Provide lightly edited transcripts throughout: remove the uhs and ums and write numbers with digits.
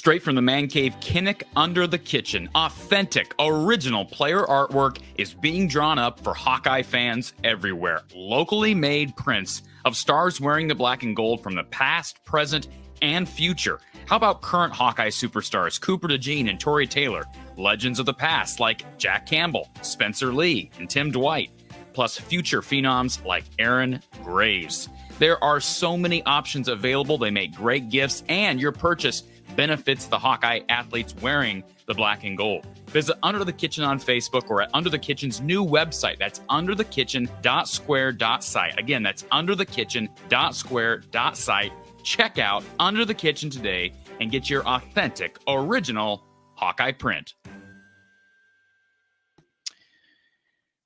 Straight from the man cave, Kinnick Under the Kitchen. Authentic, original player artwork is being drawn up for Hawkeye fans everywhere. Locally made prints of stars wearing the black and gold from the past, present, and future. How about current Hawkeye superstars Cooper DeJean and Torrey Taylor? Legends of the past like Jack Campbell, Spencer Lee, and Tim Dwight. Plus future phenoms like Aaron Graves. There are so many options available. They make great gifts, and your purchase benefits the Hawkeye athletes wearing the black and gold. Visit Under the Kitchen on Facebook or at Under the Kitchen's new website. That's underthekitchen.square.site. Again, that's underthekitchen.square.site. Check out Under the Kitchen today and get your authentic, original Hawkeye print.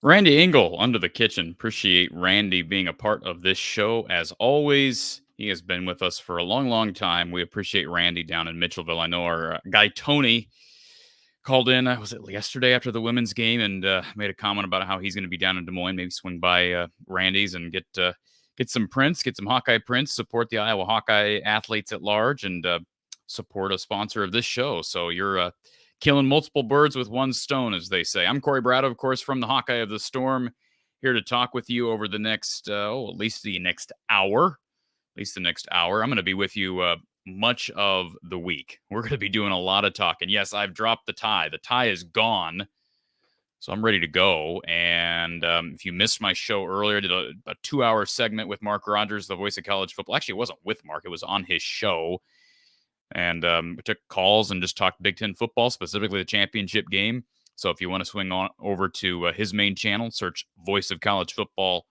Randy Engel, Under the Kitchen. Appreciate Randy being a part of this show as always. He has been with us for a long, long time. We appreciate Randy down in Mitchellville. I know our guy Tony called in, was it yesterday after the women's game, and made a comment about how he's going to be down in Des Moines. Maybe swing by Randy's and get some prints, get some Hawkeye prints, support the Iowa Hawkeye athletes at large, and support a sponsor of this show. So you're killing multiple birds with one stone, as they say. I'm Corey Brad, of course, from the Hawkeye of the Storm, here to talk with you over the next, at least the next hour. I'm going to be with you much of the week. We're going to be doing a lot of talking. Yes, I've dropped the tie. The tie is gone. So I'm ready to go. And if you missed my show earlier, I did a 2-hour segment with Mark Rogers, the voice of college football. Actually, it wasn't with Mark. It was on his show. And we took calls and just talked Big Ten football, specifically the championship game. So if you want to swing on over to his main channel, search Voice of College Football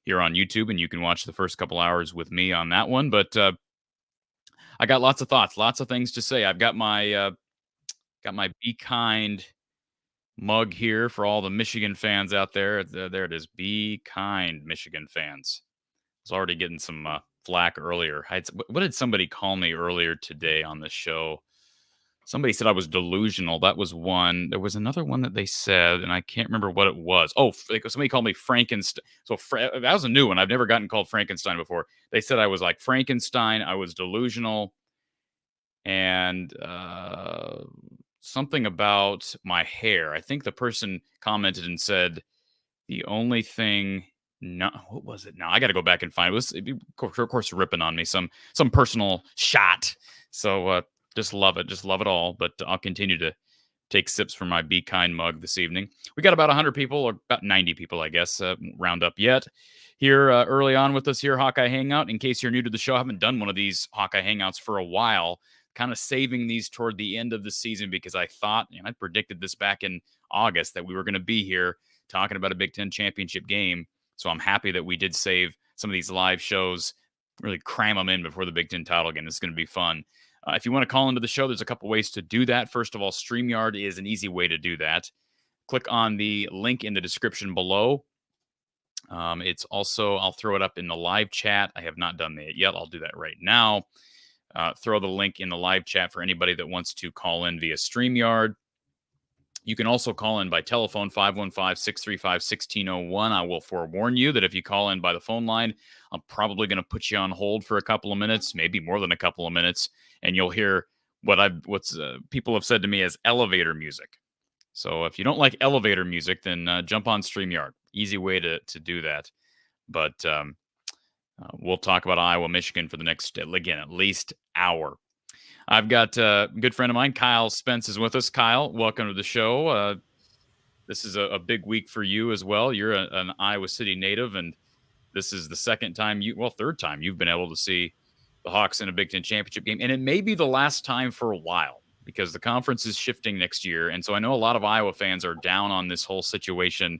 here on YouTube, and you can watch the first couple hours with me on that one. But I got lots of thoughts, lots of things to say. I've got my Be Kind mug here for all the Michigan fans out there. There it is. Be kind, Michigan fans. I was already getting some flack earlier. What did somebody call me earlier today on the show? Somebody said I was delusional. That was one. There was another one that they said, and I can't remember what it was. Oh, somebody called me Frankenstein. So that was a new one. I've never gotten called Frankenstein before. They said I was like Frankenstein. I was delusional. And something about my hair. I think the person commented and said the only thing. No, what was it? Now I got to go back and find it. Of course, ripping on me, some personal shot. So just love it all. But I'll continue to take sips from my Be Kind mug this evening. We got about 100 people, or about 90 people, I guess, round up yet. Here early on with us here, Hawkeye Hangout. In case you're new to the show, I haven't done one of these Hawkeye Hangouts for a while. Kind of saving these toward the end of the season because I thought, and I predicted this back in August, that we were going to be here talking about a Big Ten championship game. So I'm happy that we did save some of these live shows, really cram them in before the Big Ten title game. It's going to be fun. If you want to call into the show, there's a couple ways to do that. First of all, StreamYard is an easy way to do that. Click on the link in the description below. It's also, I'll throw it up in the live chat. I have not done that yet. I'll do that right now. Throw the link in the live chat for anybody that wants to call in via StreamYard. You can also call in by telephone, 515-635-1601. I will forewarn you that if you call in by the phone line, I'm probably going to put you on hold for a couple of minutes, maybe more than a couple of minutes, and you'll hear what's people have said to me as elevator music. So if you don't like elevator music, then jump on StreamYard. Easy way to do that. But we'll talk about Iowa, Michigan for the next, again, at least hour. I've got a good friend of mine, Kyle Spence, is with us. Kyle, welcome to the show. This is a big week for you as well. You're an Iowa City native, and this is the third time you've been able to see the Hawks in a Big Ten championship game. And it may be the last time for a while because the conference is shifting next year. And so I know a lot of Iowa fans are down on this whole situation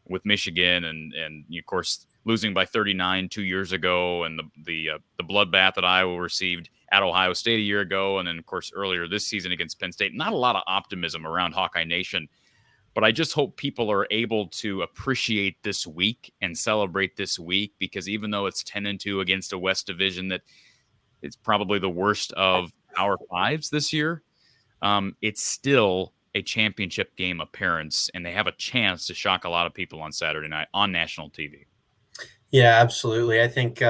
with Michigan and of course, losing by 39 2 years ago, and the bloodbath that Iowa received at Ohio State a year ago, and then, of course, earlier this season against Penn State. Not a lot of optimism around Hawkeye Nation, but I just hope people are able to appreciate this week and celebrate this week, because even though it's 10-2 against a West Division that is probably the worst of Power Fives this year, it's still a championship game appearance, and they have a chance to shock a lot of people on Saturday night on national TV. Yeah, absolutely. I think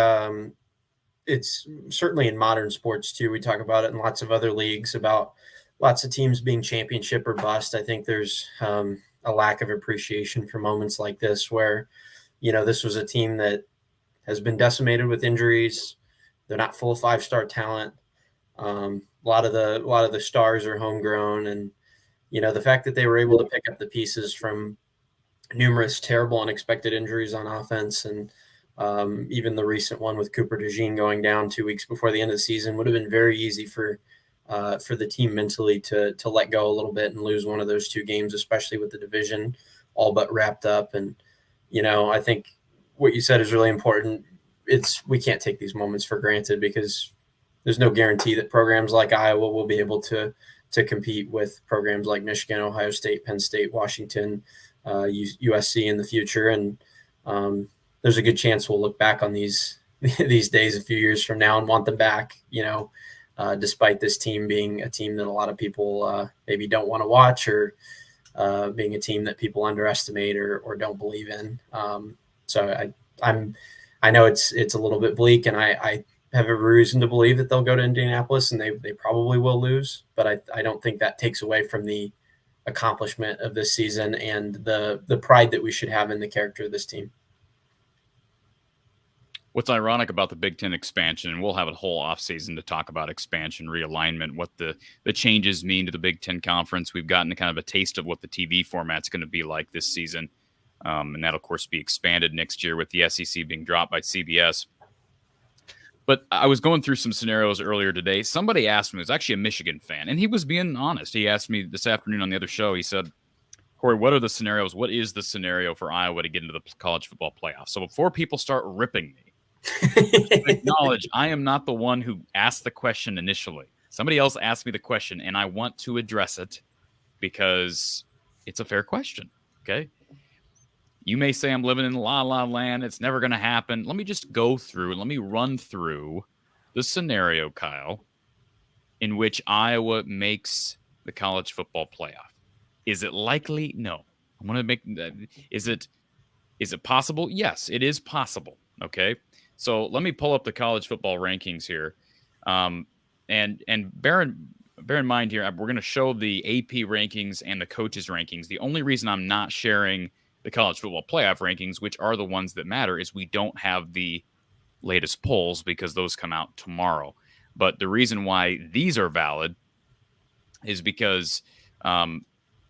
it's certainly in modern sports too. We talk about it in lots of other leagues about lots of teams being championship or bust. I think there's a lack of appreciation for moments like this where, this was a team that has been decimated with injuries. They're not full of 5-star talent. A lot of the stars are homegrown, and the fact that they were able to pick up the pieces from numerous terrible unexpected injuries on offense, and even the recent one with Cooper DeJean going down 2 weeks before the end of the season would have been very easy for the team mentally to let go a little bit and lose one of those 2 games, especially with the division all but wrapped up. And I think what you said is really important. We can't take these moments for granted, because there's no guarantee that programs like Iowa will be able to compete with programs like Michigan, Ohio State, Penn State, Washington, USC in the future. And there's a good chance we'll look back on these these days a few years from now and want them back, despite this team being a team that a lot of people maybe don't want to watch, or being a team that people underestimate or don't believe in. So I know it's a little bit bleak, and I have every reason to believe that they'll go to Indianapolis and they probably will lose, but I don't think that takes away from the accomplishment of this season and the pride that we should have in the character of this team. What's ironic about the Big Ten expansion, and we'll have a whole offseason to talk about expansion, realignment, what the changes mean to the Big Ten Conference. We've gotten kind of a taste of what the TV format's going to be like this season. And that'll, of course, be expanded next year with the SEC being dropped by CBS. But I was going through some scenarios earlier today. Somebody asked me, it was actually a Michigan fan, and he was being honest. He asked me this afternoon on the other show, he said, Corey, what are the scenarios? What is the scenario for Iowa to get into the college football playoff? So before people start ripping me, acknowledge I am not the one who asked the question initially. Somebody else asked me the question, and I want to address it because it's a fair question, okay? You may say I'm living in la la land. It's never going to happen. Let me just go through and let me run through the scenario, Kyle, in which Iowa makes the college football playoff. Is it likely? No. I'm going to make that. Is it possible? Yes, it is possible. Okay. So let me pull up the college football rankings here. And bear in mind here, we're going to show the AP rankings and the coaches rankings. The only reason I'm not sharing the college football playoff rankings, which are the ones that matter, is we don't have the latest polls because those come out tomorrow. But the reason why these are valid is because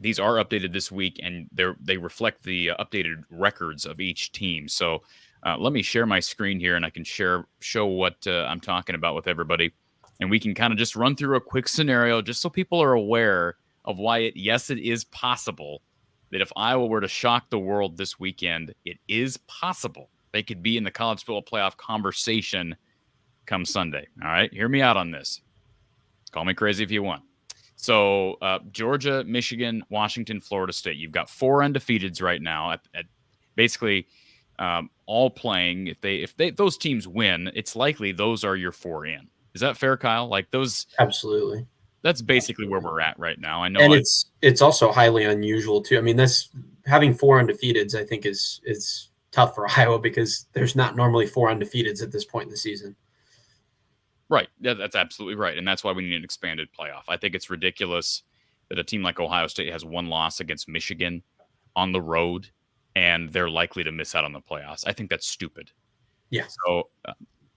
these are updated this week, and they reflect the updated records of each team. So let me share my screen here, and I can show what I'm talking about with everybody, and we can kind of just run through a quick scenario just so people are aware of why it is possible that if Iowa were to shock the world this weekend, it is possible they could be in the college football playoff conversation come Sunday. All right, hear me out on this. Call me crazy if you want. So Georgia, Michigan, Washington, Florida State. You've got 4 undefeateds right now at basically all playing. If those teams win, it's likely those are your 4 in. Is that fair, Kyle? Like those? Absolutely. That's basically where we're at right now. I know, and it's also highly unusual too. I mean, this having 4 undefeateds, I think, is tough for Iowa because there's not normally 4 undefeateds at this point in the season. Right. Yeah, that's absolutely right, and that's why we need an expanded playoff. I think it's ridiculous that a team like Ohio State has 1 loss against Michigan on the road, and they're likely to miss out on the playoffs. I think that's stupid. Yeah. So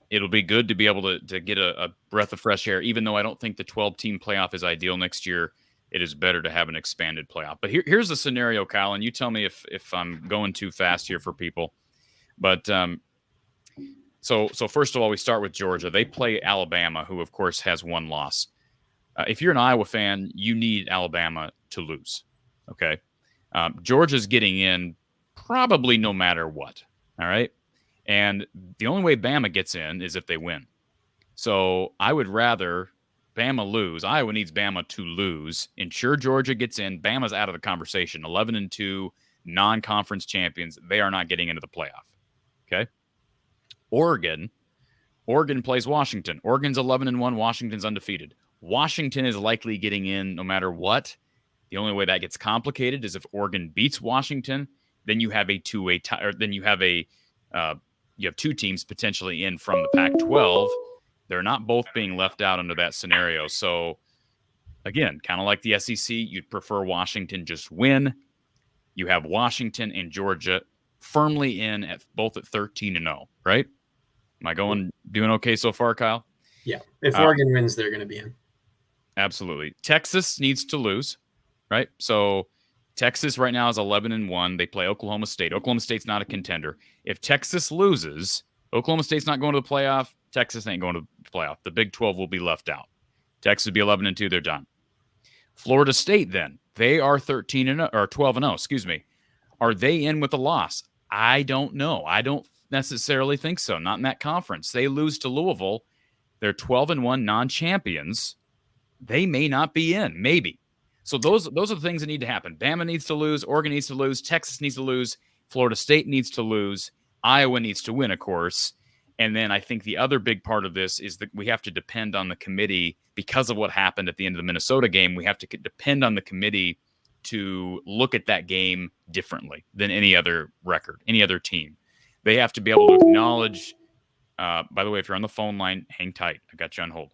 it'll be good to be able to get a breath of fresh air, even though I don't think the 12-team playoff is ideal next year. It is better to have an expanded playoff. But here's the scenario, Kyle, and you tell me if I'm going too fast here for people. But so first of all, we start with Georgia. They play Alabama, who, of course, has 1 loss. If you're an Iowa fan, you need Alabama to lose, okay? Georgia's getting in probably no matter what, all right? And the only way Bama gets in is if they win. So I would rather Bama lose. Iowa needs Bama to lose. Ensure Georgia gets in. Bama's out of the conversation. 11-2 non-conference champions. They are not getting into the playoff. Okay. Oregon plays Washington. Oregon's 11-1. Washington's undefeated. Washington is likely getting in no matter what. The only way that gets complicated is if Oregon beats Washington, then you have a 2-way tie, or then you have you have 2 teams potentially in from the Pac-12. They're not both being left out under that scenario. So, again, kind of like the SEC, you'd prefer Washington just win. You have Washington and Georgia firmly in at both at 13-0, right? Am I doing okay so far, Kyle? Yeah. If Oregon wins, they're going to be in. Absolutely. Texas needs to lose, right? So Texas right now is 11-1. They play Oklahoma State. Oklahoma State's not a contender. If Texas loses, Oklahoma State's not going to the playoff. Texas ain't going to the playoff. The Big 12 will be left out. Texas will be 11-2. They're done. Florida State, then, they are 12-0. Excuse me. Are they in with a loss? I don't know. I don't necessarily think so. Not in that conference. They lose to Louisville. They're 12-1 non-champions. They may not be in. Maybe. So those are the things that need to happen. Bama needs to lose. Oregon needs to lose. Texas needs to lose. Florida State needs to lose. Iowa needs to win, of course. And then I think the other big part of this is that we have to depend on the committee because of what happened at the end of the Minnesota game. We have to depend on the committee to look at that game differently than any other record, any other team. They have to be able to acknowledge, by the way, if you're on the phone line, hang tight. I got you on hold.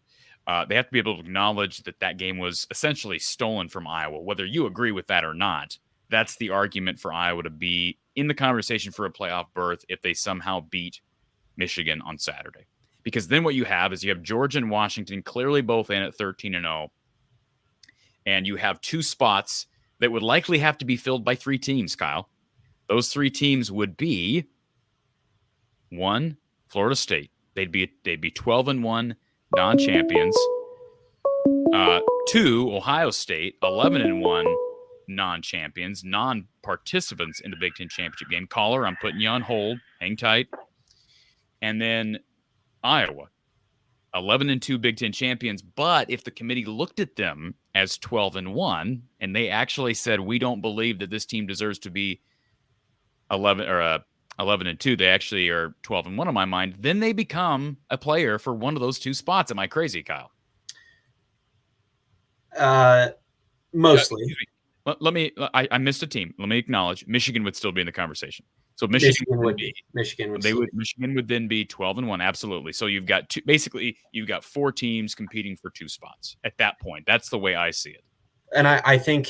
They have to be able to acknowledge that that game was essentially stolen from Iowa, whether you agree with that or not. That's the argument for Iowa to be in the conversation for a playoff berth if they somehow beat Michigan on Saturday. Because then what you have is you have Georgia and Washington clearly both in at 13-0. And you have two spots that would likely have to be filled by three teams, Kyle. Those three teams would be one, Florida State. They'd be 12-1 non-champions. Two, Ohio State, 11-1 non-champions, non-participants in the Big Ten championship game. Caller, I'm putting you on hold. Hang tight. And then Iowa, 11-2 Big Ten champions. But if the committee looked at them as 12-1, and they actually said, we don't believe that this team deserves to be 11-2, they actually are 12-1 in my mind, then they become a player for one of those two spots. Am I crazy, Kyle? Mostly. I missed a team. Let me acknowledge Michigan would still be in the conversation. So Michigan would then be 12-1. Absolutely. So you've got you've got four teams competing for two spots at that point. That's the way I see it. And I think,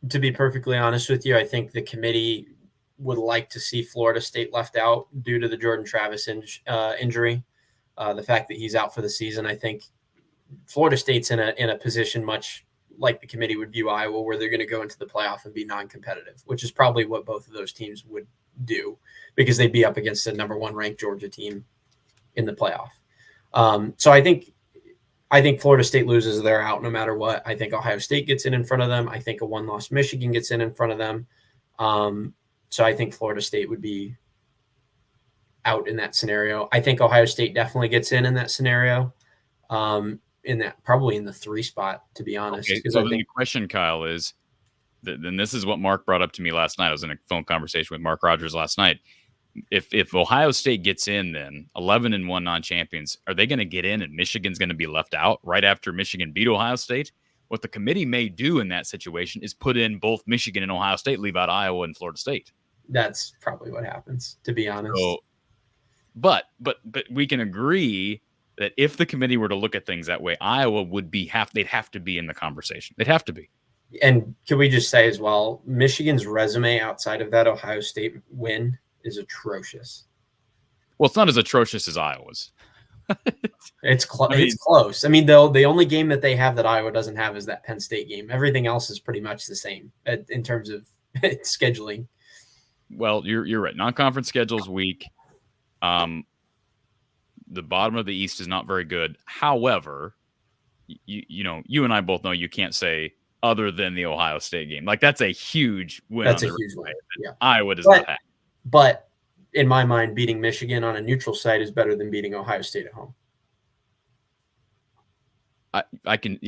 to be perfectly honest with you, I think the committee would like to see Florida State left out due to the Jordan Travis injury. The fact that he's out for the season, I think Florida State's in a position much like the committee would view Iowa, where they're going to go into the playoff and be non-competitive, which is probably what both of those teams would do, because they'd be up against the number one ranked Georgia team in the playoff. So I think Florida State loses, they're out no matter what. I think Ohio State gets in front of them. I think a one-loss Michigan gets in front of them. So I think Florida State would be out in that scenario. I think Ohio State definitely gets in that scenario. Probably in the 3 spot, to be honest. Okay, so the question, Kyle, is then this is what Mark brought up to me last night. I was in a phone conversation with Mark Rogers last night. If Ohio State gets in, then 11-1 non-champions, are they going to get in and Michigan's going to be left out right after Michigan beat Ohio State? What the committee may do in that situation is put in both Michigan and Ohio State, leave out Iowa and Florida State. That's probably what happens, to be honest. So, but we can agree that if the committee were to look at things that way, Iowa they'd have to be in the conversation. They'd have to be. And can we just say as well, Michigan's resume outside of that Ohio State win is atrocious. Well, it's not as atrocious as Iowa's. It's close. I mean, though, the only game that they have that Iowa doesn't have is that Penn State game. Everything else is pretty much the same in terms of scheduling. Well, you're right. Non-conference schedule's weak. The bottom of the East is not very good. However, you and I both know you can't say other than the Ohio State game. Like, that's a huge win. That's a huge win. Yeah. Iowa does not have. But in my mind, beating Michigan on a neutral site is better than beating Ohio State at home. I can,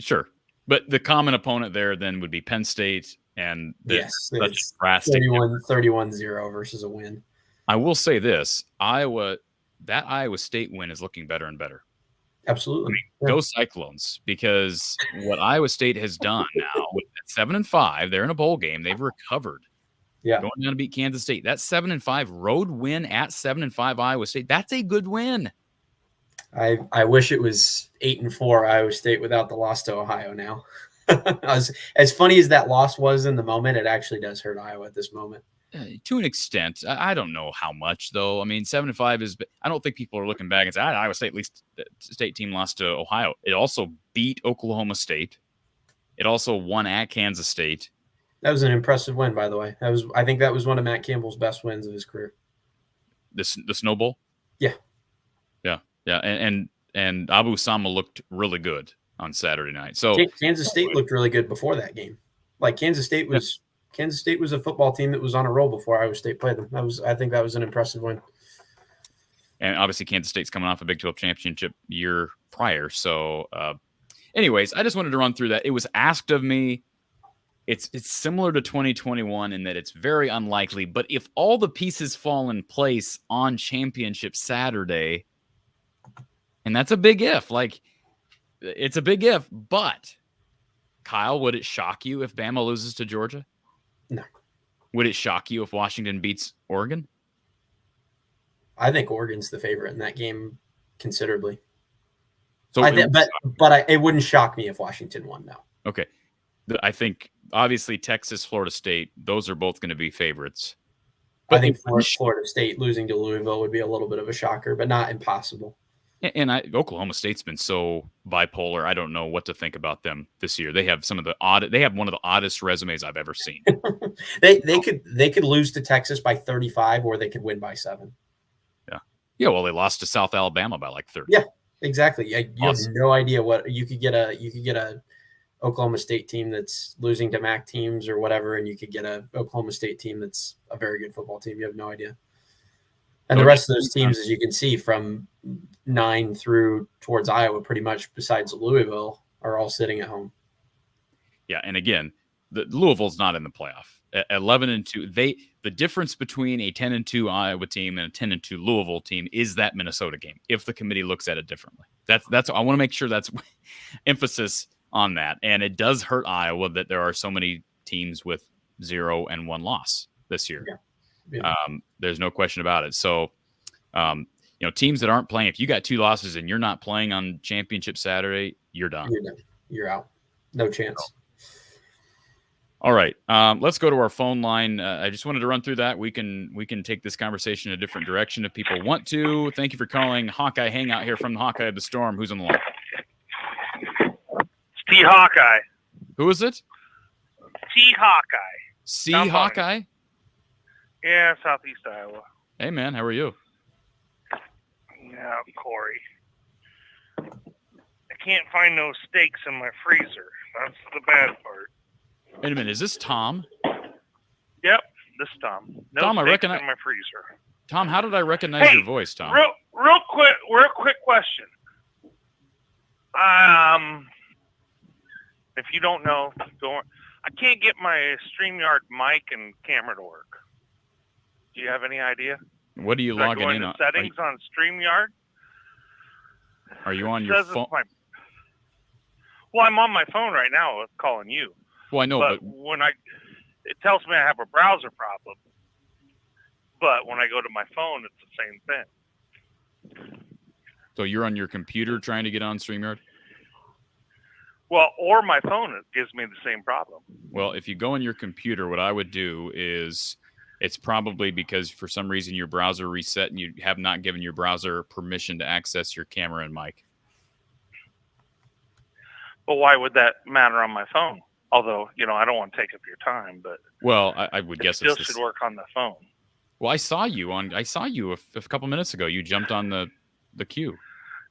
sure. But the common opponent there then would be Penn State, and yes, that's drastic. 31-0 versus a win. I will say this: that Iowa State win is looking better and better. Absolutely. Go Cyclones, because what Iowa State has done now with 7-5, they're in a bowl game. They've recovered. Yeah. Going down to beat Kansas State. That 7-5 road win at 7-5 Iowa State. That's a good win. I wish it was 8-4 Iowa State without the loss to Ohio now. As funny as that loss was in the moment, it actually does hurt Iowa at this moment. To an extent. I don't know how much, though. I mean, 7-5 is – I don't think people are looking back and say, Iowa State, at least the state team lost to Ohio. It also beat Oklahoma State. It also won at Kansas State. That was an impressive win, by the way. I think that was one of Matt Campbell's best wins of his career. The Snow Bowl? Yeah. Yeah. And Abu Sama looked really good on Saturday night. So Kansas State looked really good before that game. Like, Kansas State was a football team that was on a roll before Iowa State played them. I think that was an impressive win. And obviously Kansas State's coming off a Big 12 championship year prior. So anyways, I just wanted to run through that. It was asked of me. it's similar to 2021 in that it's very unlikely. But if all the pieces fall in place on Championship Saturday, and that's a big if, like it's a big if, but Kyle, would it shock you if Bama loses to Georgia? No. Would it shock you if Washington beats Oregon? I think Oregon's the favorite in that game considerably. So it wouldn't shock me if Washington won, no. Okay. I think obviously Texas, Florida State, those are both going to be favorites. But I think Florida State losing to Louisville would be a little bit of a shocker, but not impossible. And Oklahoma State's been so bipolar. I don't know what to think about them this year. They have they have one of the oddest resumes I've ever seen. they could lose to Texas by 35, or they could win by 7. Yeah. Well, they lost to South Alabama by like 30. Yeah, exactly. You awesome. Have no idea what you could get a Oklahoma State team that's losing to MAC teams or whatever, and you could get a Oklahoma State team that's a very good football team. You have no idea. And the rest of those teams, as you can see, from 9 through towards Iowa, pretty much besides Louisville, are all sitting at home. Yeah, and again, Louisville's not in the playoff. At 11-2, the difference between a 10-2 Iowa team and a 10-2 Louisville team is that Minnesota game. If the committee looks at it differently, that's I want to make sure that's emphasis on that. And it does hurt Iowa that there are so many teams with 0 and 1 loss this year. Yeah. There's no question about it. So, teams that aren't playing, if you got 2 losses and you're not playing on Championship Saturday, you're done. You're out. No chance. All right. Let's go to our phone line. I just wanted to run through that. We can take this conversation in a different direction if people want to. Thank you for calling Hawkeye Hangout here from the Hawkeye of the Storm. Who's on the line? T Hawkeye. Who is it? T Hawkeye. C Hawkeye? Yeah, Southeast Iowa. Hey, man. How are you? Yeah, Corey. I can't find no steaks in my freezer. That's the bad part. Wait a minute. Is this Tom? Yep, this is Tom. No Tom, steaks I recognize in my freezer. Tom, how did I recognize your voice, Tom? Real quick question. If you don't know, I can't get my StreamYard mic and camera to work. Do you have any idea? What are you logging in on? Settings on StreamYard. Are you on your phone? Well, I'm on my phone right now calling you. Well, I know, but when it tells me I have a browser problem. But when I go to my phone, it's the same thing. So you're on your computer trying to get on StreamYard? Well, or my phone, it gives me the same problem. Well, if you go on your computer, what I would do is it's probably because for some reason your browser reset and you have not given your browser permission to access your camera and mic. But why would that matter on my phone? Although, I don't want to take up your time, but well, I would guess it still should work on the phone. Well, I saw you a couple minutes ago. You jumped on the queue.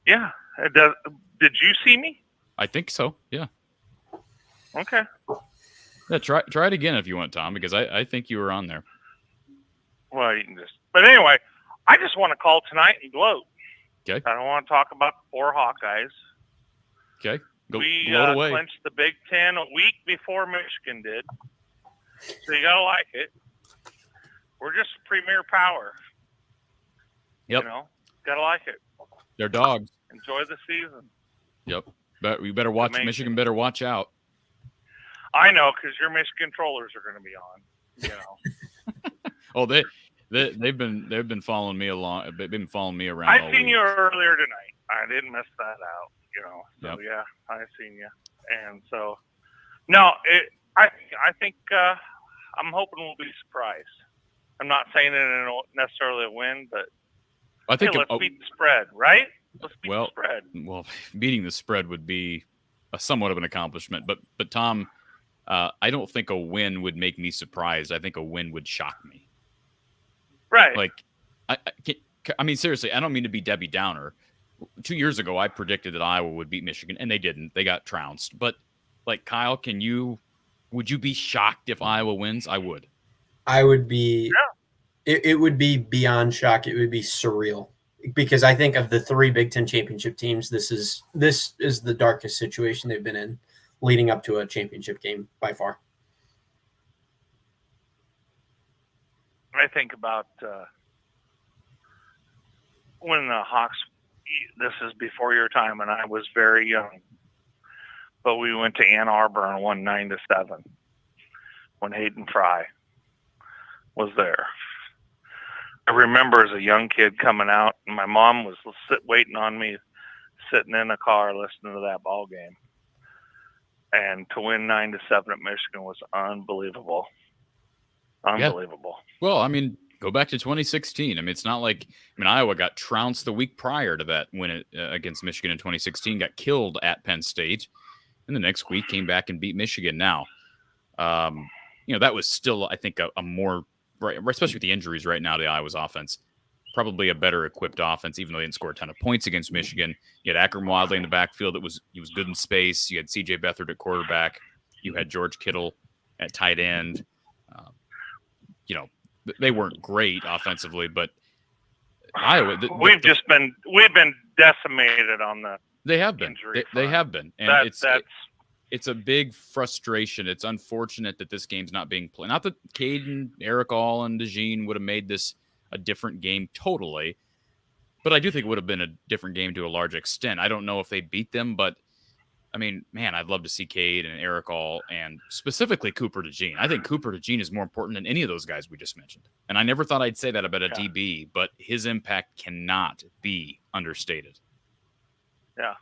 Yeah, it does. Did you see me? I think so. Yeah. Okay. Yeah, try it again if you want, Tom, because I think you were on there. Well, you can just. But anyway, I just want to call tonight and gloat. Okay. I don't want to talk about the 4 Hawkeyes. Okay. We gloat away. clinched the Big Ten a week before Michigan did, so you gotta like it. We're just premier power. Yep. Gotta like it. They're dogs. Enjoy the season. Yep. But we better watch. Amazing. Michigan better watch out. I know, because your Michigan trollers are going to be on. Oh, they've been following me along. They've been following me around. I seen you earlier tonight. I didn't miss that out. So yep. Yeah, I seen you. And so, no, I think I'm hoping we'll be surprised. I'm not saying it necessarily a win, but I think let's beat the spread, right? Let's beat the spread. Well, beating the spread would be somewhat of an accomplishment. But Tom, I don't think a win would make me surprised. I think a win would shock me. Right. Like, I mean, seriously, I don't mean to be Debbie Downer. 2 years ago, I predicted that Iowa would beat Michigan, and they didn't. They got trounced. But, like, Kyle, would you be shocked if Iowa wins? I would. I would be. Yeah. It would be beyond shock. It would be surreal. Because I think of the 3 Big Ten championship teams, this is the darkest situation they've been in leading up to a championship game by far. I think about when the Hawks. This is before your time, and I was very young. But we went to Ann Arbor and won 9-7 when Hayden Fry was there. I remember as a young kid coming out, and my mom was waiting on me, sitting in a car listening to that ball game. And to win 9-7 at Michigan was unbelievable. Unbelievable. Yeah. Well, I mean, go back to 2016. I mean, it's not like Iowa got trounced the week prior to that win against Michigan in 2016, got killed at Penn State, and the next week came back and beat Michigan. Now, that was still, I think, a more, right, especially with the injuries right now to Iowa's offense, probably a better equipped offense, even though they didn't score a ton of points against Michigan. You had Akram Wadley in the backfield. He was good in space. You had C.J. Beathard at quarterback. You had George Kittle at tight end. They weren't great offensively, but Iowa. We've been decimated on the. They have been. They have been, and it's a big frustration. It's unfortunate that this game's not being played. Not that Caden, Eric All, and DeJean would have made this a different game totally, but I do think it would have been a different game to a large extent. I don't know if they beat them, but I mean, man, I'd love to see Cade and Eric All, and specifically Cooper DeJean. I think Cooper DeJean is more important than any of those guys we just mentioned. And I never thought I'd say that about a DB, but his impact cannot be understated. Yeah.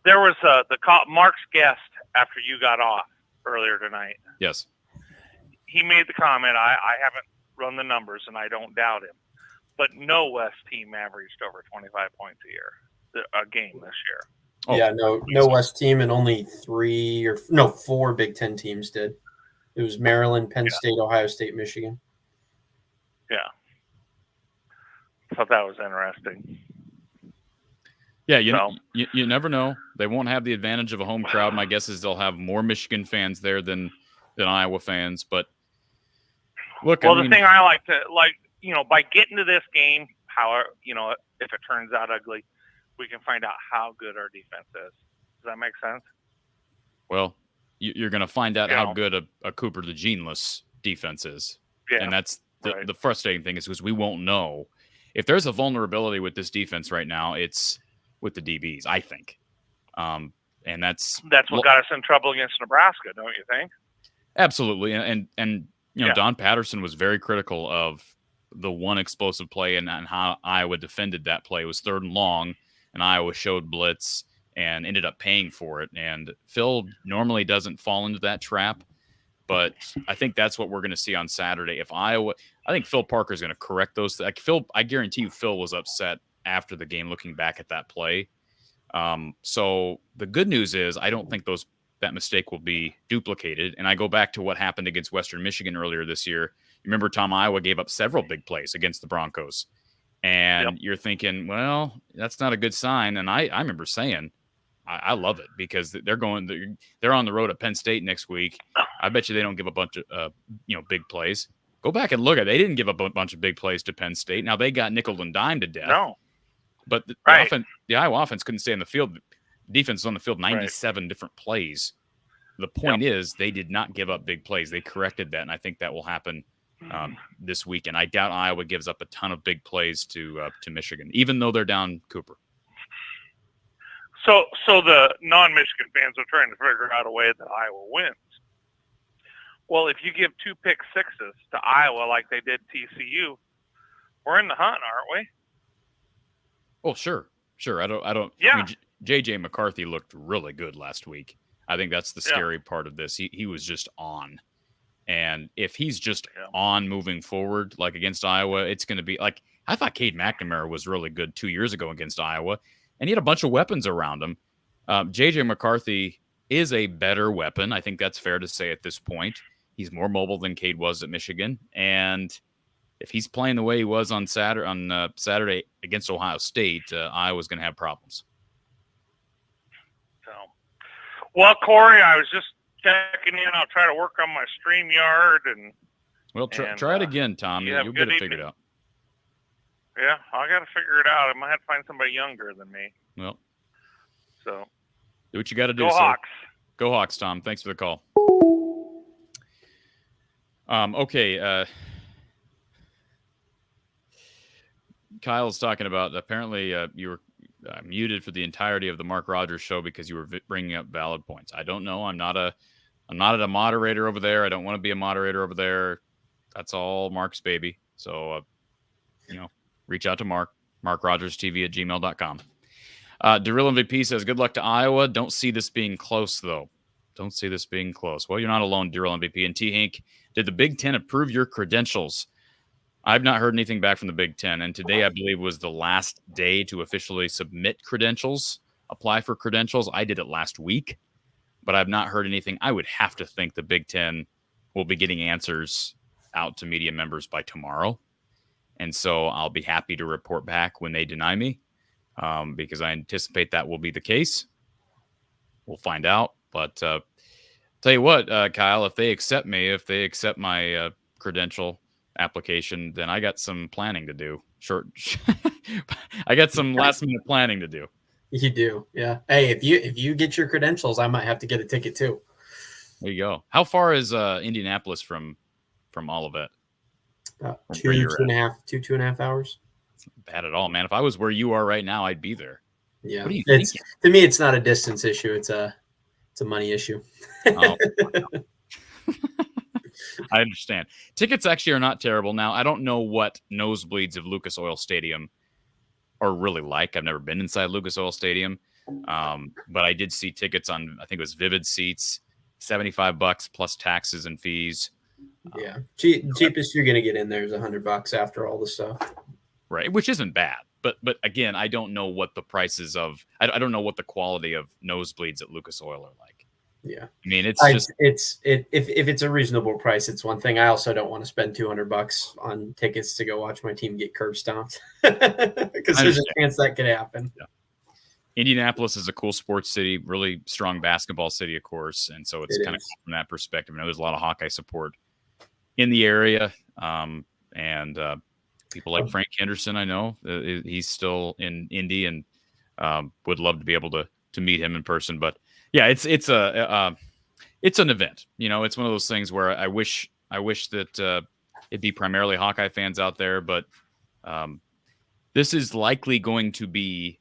There was Mark's guest after you got off earlier tonight. Yes. He made the comment, I haven't run the numbers, and I don't doubt him, but no West team averaged over 25 points a game this year. Oh, yeah, no West team, and only 4 Big Ten teams did. It was Maryland, Penn State, Ohio State, Michigan. Yeah. I thought that was interesting. Yeah, you never know. They won't have the advantage of a home crowd. My guess is they'll have more Michigan fans there than Iowa fans. But look, the thing I like by getting to this game, if it turns out ugly, we can find out how good our defense is. Does that make sense? Well, you're going to find out how good a Cooper DeJean-less defense is. Yeah. And that's the frustrating thing, is because we won't know. If there's a vulnerability with this defense right now, it's with the DBs, I think. And that's what got us in trouble against Nebraska, don't you think? Absolutely. And Don Patterson was very critical of the one explosive play and how Iowa defended that play. It was 3rd and long, and Iowa showed blitz and ended up paying for it. And Phil normally doesn't fall into that trap, but I think that's what we're going to see on Saturday. I think Phil Parker is going to correct those. I guarantee you Phil was upset after the game looking back at that play. So the good news is I don't think that mistake will be duplicated. And I go back to what happened against Western Michigan earlier this year. Remember, Iowa gave up several big plays against the Broncos. And you're thinking, well, that's not a good sign. And I remember saying, I love it, because they're on the road at Penn State next week. I bet you they don't give a bunch of big plays. Go back and look at it. They didn't give up a bunch of big plays to Penn State. Now they got nickel and dime to death. No. But the Iowa offense couldn't stay on the field. Defense was on the field 97 different plays. The point is they did not give up big plays. They corrected that, and I think that will happen this week. And I doubt Iowa gives up a ton of big plays to Michigan, even though they're down Cooper. So the non-Michigan fans are trying to figure out a way that Iowa wins. Well, if you give 2 pick sixes to Iowa like they did TCU, we're in the hunt, aren't we? Well, sure. I don't. Yeah. I mean, J.J. McCarthy looked really good last week. I think that's the scary part of this. He was just on. And if he's just on moving forward, like against Iowa, it's going to be like, I thought Cade McNamara was really good 2 years ago against Iowa, and he had a bunch of weapons around him. J.J. McCarthy is a better weapon. I think that's fair to say at this point. He's more mobile than Cade was at Michigan. And if he's playing the way he was on Saturday against Ohio State, Iowa's going to have problems. So, well, Corey, I was just checking in. I'll try to work on my StreamYard and. Well, try it again, Tom. You'll get it figured out. Yeah, I got to figure it out. I might have to find somebody younger than me. Well, so do what you got to do. Go Hawks. Go Hawks, Tom. Thanks for the call. Okay. Kyle's talking about apparently you were muted for the entirety of the Mark Rogers show because you were bringing up valid points. I don't know. I'm not a moderator over there. I don't want to be a moderator over there. That's all Mark's baby. So, reach out to Mark RogersTV@gmail.com. Darryl MVP says, good luck to Iowa. Don't see this being close, though. Don't see this being close. Well, you're not alone, Darryl MVP. And T. Hink, did the Big Ten approve your credentials? I've not heard anything back from the Big Ten. And today, I believe, was the last day to officially submit credentials, apply for credentials. I did it last week, but I've not heard anything. I would have to think the Big Ten will be getting answers out to media members by tomorrow. And so I'll be happy to report back when they deny me, because I anticipate that will be the case. We'll find out. But tell you what, Kyle, if they accept me, if they accept my credential application, then I got some planning to do. I got some last minute planning to do. You do, yeah. Hey, if you get your credentials, I might have to get a ticket too. There you go. How far is Indianapolis from Olivet? About two and a half hours. It's not bad at all, man. If I was where you are right now, I'd be there. Yeah, what do you think? To me, it's not a distance issue. It's a money issue. Oh, I understand. Tickets actually are not terrible. Now, I don't know what nosebleeds of Lucas Oil Stadium are really like. I've never been inside Lucas Oil Stadium, but I did see tickets on, I think it was Vivid Seats, $75 plus taxes and fees. Yeah, cheapest you're gonna get in there is $100 after all the stuff, right? Which isn't bad, but again, I don't know what the prices of. I don't know what the quality of nosebleeds at Lucas Oil are like. Yeah, I mean, if it's a reasonable price, it's one thing. I also don't want to spend $200 on tickets to go watch my team get curb stomped because there's a chance that could happen. Yeah. Indianapolis is a cool sports city, really strong basketball city, of course, and so it's kind of cool from that perspective. I know there's a lot of Hawkeye support in the area, and people like Frank Henderson, I know he's still in Indy, and would love to be able to meet him in person. But yeah, it's an event. It's one of those things where I wish that it'd be primarily Hawkeye fans out there, but this is likely going to be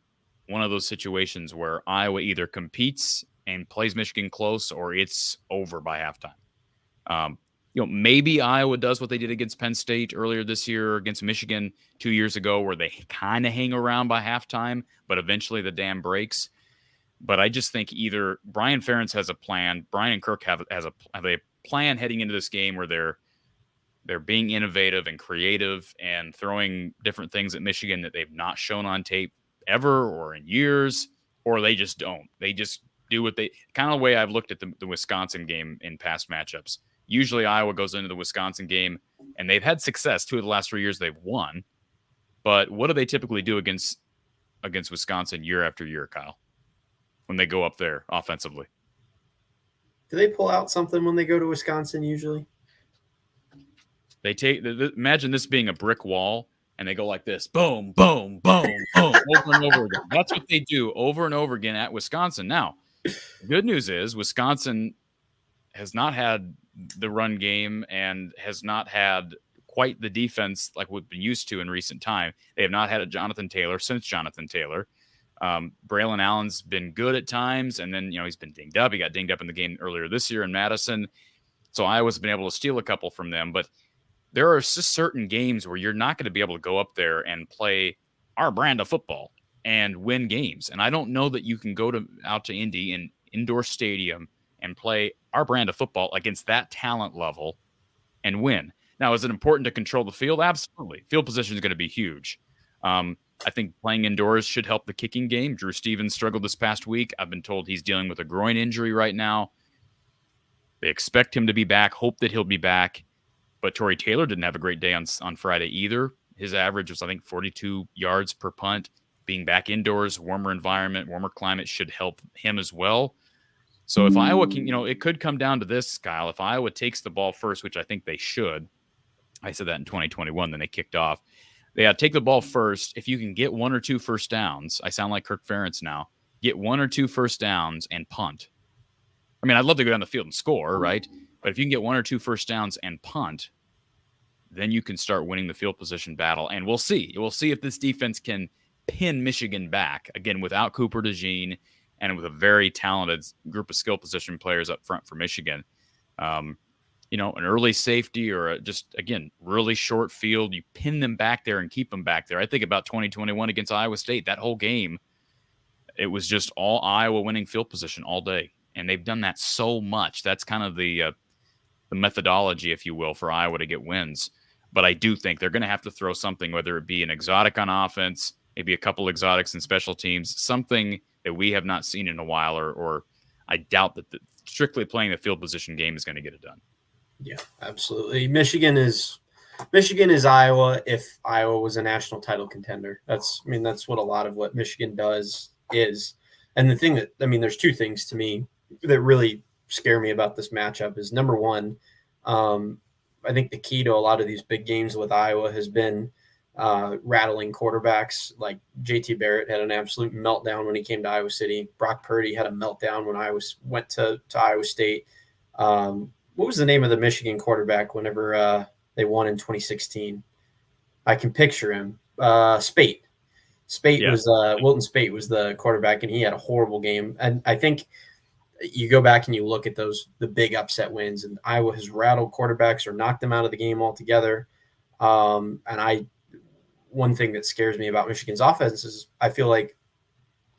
one of those situations where Iowa either competes and plays Michigan close, or it's over by halftime. Maybe Iowa does what they did against Penn State earlier this year, against Michigan 2 years ago, where they kind of hang around by halftime, but eventually the dam breaks. But I just think either Brian Ferentz has a plan, Brian and Kirk have a plan heading into this game where they're being innovative and creative and throwing different things at Michigan that they've not shown on tape ever or in years, or they just don't. They just do what they kind of the way I've looked at the Wisconsin game in past matchups. Usually Iowa goes into the Wisconsin game and they've had success. 2 of the last 3 years they've won. But what do they typically do against Wisconsin year after year, Kyle, when they go up there offensively? Do they pull out something when they go to Wisconsin usually? They imagine this being a brick wall, and they go like this, boom, boom, boom, boom, over and over again. That's what they do over and over again at Wisconsin. Now, the good news is Wisconsin has not had the run game and has not had quite the defense like we've been used to in recent time. They have not had a Jonathan Taylor since Jonathan Taylor. Braylon Allen's been good at times, and then he's been dinged up. He got dinged up in the game earlier this year in Madison. So Iowa's been able to steal a couple from them, but there are just certain games where you're not going to be able to go up there and play our brand of football and win games. And I don't know that you can go out to Indy in indoor stadium and play our brand of football against that talent level and win. Now, is it important to control the field? Absolutely. Field position is going to be huge. I think playing indoors should help the kicking game. Drew Stevens struggled this past week. I've been told he's dealing with a groin injury right now. They expect him to be back, hope that he'll be back. But Torrey Taylor didn't have a great day on Friday either. His average was, I think, 42 yards per punt. Being back indoors, warmer environment, warmer climate should help him as well. So if Iowa can, it could come down to this, Kyle. If Iowa takes the ball first, which I think they should, I said that in 2021, then they kicked off. They take the ball first. If you can get 1 or 2 first downs, I sound like Kirk Ferentz now, get 1 or 2 first downs and punt. I mean, I'd love to go down the field and score, right? But if you can get 1 or 2 first downs and punt, then you can start winning the field position battle. And we'll see. We'll see if this defense can pin Michigan back, again, without Cooper DeJean and with a very talented group of skill position players up front for Michigan. You know, an early safety or just, again, really short field, you pin them back there and keep them back there. I think about 2021 against Iowa State, that whole game, it was just all Iowa winning field position all day. And they've done that so much. That's kind of the methodology, if you will, for Iowa to get wins. But I do think they're going to have to throw something, whether it be an exotic on offense, maybe a couple exotics in special teams, something that we have not seen in a while, or I doubt that strictly playing the field position game is going to get it done. Yeah, absolutely. Michigan is Iowa if Iowa was a national title contender. That's what a lot of what Michigan does is. And the thing that, there's two things to me that really scare me about this matchup is, number one, I think the key to a lot of these big games with Iowa has been rattling quarterbacks. Like JT Barrett had an absolute meltdown when he came to Iowa City. Brock Purdy had a meltdown when Iowa went to Iowa State. What was the name of the Michigan quarterback whenever they won in 2016? I can picture him. Spate. Wilton Spate was the quarterback, and he had a horrible game. And I think you go back and you look at the big upset wins, and Iowa has rattled quarterbacks or knocked them out of the game altogether. One thing that scares me about Michigan's offense is I feel like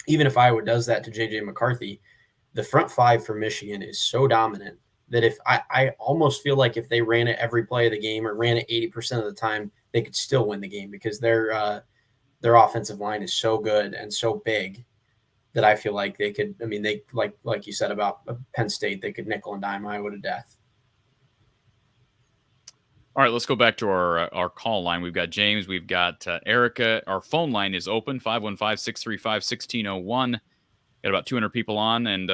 even if Iowa does that to J.J. McCarthy, the front five for Michigan is so dominant that if I almost feel like if they ran it every play of the game or ran it 80% of the time, they could still win the game because their offensive line is so good and so big that I feel like they could. They like you said about Penn State, they could nickel and dime Iowa to death. All right, let's go back to our call line. We've got James, we've got Erica. Our phone line is open, 515-635-1601. Got about 200 people on, and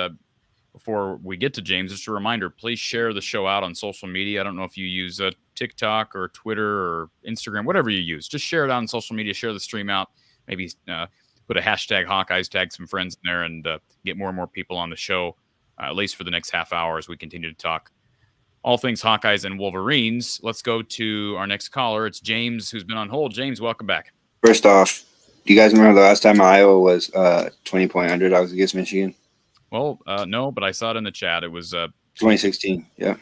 before we get to James, just a reminder, please share the show out on social media. I don't know if you use TikTok or Twitter or Instagram, whatever you use. Just share it out on social media, share the stream out, maybe put a hashtag Hawkeyes, tag some friends in there, and get more and more people on the show, at least for the next half hour as we continue to talk all things Hawkeyes and Wolverines. Let's go to our next caller. It's James, who's been on hold. James, welcome back. First off, do you guys remember the last time Iowa was 20-point underdogs against Michigan? Well, no, but I saw it in the chat. It was 2016. Yeah,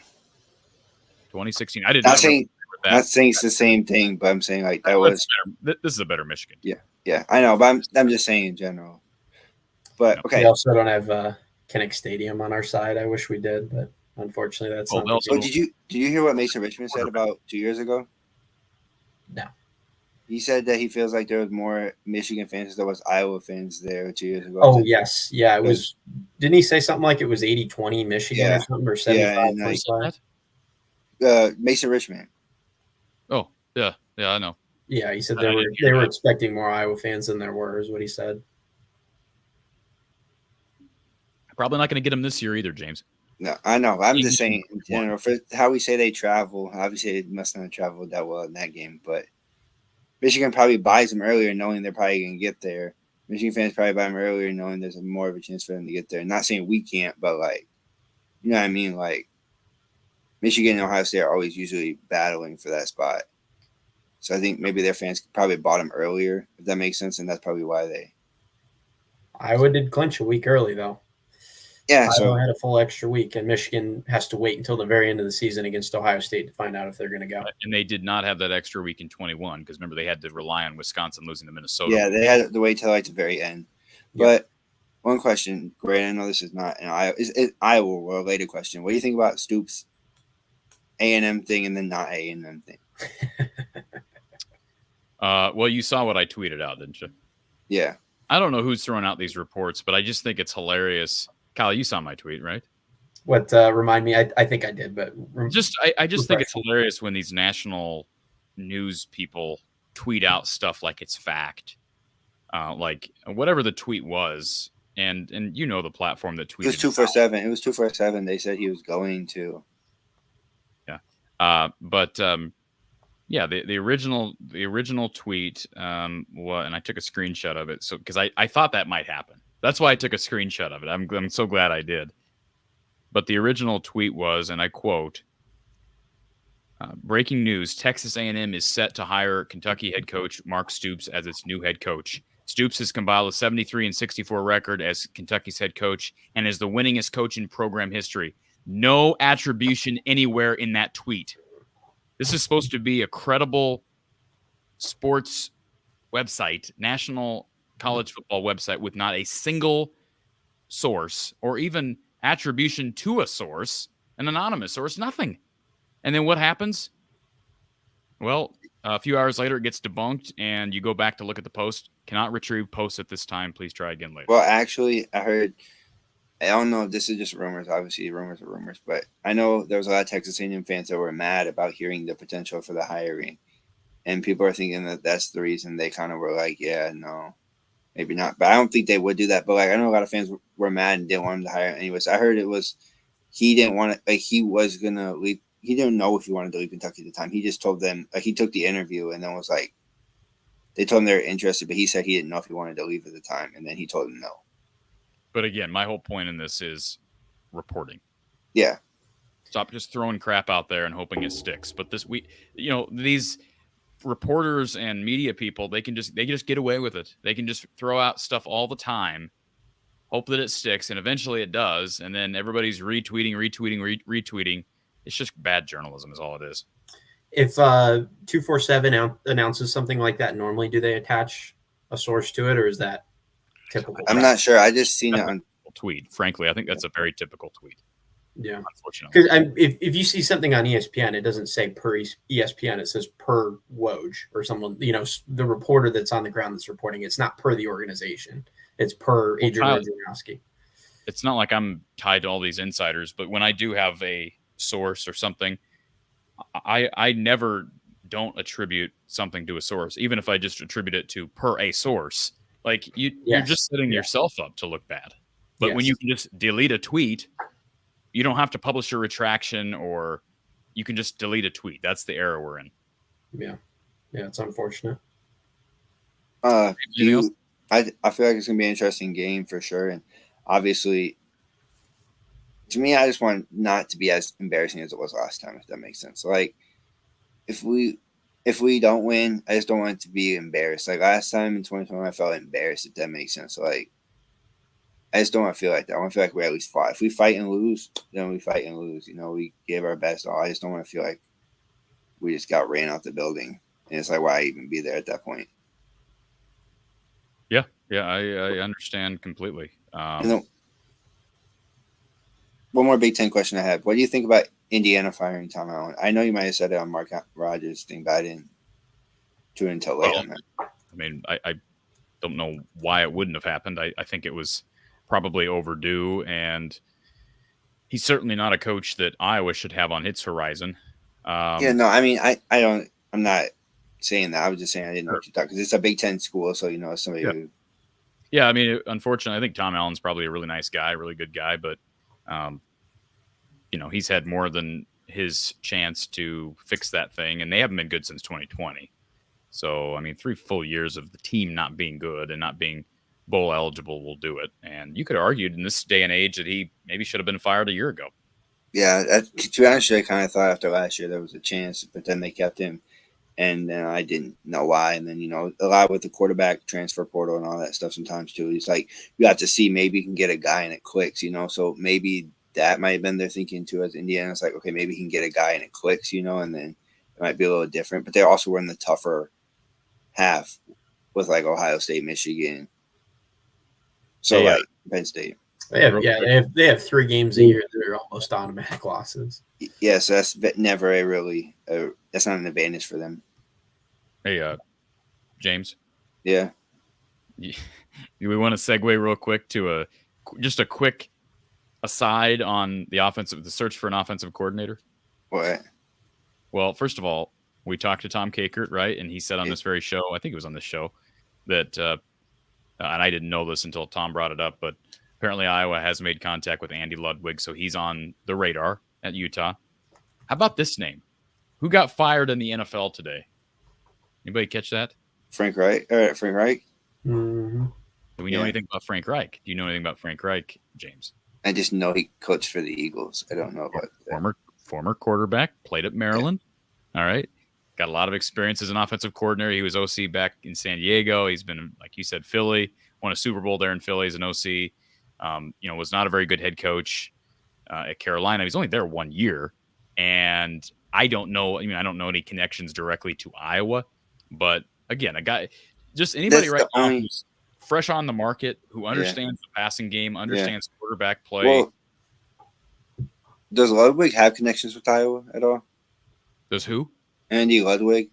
2016. I did not saying it's the same thing, but I'm saying like that was better. This is a better Michigan. Yeah, I know, but I'm just saying in general. But okay, we also don't have Kinnick Stadium on our side. I wish we did, but unfortunately, that's not. So did you hear what Mason Richmond said about 2 years ago? No. He said that he feels like there was more Michigan fans than there was Iowa fans there 2 years ago. Oh, yes. Yeah, it was. Didn't he say something like it was 80-20 Michigan or something, or 75-25? Mason Richmond. Oh, yeah, I know. Yeah, he said they were expecting more Iowa fans than there were, is what he said. Probably not going to get them this year either, James. No, I know. I'm just saying, in general, for how we say they travel, obviously they must not have traveled that well in that game, but Michigan probably buys them earlier knowing they're probably going to get there. Michigan fans probably buy them earlier knowing there's more of a chance for them to get there. Not saying we can't, but, like, you know what I mean? Like, Michigan and Ohio State are always usually battling for that spot. So I think maybe their fans probably bought them earlier, if that makes sense, and that's probably why they. Iowa did clinch a week early, though. Yeah, Iowa had a full extra week, and Michigan has to wait until the very end of the season against Ohio State to find out if they're going to go. And they did not have that extra week in 21 because remember they had to rely on Wisconsin losing to Minnesota. Yeah, they had to wait till like the very end. But one question, Grant, I know this is not an Iowa related question. What do you think about Stoops' A&M thing and then not A&M thing? Well, you saw what I tweeted out, didn't you? Yeah. I don't know who's throwing out these reports, but I just think it's hilarious. Kyle, you saw my tweet, right? What remind me? I think I did, but I just think it's hilarious when these national news people tweet out stuff like it's fact, like whatever the tweet was, and you know the platform that tweeted. It was 247. It was 247. They said he was going to. Yeah, but yeah, the original tweet, and I took a screenshot of it, so because I thought that might happen. That's why I took a screenshot of it. I'm so glad I did. But the original tweet was, and I quote, Breaking news: Texas A&M is set to hire Kentucky head coach Mark Stoops as its new head coach. Stoops has compiled a 73-64 record as Kentucky's head coach and is the winningest coach in program history. No attribution anywhere in that tweet. This is supposed to be a credible sports website, national college football website, with not a single source or even attribution to a source, an anonymous source, nothing. And then what happens? Well, a few hours later, it gets debunked, and you go back to look at the post. Cannot retrieve post at this time. Please try again later. Well, actually, I don't know if this is just rumors. Obviously, rumors are rumors. But I know there was a lot of Texas A&M fans that were mad about hearing the potential for the hiring. And people are thinking that that's the reason they kind of were like, yeah, no, maybe not. But I don't think they would do that. But, I know a lot of fans were mad and didn't want him to hire him anyways. I heard it was he didn't want to – he was going to leave. He didn't know if he wanted to leave Kentucky at the time. He just told them he took the interview and then was like, they told him they were interested, but he said he didn't know if he wanted to leave at the time. And then he told them no. But again, my whole point in this is reporting. Yeah. Stop just throwing crap out there and hoping it sticks. But these reporters and media people, they can just get away with it. They can just throw out stuff all the time, hope that it sticks, and eventually it does. And then everybody's retweeting. It's just bad journalism is all it is. If 247 announces something like that, normally do they attach a source to it, or is that typical? I'm not sure. I just seen it on tweet. Frankly, I think that's a very typical tweet. Yeah, unfortunately, because if you see something on ESPN, it doesn't say per ESPN. It says per Woj or someone. The reporter that's on the ground that's reporting. It's not per the organization. It's per Adrian Wojnarowski. It's not like I'm tied to all these insiders, but when I do have a source or something, I never don't attribute something to a source, even if I just attribute it to per a source. Like you're just setting yourself up to look bad. But when you can just delete a tweet, you don't have to publish a retraction, or you can just delete a tweet. That's the era we're in. Yeah, it's unfortunate. I feel like it's gonna be an interesting game for sure, and obviously, to me, I just want not to be as embarrassing as it was last time, if that makes sense. Like, if we don't win, I just don't want it to be embarrassed. Like last time in 2020, I felt embarrassed, if that makes sense. Like, I just don't want to feel like that. I want to feel like we at least fought. If we fight and lose, then we fight and lose. We gave our best all. I just don't want to feel like we just got ran out the building. And it's like, why even be there at that point? Yeah, I understand completely. One more Big Ten question I had. What do you think about Indiana firing Tom Allen? I know you might have said it on Mark Rogers' thing, but I didn't tune in until late on that. I mean, I don't know why it wouldn't have happened. I think it was probably overdue, and he's certainly not a coach that Iowa should have on its horizon. I mean, I'm not saying that. I was just saying I didn't know what you thought, because it's a Big Ten school, so somebody who. Yeah, I mean, unfortunately, I think Tom Allen's probably a really nice guy, really good guy, but he's had more than his chance to fix that thing, and they haven't been good since 2020. So, I mean, 3 full years of the team not being good and not being bowl eligible will do it. And you could have argued in this day and age that he maybe should have been fired a year ago. Yeah, to be honest, I kind of thought after last year there was a chance, but then they kept him, and then I didn't know why. And then, a lot with the quarterback transfer portal and all that stuff sometimes too. It's like you have to see, maybe you can get a guy and it clicks, so maybe that might have been their thinking too as Indiana. It's like, okay, maybe he can get a guy and it clicks, and then it might be a little different. But they also were in the tougher half with like Ohio State, Michigan. So like Penn State. They have 3 games a year that are almost automatic losses. Yeah, so that's never that's not an advantage for them. Hey, James. Yeah. We want to segue real quick to just a quick aside on the search for an offensive coordinator. What? Well, first of all, we talked to Tom Kakert, right? And he said on this very show, I think it was on this show, that, and I didn't know this until Tom brought it up, but apparently Iowa has made contact with Andy Ludwig, so he's on the radar at Utah. How about this name? Who got fired in the NFL today? Anybody catch that? Frank Reich. Mm-hmm. Do we know anything about Frank Reich? Do you know anything about Frank Reich, James? I just know he coached for the Eagles. I don't know about former quarterback, played at Maryland. All right. Got a lot of experience as an offensive coordinator. He was OC back in San Diego. He's been, like you said, Philly, won a Super Bowl there in Philly as an OC. Was not a very good head coach at Carolina. He's only there 1 year. And I don't know. I mean, I don't know any connections directly to Iowa. But again, a guy, just anybody right now who's fresh on the market, who understands the passing game, understands quarterback play. Well, does Ludwig have connections with Iowa at all? Does who? Andy Ludwig.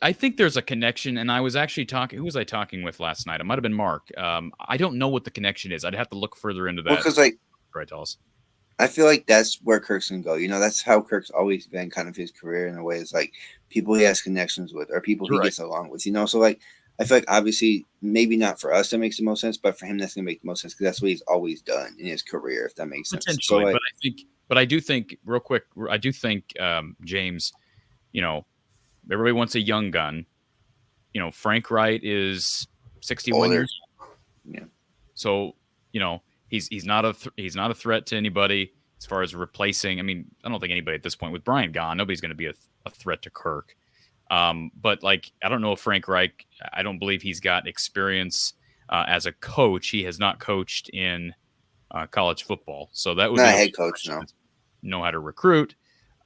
I think there's a connection, and I was actually talking. Who was I talking with last night? It might have been Mark. I don't know what the connection is. I'd have to look further into that. Because, like, right, tell us. I feel like that's where Kirk's gonna go. That's how Kirk's always been kind of his career in a way. It's like people he has connections with or people he gets along with. So like I feel like obviously maybe not for us that makes the most sense, but for him that's gonna make the most sense because that's what he's always done in his career. If that makes sense. So, like, but I do think real quick. I do think James. Everybody wants a young gun. Frank Wright is 61 years old. Yeah. So he's not a threat to anybody as far as replacing. I mean, I don't think anybody at this point with Brian gone, nobody's going to be a threat to Kirk. But like, I don't know if Frank Reich. I don't believe he's got experience as a coach. He has not coached in college football, so that would not be a head coach. No, know how to recruit.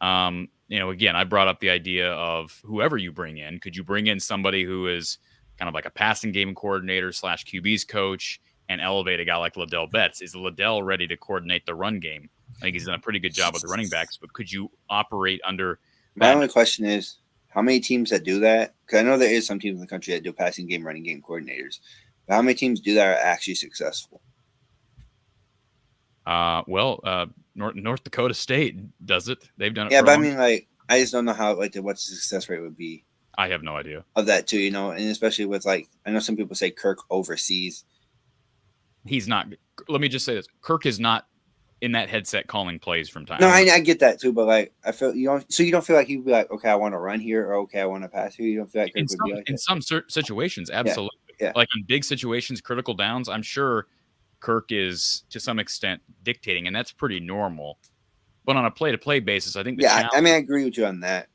Again, I brought up the idea of whoever you bring in. Could you bring in somebody who is kind of like a passing game coordinator / QB's coach and elevate a guy like Liddell Betts? Is Liddell ready to coordinate the run game? I think he's done a pretty good job with the running backs, but could you operate under? My only question is, how many teams that do that? Because I know there is some teams in the country that do passing game, running game coordinators. But how many teams do that are actually successful? North Dakota State does it. They've done it. Yeah, but I mean, like, I just don't know how what the success rate would be. I have no idea of that too, and especially with, like, I know some people say Kirk overseas. He's not. Let me just say this: Kirk is not in that headset calling plays from time. No, I get that too, but like, I feel you don't feel like he'd be like, okay, I want to run here, or okay, I want to pass here. You don't feel like Kirk would be like that? In some situations, absolutely. Yeah. Like in big situations, critical downs, I'm sure Kirk is to some extent dictating, and that's pretty normal. But on a play-to-play basis, I think I agree with you on that.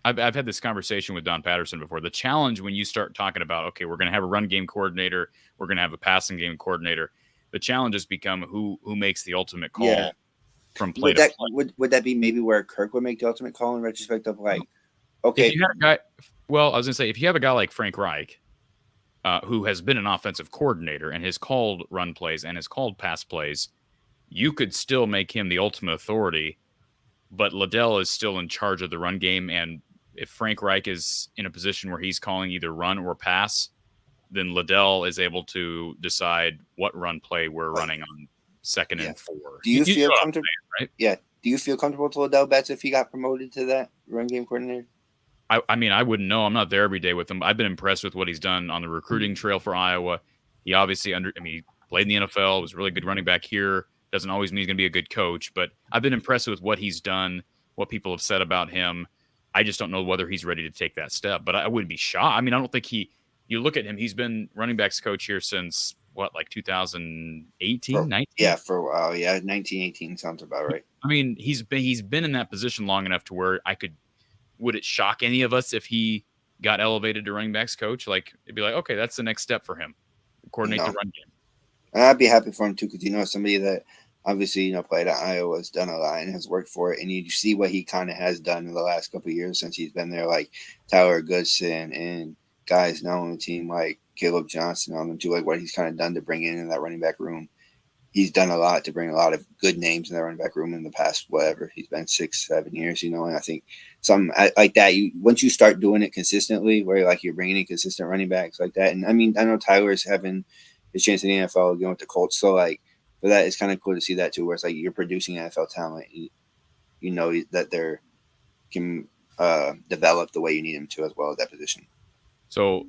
I've had this conversation with Don Patterson before. The challenge when you start talking about, okay, we're going to have a run game coordinator, we're going to have a passing game coordinator. The challenge has become who makes the ultimate call from play to play. Would that be maybe where Kirk would make the ultimate call in retrospect of, like, okay, if you had a guy, well, I was going to say, if you have a guy like Frank Reich, who has been an offensive coordinator and has called run plays and has called pass plays, you could still make him the ultimate authority, but Liddell is still in charge of the run game. And if Frank Reich is in a position where he's calling either run or pass, then Liddell is able to decide what run play we're running on 2nd and 4. Do you feel comfortable? Right? Yeah. Do you feel comfortable with Liddell Betts if he got promoted to that run game coordinator? I mean, I wouldn't know. I'm not there every day with him. I've been impressed with what he's done on the recruiting trail for Iowa. He obviously he played in the NFL, was a really good running back here. Doesn't always mean he's going to be a good coach, but I've been impressed with what he's done, what people have said about him. I just don't know whether he's ready to take that step, but I wouldn't be shocked. I mean, I don't think you look at him, he's been running backs coach here since like 2018, 19? Yeah, for a while. Yeah, 1918 sounds about right. I mean, he's been in that position long enough to where would it shock any of us if he got elevated to running backs coach? Like, it'd be like, okay, that's the next step for him. Coordinate the run game. And I'd be happy for him too, because somebody that obviously played at Iowa, has done a lot and has worked for it, and you see what he kind of has done in the last couple of years since he's been there, like Tyler Goodson and guys now on the team like Caleb Johnson on them too, like what he's kind of done to bring in that running back room. He's done a lot to bring a lot of good names in that running back room in the past, whatever. He's been 6-7 years, and I think something like that, once you start doing it consistently, where you're bringing in consistent running backs like that. And I mean, I know Tyler's having his chance in the NFL again with the Colts. So for that, it's kind of cool to see that too, where it's like you're producing NFL talent. You know that they can develop the way you need them to as well at that position. So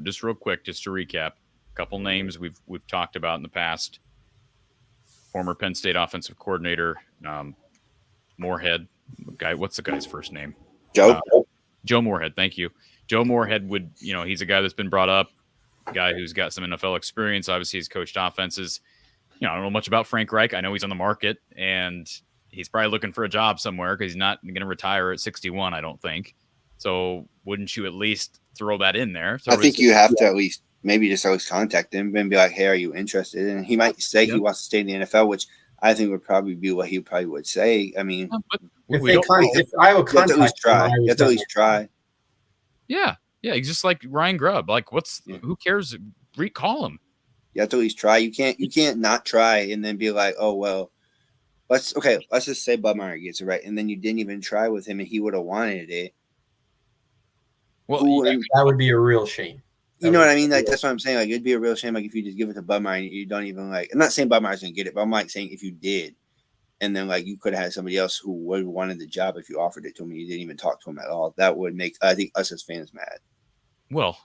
just real quick, just to recap, a couple names we've talked about in the past. Former Penn State offensive coordinator, Moorhead. What's the guy's first name? Joe Moorhead. Thank you. Joe Moorhead would, he's a guy that's been brought up, a guy who's got some NFL experience. Obviously, he's coached offenses. I don't know much about Frank Reich. I know he's on the market, and he's probably looking for a job somewhere because he's not going to retire at 61, I don't think. So wouldn't you at least throw that in there? I think you have to at least maybe just always contact him and be like, hey, are you interested? And he might say he wants to stay in the NFL, which I think would probably be what he probably would say. I mean, if Iowa contacts him, you have to at least try. Yeah. Yeah. He's just like Ryan Grubb. Like, who cares? Call him. You have to at least try. You can't not try and then be like, oh, well, let's just say Bud Meyer gets it right. And then you didn't even try with him and he would have wanted it. Well, that would be a real shame. You know what I mean? Like, that's what I'm saying. Like, it'd be a real shame. Like, if you just give it to Bud Meyer and you don't even like, I'm not saying Bud Meyer's going to get it, but I'm like saying if you did, and then like you could have had somebody else who would have wanted the job if you offered it to him and you didn't even talk to him at all. That would make, I think, us as fans mad. Well,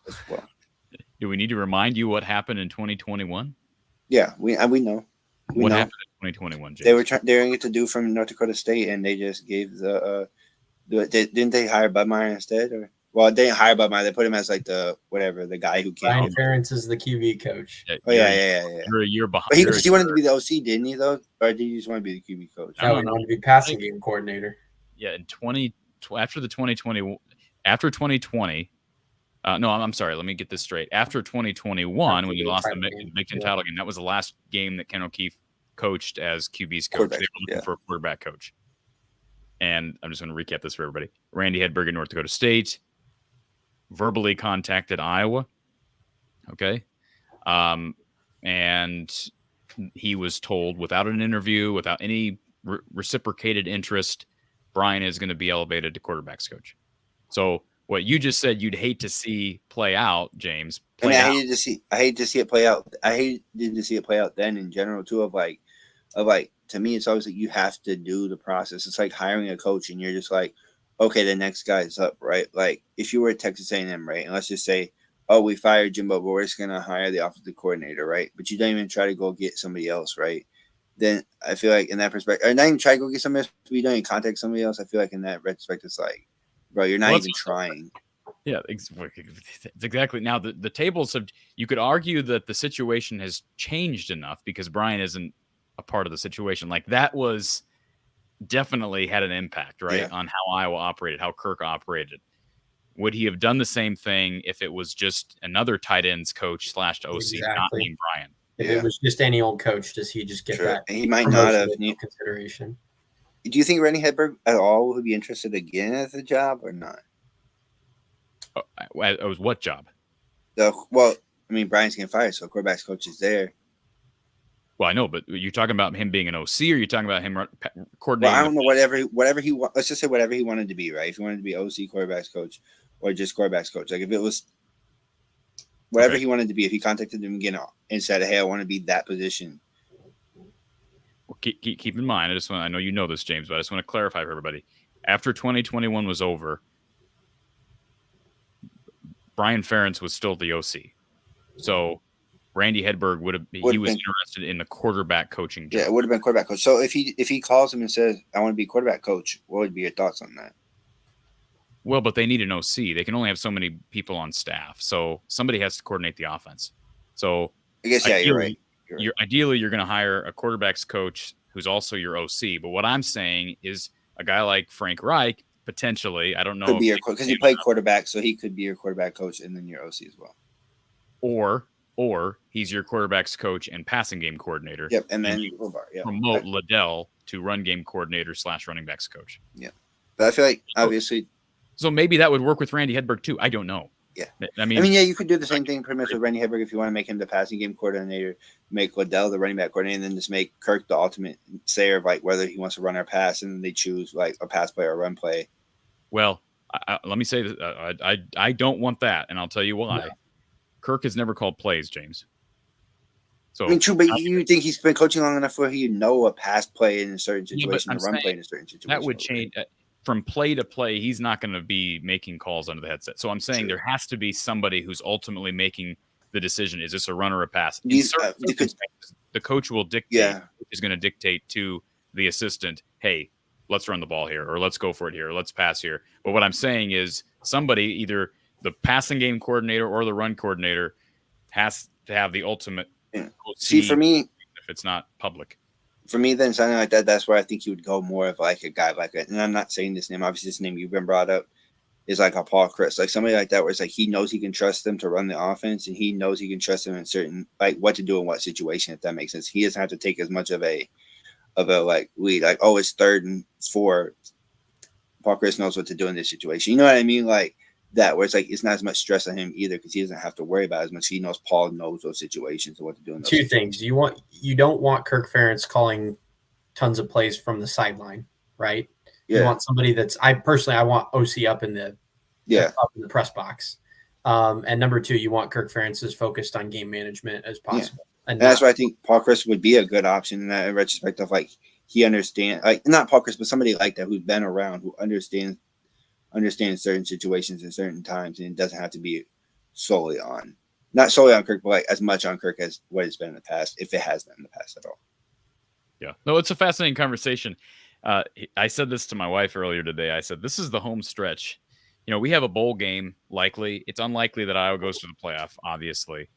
do we need to remind you what happened in 2021? Yeah, we know. What happened in 2021, James? They were going to get to do from North Dakota State, and they just gave didn't they hire Bud Meyer instead? Or well, they didn't hire Bud Meyer. They put him as like the guy who came. Ryan Ferentz is the QB coach. Yeah. You're a year behind. But he wanted to be the OC, didn't he? Though, or did he just want to be the QB coach? No, he wanted to be passing game coordinator. Yeah, after 2020. No, I'm sorry. Let me get this straight. After 2021, when you lost the Big Ten title game, that was the last game that Ken O'Keefe coached as QB's coach. They were looking for a quarterback coach. And I'm just going to recap this for everybody. Randy Hedberg at North Dakota State verbally contacted Iowa. Okay. And he was told without an interview, without any reciprocated interest, Brian is going to be elevated to quarterback's coach. So what you just said you'd hate to see play out, James. I hated to see it play out. I hated to see it play out then in general too. Of like, to me, it's always like you have to do the process. It's like hiring a coach, and you're just like, okay, the next guy's up, right? Like if you were at Texas A&M, right, and let's just say, oh, we fired Jimbo, but we're just gonna hire the offensive coordinator, right? But you don't even try to go get somebody else, right? Then I feel like in that perspective, or not even try to go get somebody else, but you don't even contact somebody else. I feel like in that retrospect, it's like, bro, you're not even trying. Yeah, it's exactly. Now the tables have. You could argue that the situation has changed enough because Brian isn't a part of the situation. Like that was definitely had an impact, right, on how Iowa operated, how Kirk operated. Would he have done the same thing if it was just another tight ends coach / OC, not named Brian? If it was just any old coach, does he just get that? He might not have consideration. Do you think Randy Hedberg at all would be interested again at the job or not? It was what job? Well, I mean, Brian's getting fired, so quarterback's coach is there. Well, I know, but you're talking about him being an OC, or you're talking about him coordinating? Well, I don't know. Whatever he let's just say whatever he wanted to be, right? If he wanted to be OC, quarterback's coach, or just quarterback's coach, like if it was whatever he wanted to be, if he contacted him again and said, "Hey, I want to be that position." Well, keep in mind, I know you know this, James, but I just want to clarify for everybody. After 2021 was over, Brian Ferentz was still the OC. So Randy Hedberg was interested in the quarterback coaching job. Yeah, it would have been quarterback coach. So if he calls him and says, I want to be quarterback coach, what would be your thoughts on that? Well, but they need an OC. They can only have so many people on staff. So somebody has to coordinate the offense. So I guess, you're right. Ideally, you're going to hire a quarterback's coach who's also your OC. But what I'm saying is a guy like Frank Reich, potentially, I don't know. Could be because he played quarterback, so he could be your quarterback coach and then your OC as well. Or he's your quarterback's coach and passing game coordinator. Yep, and then you promote Liddell to run game coordinator / running backs coach. Yeah, but I feel like obviously. So maybe that would work with Randy Hedberg too. I don't know. Yeah, I mean, you could do the same thing pretty much with Randy Hedberg if you want to make him the passing game coordinator, make Liddell the running back coordinator, and then just make Kirk the ultimate sayer of like whether he wants to run or pass, and then they choose like a pass play or a run play. Well, let me say this. I don't want that, and I'll tell you why. No. Kirk has never called plays, James. So I mean, true, but you think he's been coaching long enough where he know a pass play in a certain situation, a run play in a certain situation? That would change. From play to play, he's not going to be making calls under the headset. So I'm saying there has to be somebody who's ultimately making the decision. Is this a run or a pass? The coach will dictate, is going to dictate to the assistant, hey, let's run the ball here, or let's go for it here, or let's pass here. But what I'm saying is somebody, either the passing game coordinator or the run coordinator, has to have the ultimate. See, for me, if it's not public. for me, then something like that, that's where I think you would go more of like a guy like that. And I'm not saying this name, obviously this name you've been brought up is like a Paul Chris, like somebody like that, where it's like he knows he can trust them to run the offense, and he knows he can trust them in certain like what to do in what situation, if that makes sense. He doesn't have to take as much of a like lead, like, oh, it's 3rd and 4. Paul Chris knows what to do in this situation. You know what I mean? Like that, where it's like it's not as much stress on him either because he doesn't have to worry about it as much. He knows Paul knows those situations and what to do in those Two situations. things. You don't want Kirk Ferentz calling tons of plays from the sideline, right? Yeah. You want somebody that's I want OC up in the press box. And number 2, you want Kirk Ferentz as focused on game management as possible. And that's why I think Paul Chris would be a good option in that retrospect of like he understands, like not Paul Chris, but somebody like that who's been around, who understands certain situations and certain times, and it doesn't have to be not solely on Kirk, but like as much on Kirk as what it's been in the past, if it has been in the past at all. Yeah, no, it's a fascinating conversation. I said this to my wife earlier today. I said, this is the home stretch. You know, we have a bowl game likely. It's unlikely that Iowa goes to the playoff, obviously.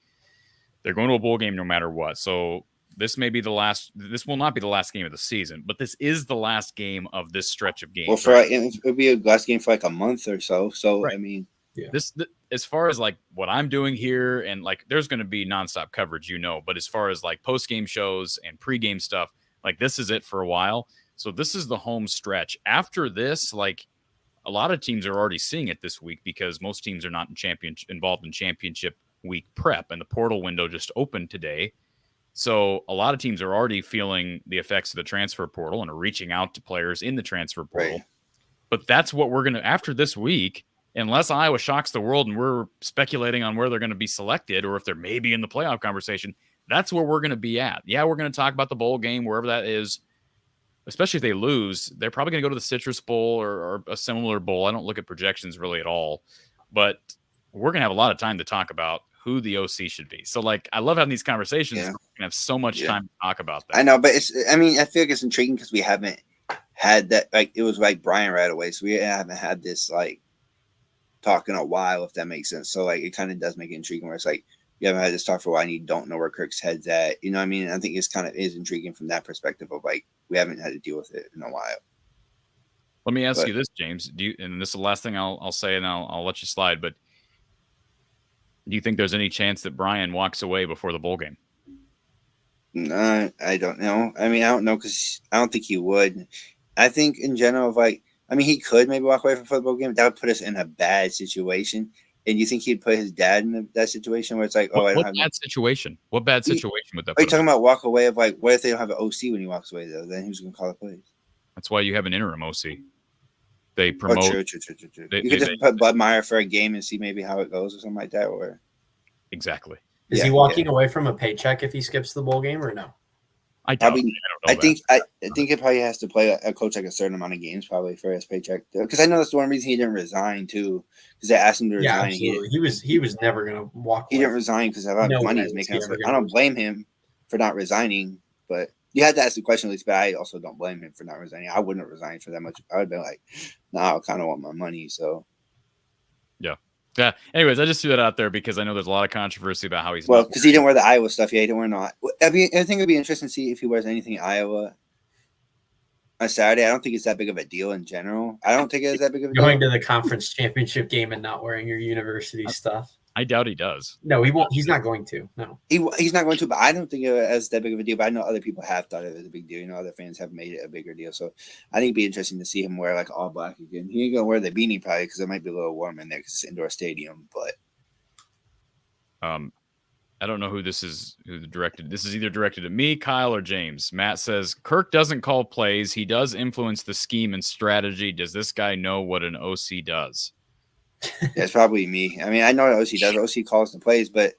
They're going to a bowl game no matter what. So this may be the last. This will not be the last game of the season, but this is the last game of this stretch of games. Well, it'll be a last game for like a month or so. So, right. I mean, this as far as like what I'm doing here, and like there's going to be nonstop coverage, but as far as like post-game shows and pre-game stuff, like this is it for a while. So this is the home stretch. After this, like a lot of teams are already seeing it this week because most teams are not involved in championship week prep, and the portal window just opened today. So a lot of teams are already feeling the effects of the transfer portal and are reaching out to players in the transfer portal. Right. But that's what we're going to, after this week, unless Iowa shocks the world and we're speculating on where they're going to be selected or if they're maybe in the playoff conversation, that's where we're going to be at. Yeah, we're going to talk about the bowl game, wherever that is. Especially if they lose, they're probably going to go to the Citrus Bowl or a similar bowl. I don't look at projections really at all. But we're going to have a lot of time to talk about who the OC should be. So, like, I love having these conversations. Yeah. We're going to have so much time to talk about that. I know, but I feel like it's intriguing because we haven't had that. Like, it was like Brian right away. So we haven't had this, like, talk in a while, if that makes sense. So, like, it kind of does make it intriguing where it's like, you haven't had this talk for a while and you don't know where Kirk's head's at. You know what I mean? I think it's kind of is intriguing from that perspective of, like, we haven't had to deal with it in a while. Let me ask you this, James. And this is the last thing I'll say, and I'll let you slide. But do you think there's any chance that Brian walks away before the bowl game? No, I don't know. I mean, I don't know because I don't think he would. I think in general, he could maybe walk away from the bowl game. That would put us in a bad situation. And you think he'd put his dad in that situation where it's like, what bad situation? What bad situation would that? Are you talking about walk away of like, what if they don't have an OC when he walks away though? Then who's going to call the plays? That's why you have an interim OC. They promote. True. You could just put Bud Meyer for a game and see maybe how it goes or something like that. Or exactly. Is he walking away from a paycheck if he skips the bowl game or no? I think it probably has to play a coach like a certain amount of games probably for his paycheck because I know that's the one reason he didn't resign too because they asked him to resign. He was never gonna walk away. He didn't resign because a lot of money he's making. I don't blame him for not resigning, but you had to ask the question at least. But I also don't blame him for not resigning. I wouldn't have resigned for that much. I would be like, I kind of want my money. So yeah. Anyways, I just threw that out there because I know there's a lot of controversy about how he's because he didn't wear the Iowa stuff. Yeah, he didn't wear not. I think it'd be interesting to see if he wears anything in Iowa on Saturday. I don't think it's that big of a deal in general. I don't think it's that big of a deal. Going to the conference championship game and not wearing your university stuff. I doubt he does. No, he won't. He's not going to. No, he's not going to. But I don't think it as that big of a deal. But I know other people have thought it was a big deal. Other fans have made it a bigger deal. So I think it'd be interesting to see him wear like all black again. He ain't gonna wear the beanie probably because it might be a little warm in there because it's an indoor stadium. But I don't know who this is. Who directed? This is either directed at me, Kyle, or James. Matt says Kirk doesn't call plays. He does influence the scheme and strategy. Does this guy know what an OC does? Yeah, it's probably me. I mean, I know what OC does. OC calls the plays, but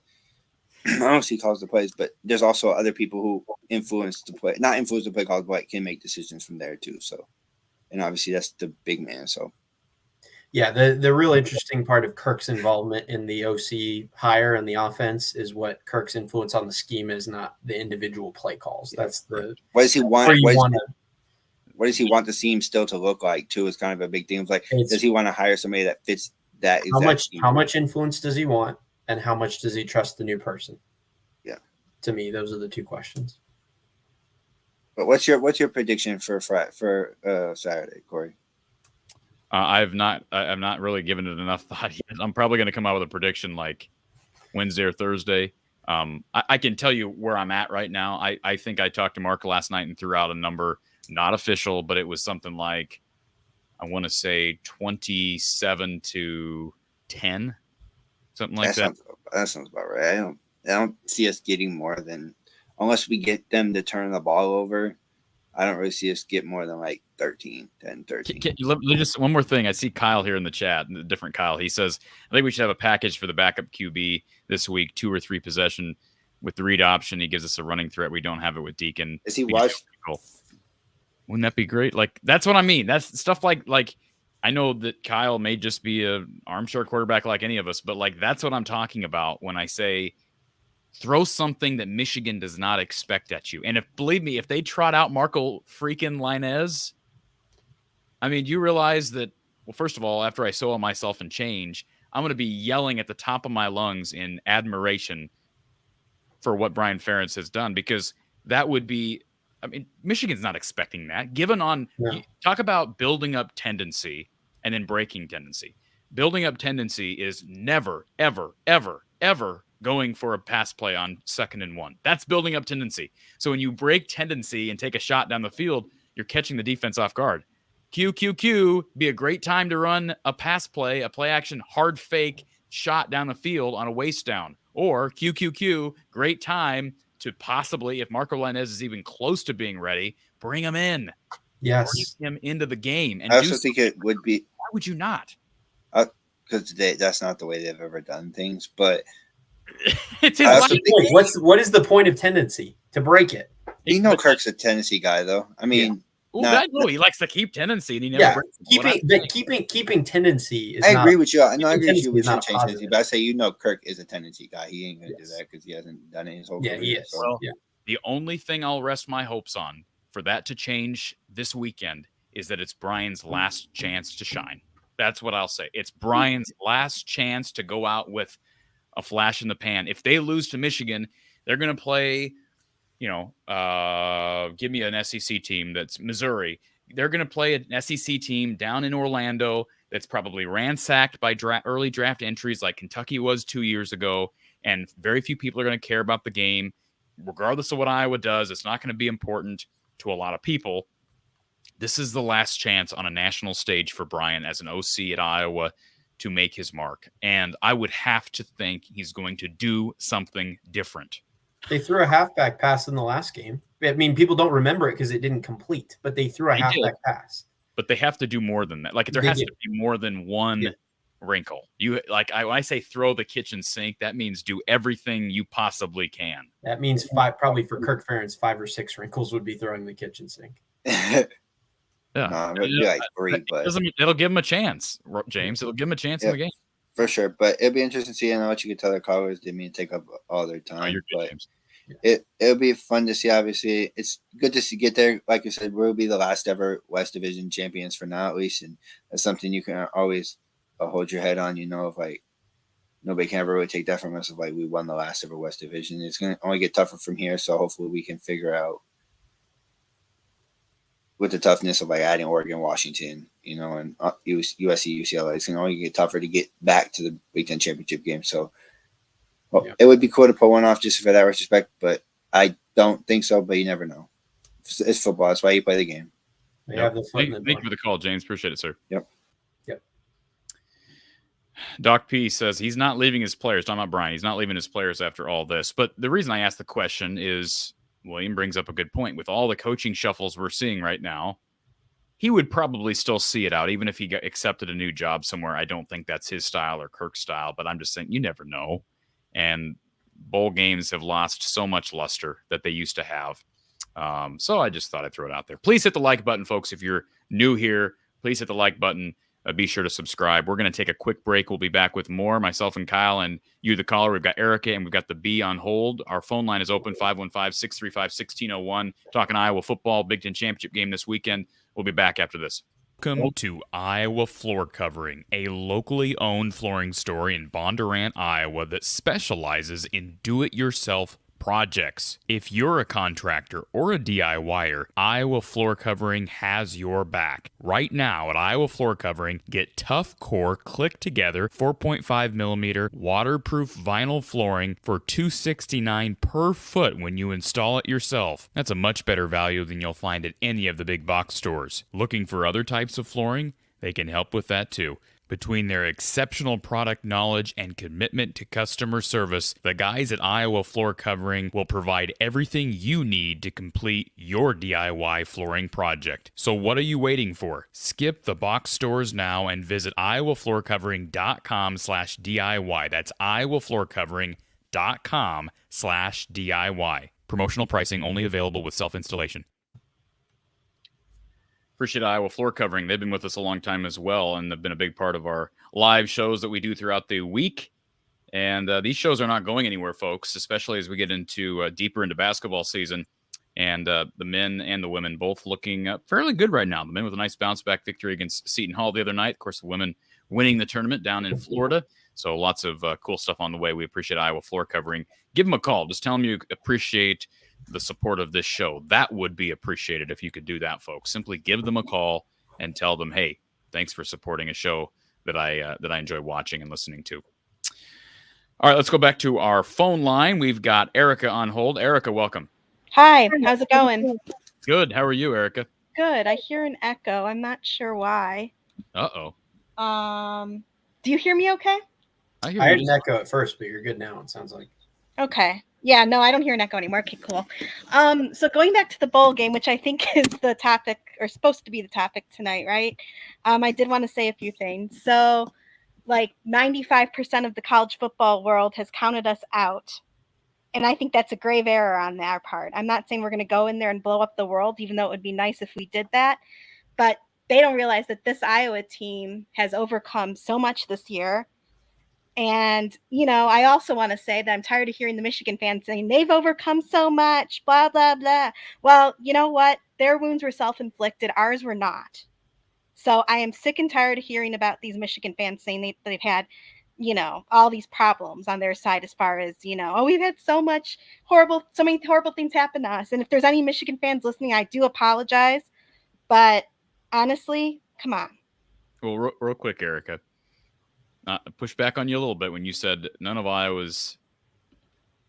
there's also other people who influence the play, not influence the play calls, but can make decisions from there too. So, and obviously that's the big man. So, yeah, the real interesting part of Kirk's involvement in the OC hire and the offense is what Kirk's influence on the scheme is, not the individual play calls. That's the what does he want? What does he want the scheme still to look like too? Is kind of a big thing. It's like, does he want to hire somebody that fits that? How much influence does he want, and how much does he trust the new person? Yeah, to me, those are the two questions. But what's your prediction for Saturday, Corey? I've not really given it enough thought yet. I'm probably going to come out with a prediction like Wednesday or Thursday. I can tell you where I'm at right now. I think I talked to Mark last night and threw out a number, not official, but it was something like, I want to say 27-10, something like that. That sounds about right. I don't see us getting more than, unless we get them to turn the ball over. I don't really see us get more than like 13. Just one more thing. I see Kyle here in the chat, a different Kyle. He says, I think we should have a package for the backup QB this week, 2 or 3 possession with the read option. He gives us a running threat. We don't have it with Deacon. Is he watched? Wouldn't that be great? Like, that's what I mean. That's stuff like I know that Kyle may just be a armchair quarterback like any of us, but like, that's what I'm talking about when I say throw something that Michigan does not expect at you. And believe me, if they trot out Marco freaking Linez, I mean, you realize that, well, first of all, after I soil myself in change, I'm going to be yelling at the top of my lungs in admiration for what Brian Ferentz has done, because that would be, I mean, Michigan's not expecting that. Talk about building up tendency and then breaking tendency. Building up tendency is never, ever, ever, ever going for a pass play on 2nd and 1. That's building up tendency. So when you break tendency and take a shot down the field, you're catching the defense off guard. QQQ, be a great time to run a pass play, a play action, hard fake shot down the field on a waist down. Or QQQ, great time to possibly, if Marco Linez is even close to being ready, bring him in. Yes. Bring him into the game. And I also think it would be. Why would you not? Because that's not the way they've ever done things. But it's his what is the point of tendency? To break it. Kirk's a tendency guy, though. I mean, I know he likes to keep tendency, and he never breaks it. Keeping tendency is I agree with you. I agree with you. We not shouldn't change tendency, but I say Kirk is a tendency guy. He ain't gonna do that because he hasn't done it his whole career. He is. So. Well, the only thing I'll rest my hopes on for that to change this weekend is that it's Brian's last chance to shine. That's what I'll say. It's Brian's last chance to go out with a flash in the pan. If they lose to Michigan, they're going to play, give me an SEC team that's Missouri. They're going to play an SEC team down in Orlando that's probably ransacked by early draft entries like Kentucky was 2 years ago, and very few people are going to care about the game. Regardless of what Iowa does, it's not going to be important to a lot of people. This is the last chance on a national stage for Brian as an OC at Iowa to make his mark. And I would have to think he's going to do something different. They threw a halfback pass in the last game. I mean, people don't remember it because it didn't complete, but they threw a halfback pass. But they have to do more than that. Like, there has to be more than one wrinkle. When I say throw the kitchen sink, that means do everything you possibly can. That means probably for Kirk Ferentz, 5 or 6 wrinkles would be throwing the kitchen sink. Like 3, but it'll give him a chance, James. It'll give him a chance in the game for sure. But it'll be interesting to see. I know what you can tell their callers didn't mean to take up all their time. You're good, James. It'll be fun to see. Obviously, it's good to get there. Like I said, we'll be the last ever West Division champions for now, at least, and that's something you can always hold your head on. If like nobody can ever really take that from us. If like we won the last ever West Division, it's going to only get tougher from here. So hopefully, we can figure out with the toughness of like adding Oregon, Washington, and USC, UCLA, it's going to only get tougher to get back to the Big Ten championship game. So it would be cool to pull one off just for that respect, but I don't think so. But you never know. It's football. That's why you play the game. Thank you for the call, James. Appreciate it, sir. Yep. Doc P says he's not leaving his players. Talking about Brian, he's not leaving his players after all this. But the reason I asked the question is William brings up a good point. With all the coaching shuffles we're seeing right now, he would probably still see it out, even if he got accepted a new job somewhere. I don't think that's his style or Kirk's style, but I'm just saying you never know. And bowl games have lost so much luster that they used to have. So I just thought I'd throw it out there. Please hit the like button, folks. If you're new here, please hit the like button. Be sure to subscribe. We're going to take a quick break. We'll be back with more. Myself and Kyle and you, the caller. We've got Erica and we've got the B on hold. Our phone line is open, 515-635-1601. Talking Iowa football, Big Ten championship game this weekend. We'll be back after this. Welcome to Iowa Floor Covering, a locally owned flooring store in Bondurant, Iowa that specializes in do-it-yourself projects. If you're a contractor or a DIYer, Iowa Floor Covering has your back. Right now at Iowa Floor Covering, get tough core click together 4.5 millimeter waterproof vinyl flooring for $269 per foot when you install it yourself. That's a much better value than you'll find at any of the big box stores. Looking for other types of flooring? They can help with that too. Between their exceptional product knowledge and commitment to customer service, the guys at Iowa Floor Covering will provide everything you need to complete your DIY flooring project. So what are you waiting for? Skip the box stores now and visit iowafloorcovering.com/DIY. That's iowafloorcovering.com/DIY. Promotional pricing only available with self-installation. Appreciate Iowa Floor Covering. They've been with us a long time as well, and they've been a big part of our live shows that we do throughout the week. And these shows are not going anywhere, folks, especially as we get into deeper into basketball season. And the men and the women both looking fairly good right now. The men with a nice bounce-back victory against Seton Hall the other night. Of course, the women winning the tournament down in Florida. So lots of cool stuff on the way. We appreciate Iowa Floor Covering. Give them a call. Just tell them you appreciate the support of this show. That would be appreciated if you could do that, folks. Simply give them a call and tell them, hey, thanks for supporting a show that I enjoy watching and listening to. All right, let's go back to our phone line. We've got Erica on hold. Erica, welcome. Hi, how's it going? Good. How are you, Erica? Good. I hear an echo. I'm not sure why. Uh-oh. Do you hear me okay? I heard an echo at first, but you're good now, it sounds like. Okay. Yeah, no, I don't hear an echo anymore. Okay, cool. So going back to the bowl game, which I think is the topic, or supposed to be the topic tonight, right? I did want to say a few things. So, like 95% of the college football world has counted us out. And I think that's a grave error on our part. I'm not saying we're going to go in there and blow up the world, even though it would be nice if we did that. But they don't realize that this Iowa team has overcome so much this year. And, you know, I also want to say that I'm tired of hearing the Michigan fans saying they've overcome so much, blah, blah, blah. Well, you know what? Their wounds were self-inflicted. Ours were not. So I am sick and tired of hearing about these Michigan fans saying they've had, you know, all these problems on their side as far as, you know, oh, we've had so many horrible things happen to us. And if there's any Michigan fans listening, I do apologize. But honestly, come on. Well, real quick, Erica. Push back on you a little bit when you said none of Iowa's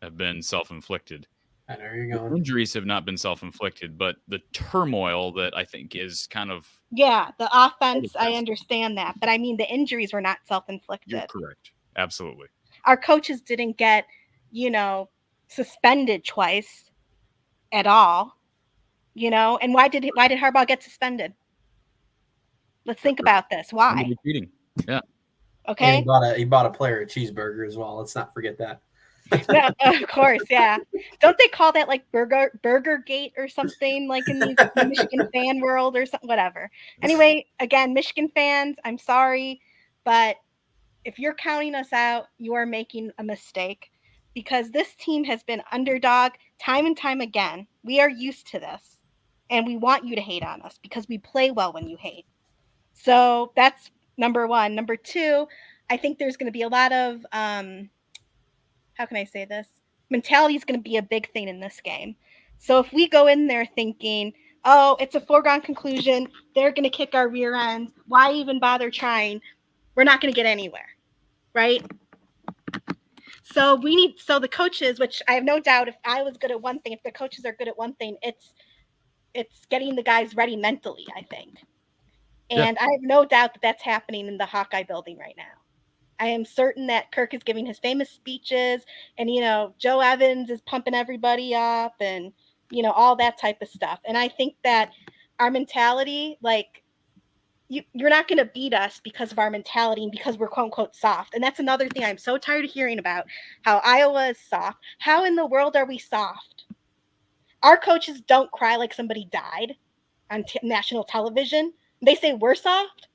have been self-inflicted. I know where you're going. Injuries have not been self-inflicted, but the turmoil that I think is kind of... Yeah, the offense, I understand that. But I mean, the injuries were not self-inflicted. You're correct. Absolutely. Our coaches didn't get, you know, suspended twice at all. You know, and why did Harbaugh get suspended? Let's think about this. Why? Repeating. Yeah. Okay. He bought a player a cheeseburger as well. Let's not forget that. Yeah, of course, yeah. Don't they call that like Burger Gate or something, like in the Michigan fan world or something? Whatever. Anyway, again, Michigan fans, I'm sorry, but if you're counting us out, you are making a mistake, because this team has been underdog time and time again. We are used to this, and we want you to hate on us because we play well when you hate. So that's number one. Number two, I think there's going to be a lot of, how can I say this? Mentality is going to be a big thing in this game. So if we go in there thinking, oh, it's a foregone conclusion, they're going to kick our rear ends, why even bother trying? We're not going to get anywhere, right? So the coaches, which I have no doubt, if I was good at one thing, if the coaches are good at one thing, it's getting the guys ready mentally, I think. And I have no doubt that that's happening in the Hawkeye building right now. I am certain that Kirk is giving his famous speeches, and, you know, Joe Evans is pumping everybody up, and, you know, all that type of stuff. And I think that our mentality, like, you're not going to beat us because of our mentality and because we're quote unquote soft. And that's another thing I'm so tired of hearing about, how Iowa is soft. How in the world are we soft? Our coaches don't cry like somebody died on national television. They say we're soft.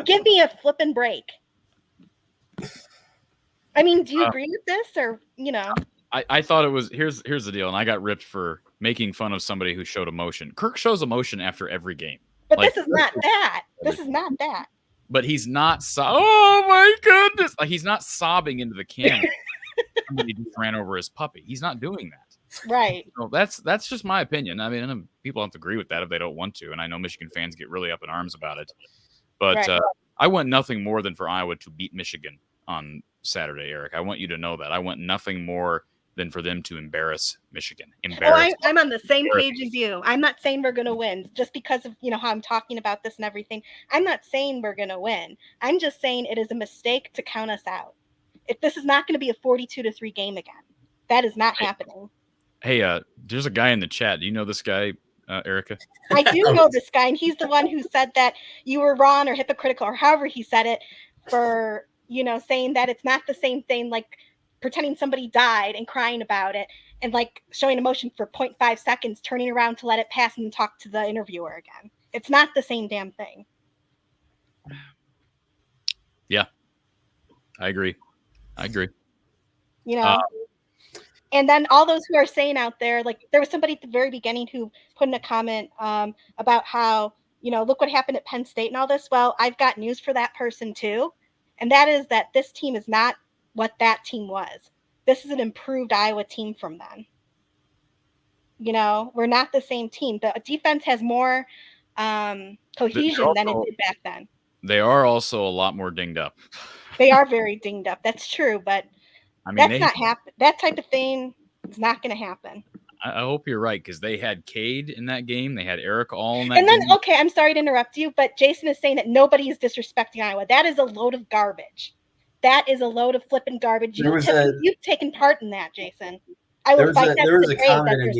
Give me a flippin' break. I mean, do you agree with this, or, you know? I thought it was, here's the deal, and I got ripped for making fun of somebody who showed emotion. Kirk shows emotion after every game. But like, this is not that. This is not that. But he's not, oh my goodness. Like, he's not sobbing into the camera. somebody just ran over his puppy. He's not doing that. Right. So that's just my opinion. I mean, people don't have to agree with that if they don't want to, and I know Michigan fans get really up in arms about it. But Right. I want nothing more than for Iowa to beat Michigan on Saturday, Eric. I want you to know that. I want nothing more than for them to embarrass Michigan. I'm on the same page as you. I'm not saying we're going to win just because of how I'm talking about this and everything. I'm not saying we're going to win. I'm just saying it is a mistake to count us out. If this is not going to be a 42-3 game again, that is not happening. Hey, there's a guy in the chat. Do you know this guy, Erica? I do know this guy, and he's the one who said that you were wrong or hypocritical or however he said it for saying that it's not the same thing, like pretending somebody died and crying about it and like showing emotion for 0.5 seconds, turning around to let it pass and talk to the interviewer again. It's not the same damn thing. Yeah, I agree. And then all those who are saying out there, like there was somebody at the very beginning who put in a comment about how, look what happened at Penn State and all this. Well, I've got news for that person too. And that is that this team is not what that team was. This is an improved Iowa team from then. We're not the same team. The defense has more cohesion than it did back then. They are also a lot more dinged up. They are very dinged up. That's true, but that's not happen. That type of thing is not going to happen. I hope you're right, because they had Cade in that game. They had Eric all in that game. And then, game. okay, I'm sorry to interrupt you, but Jason is saying that nobody is disrespecting Iowa. That is a load of garbage. That is a load of flipping garbage. You've taken part in that, Jason. There was a comment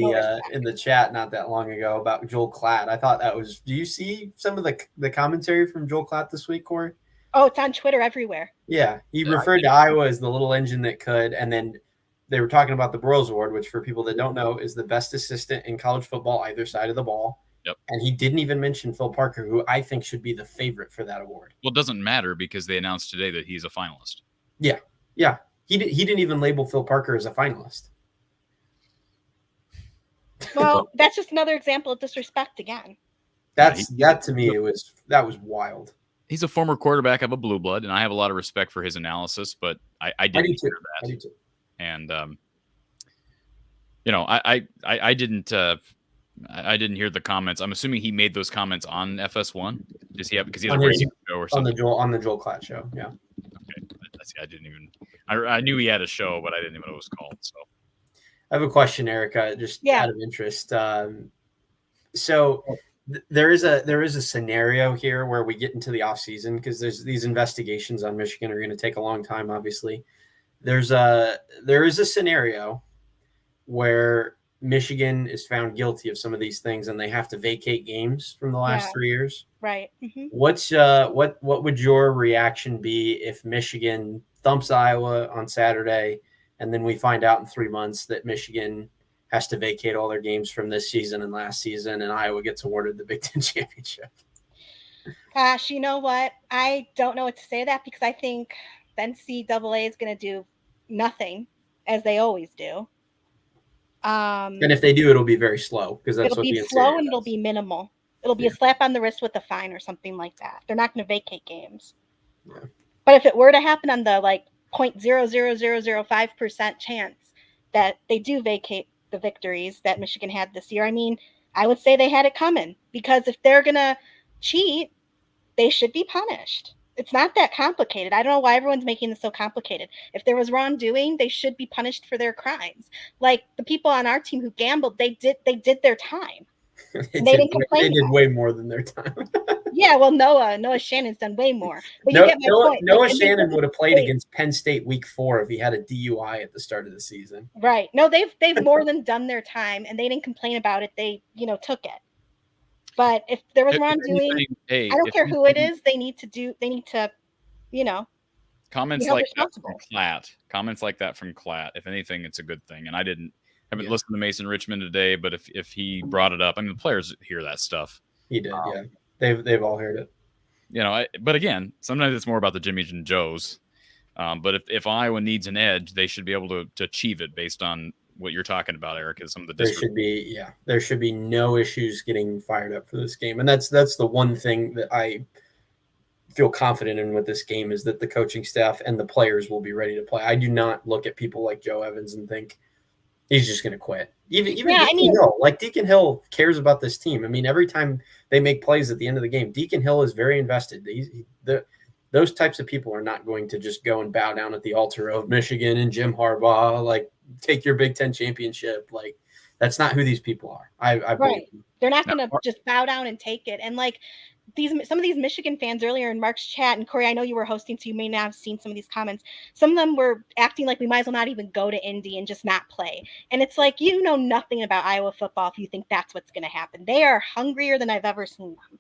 in the chat not that long ago about Joel Klatt. I thought that was. Do you see some of the commentary from Joel Klatt this week, Corey? Oh, it's on Twitter everywhere. Yeah, he referred to Iowa as the little engine that could, and then they were talking about the Broyles Award, which for people that don't know is the best assistant in college football, either side of the ball. Yep. And he didn't even mention Phil Parker, who I think should be the favorite for that award. Well, it doesn't matter because they announced today that he's a finalist. Yeah. He didn't even label Phil Parker as a finalist. Well, that's just another example of disrespect again. That to me was wild. He's a former quarterback of a blue blood, and I have a lot of respect for his analysis, but I didn't hear that. I do too. And I didn't hear the comments. I'm assuming he made those comments on FS1. Does he have because he has a radio show or something? On the Joel Klatt show, yeah. Okay, I didn't even. I knew he had a show, but I didn't even know what it was called. So I have a question, Erica, just out of interest. So there is a scenario here where we get into the off season because there's these investigations on Michigan are going to take a long time. Obviously, there is a scenario where Michigan is found guilty of some of these things and they have to vacate games from the last 3 years. Right. Mm-hmm. What would your reaction be if Michigan thumps Iowa on Saturday and then we find out in 3 months that Michigan has to vacate all their games from this season and last season, and Iowa gets awarded the Big Ten championship? Gosh, you know what? I don't know what to say to that because I think the NCAA is going to do nothing, as they always do. And if they do, it'll be very slow because that's what the NCAA does. It'll be slow and it'll be minimal. It'll be a slap on the wrist with a fine or something like that. They're not going to vacate games. Yeah. But if it were to happen on the 0.00005% chance that they do vacate the victories that Michigan had this year, I mean, I would say they had it coming because if they're going to cheat, they should be punished. It's not that complicated. I don't know why everyone's making this so complicated. If there was wrongdoing, they should be punished for their crimes. Like the people on our team who gambled, they did their time. They didn't complain. They did way more than their time. Yeah, well, Noah Shannon's done way more. But you get my point. Noah Shannon would have played against Penn State week 4 if he had a DUI at the start of the season. Right. No, they've more than done their time, and they didn't complain about it. They took it. But if there was wrongdoing, I don't care who it is. They need to comments like that from Klatt. Comments like that from Klatt. If anything, it's a good thing. And I haven't listened to Mason Richmond today, but if he brought it up, I mean, the players hear that stuff. He did, yeah. They've all heard it. But again, sometimes it's more about the Jimmys and Joes. But if Iowa needs an edge, they should be able to achieve it based on what you're talking about, Eric. Is some of the there should be no issues getting fired up for this game, and that's the one thing that I feel confident in with this game is that the coaching staff and the players will be ready to play. I do not look at people like Joe Evans and think he's just going to quit. Even Deacon Hill, like Deacon Hill cares about this team. I mean, every time they make plays at the end of the game, Deacon Hill is very invested. Those types of people are not going to just go and bow down at the altar of Michigan and Jim Harbaugh, like take your Big Ten championship. Like that's not who these people are. I right. They're not going to just bow down and take it. And like some of these Michigan fans earlier in Mark's chat, and Corey, I know you were hosting, so you may not have seen some of these comments. Some of them were acting like we might as well not even go to Indy and just not play. And it's like, you know nothing about Iowa football if you think that's what's going to happen. They are hungrier than I've ever seen them.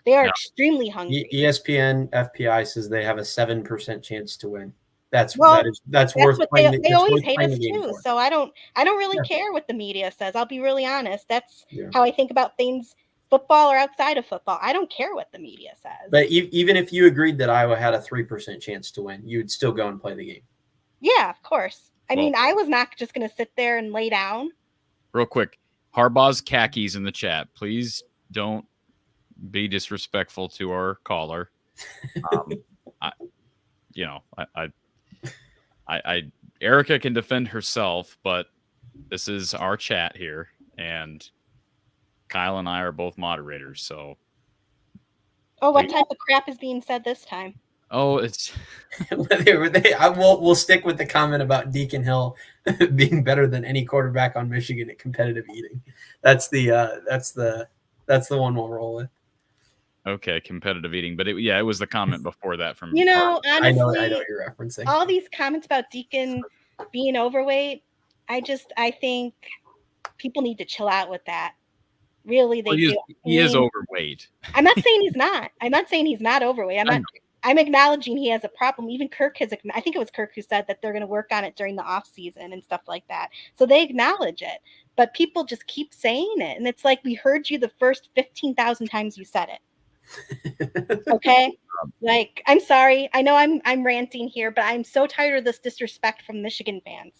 They are extremely hungry. ESPN FPI says they have a 7% chance to win. That's worth what playing. They always hate us too. So I don't really care what the media says. I'll be really honest. That's how I think about things, football or outside of football. I don't care what the media says. But even if you agreed that Iowa had a 3% chance to win, you would still go and play the game. Yeah, of course. I mean, I was not just going to sit there and lay down. Real quick, Harbaugh's khakis in the chat. Please don't be disrespectful to our caller. Erica can defend herself, but this is our chat here, and Kyle and I are both moderators. So, what type of crap is being said this time? Oh, it's we'll stick with the comment about Deacon Hill being better than any quarterback on Michigan at competitive eating. That's the one we'll roll with. Okay, competitive eating, but it was the comment before that from honestly, I know you're referencing all these comments about Deacon being overweight. I think people need to chill out with that. Really, they do. He is overweight. I'm not saying he's not. I'm not saying he's not overweight. I'm acknowledging he has a problem. Even Kirk I think it was Kirk who said that they're going to work on it during the off season and stuff like that. So they acknowledge it, but people just keep saying it. And it's like, we heard you the first 15,000 times you said it. Okay. Like, I'm sorry. I know I'm ranting here, but I'm so tired of this disrespect from Michigan fans.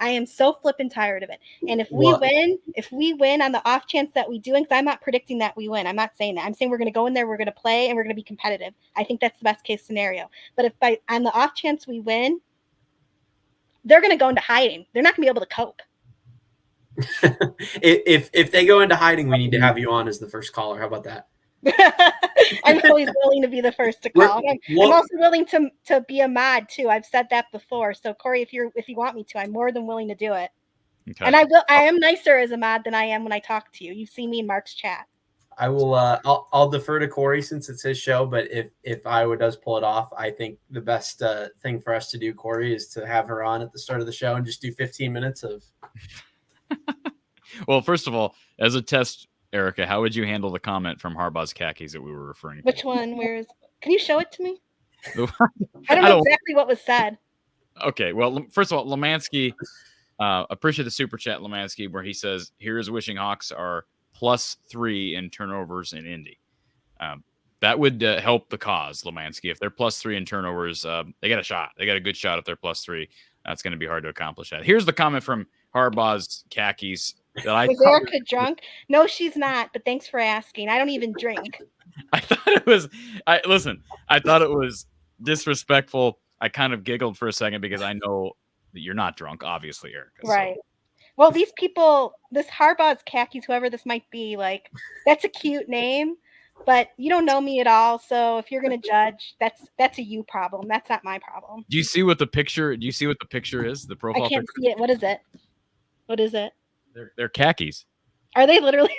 I am so flippin' tired of it. And if we win on the off chance that we do, because I'm not predicting that we win. I'm not saying that. I'm saying we're going to go in there, we're going to play, and we're going to be competitive. I think that's the best case scenario. But if on the off chance we win, they're going to go into hiding. They're not going to be able to cope. If they go into hiding, we need to have you on as the first caller. How about that? I'm always willing to be the first to call. I'm also willing to be a mod too. I've said that before. So Corey, if you want me to, I'm more than willing to do it. Okay. And I am nicer as a mod than I am when I talk to you. You've seen me in Mark's chat. I will. I'll defer to Corey since it's his show. But if Iowa does pull it off, I think the best thing for us to do, Corey, is to have her on at the start of the show and just do 15 minutes of. Well, first of all, as a test, Erica, how would you handle the comment from Harbaugh's khakis that we were referring to? Which one? Can you show it to me? I don't know exactly what was said. Okay. Well, first of all, Lemansky, appreciate the super chat, Lemansky, where he says, here's wishing Hawks are +3 in turnovers in Indy. That would help the cause, Lemansky. If they're +3 in turnovers, they got a shot. They got a good shot if they're +3. It's going to be hard to accomplish that. Here's the comment from Harbaugh's khakis. Was Erica drunk? No, she's not, but thanks for asking. I don't even drink. I thought it was I thought it was disrespectful. I kind of giggled for a second because I know that you're not drunk, obviously, Erica. Right. So. Well, these people, this Harbaugh's khakis, whoever this might be, like, that's a cute name, but you don't know me at all. So if you're gonna judge, that's a you problem. That's not my problem. Do you see what the picture is? The profile. I can't see it. What is it? What is it? They're khakis. Are they literally?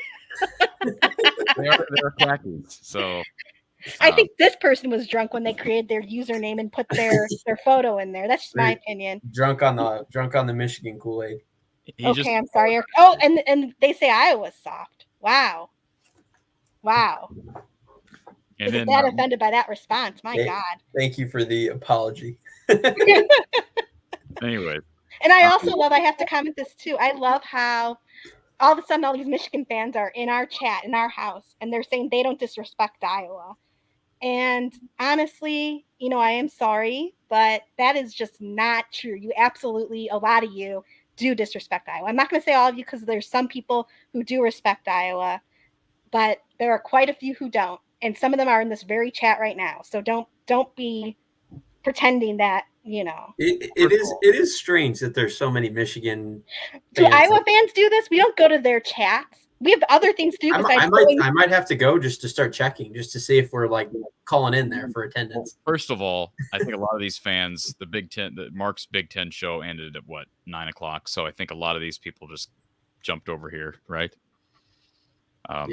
they're khakis. So I think this person was drunk when they created their username and put their photo in there. That's just my opinion. Drunk on the Michigan Kool-Aid. Okay, I'm sorry. Oh, and they say Iowa's soft. Wow. And then, that offended by that response. My God. Thank you for the apology. Anyway. And I also I have to comment this too. I love how all of a sudden all these Michigan fans are in our chat, in our house, and they're saying they don't disrespect Iowa. And honestly, I am sorry, but that is just not true. You absolutely, a lot of you do disrespect Iowa. I'm not going to say all of you because there's some people who do respect Iowa, but there are quite a few who don't. and some of them are in this very chat right now. So don't be pretending that, it is strange that there's so many Michigan Do fans. Iowa fans do this? We don't go to their chats. We have other things to do besides I might have to go just to start checking, just to see if we're like calling in there for attendance. First of all, I think a lot of these fans, Mark's Big Ten show ended at 9:00. So I think a lot of these people just jumped over here, right? Yeah.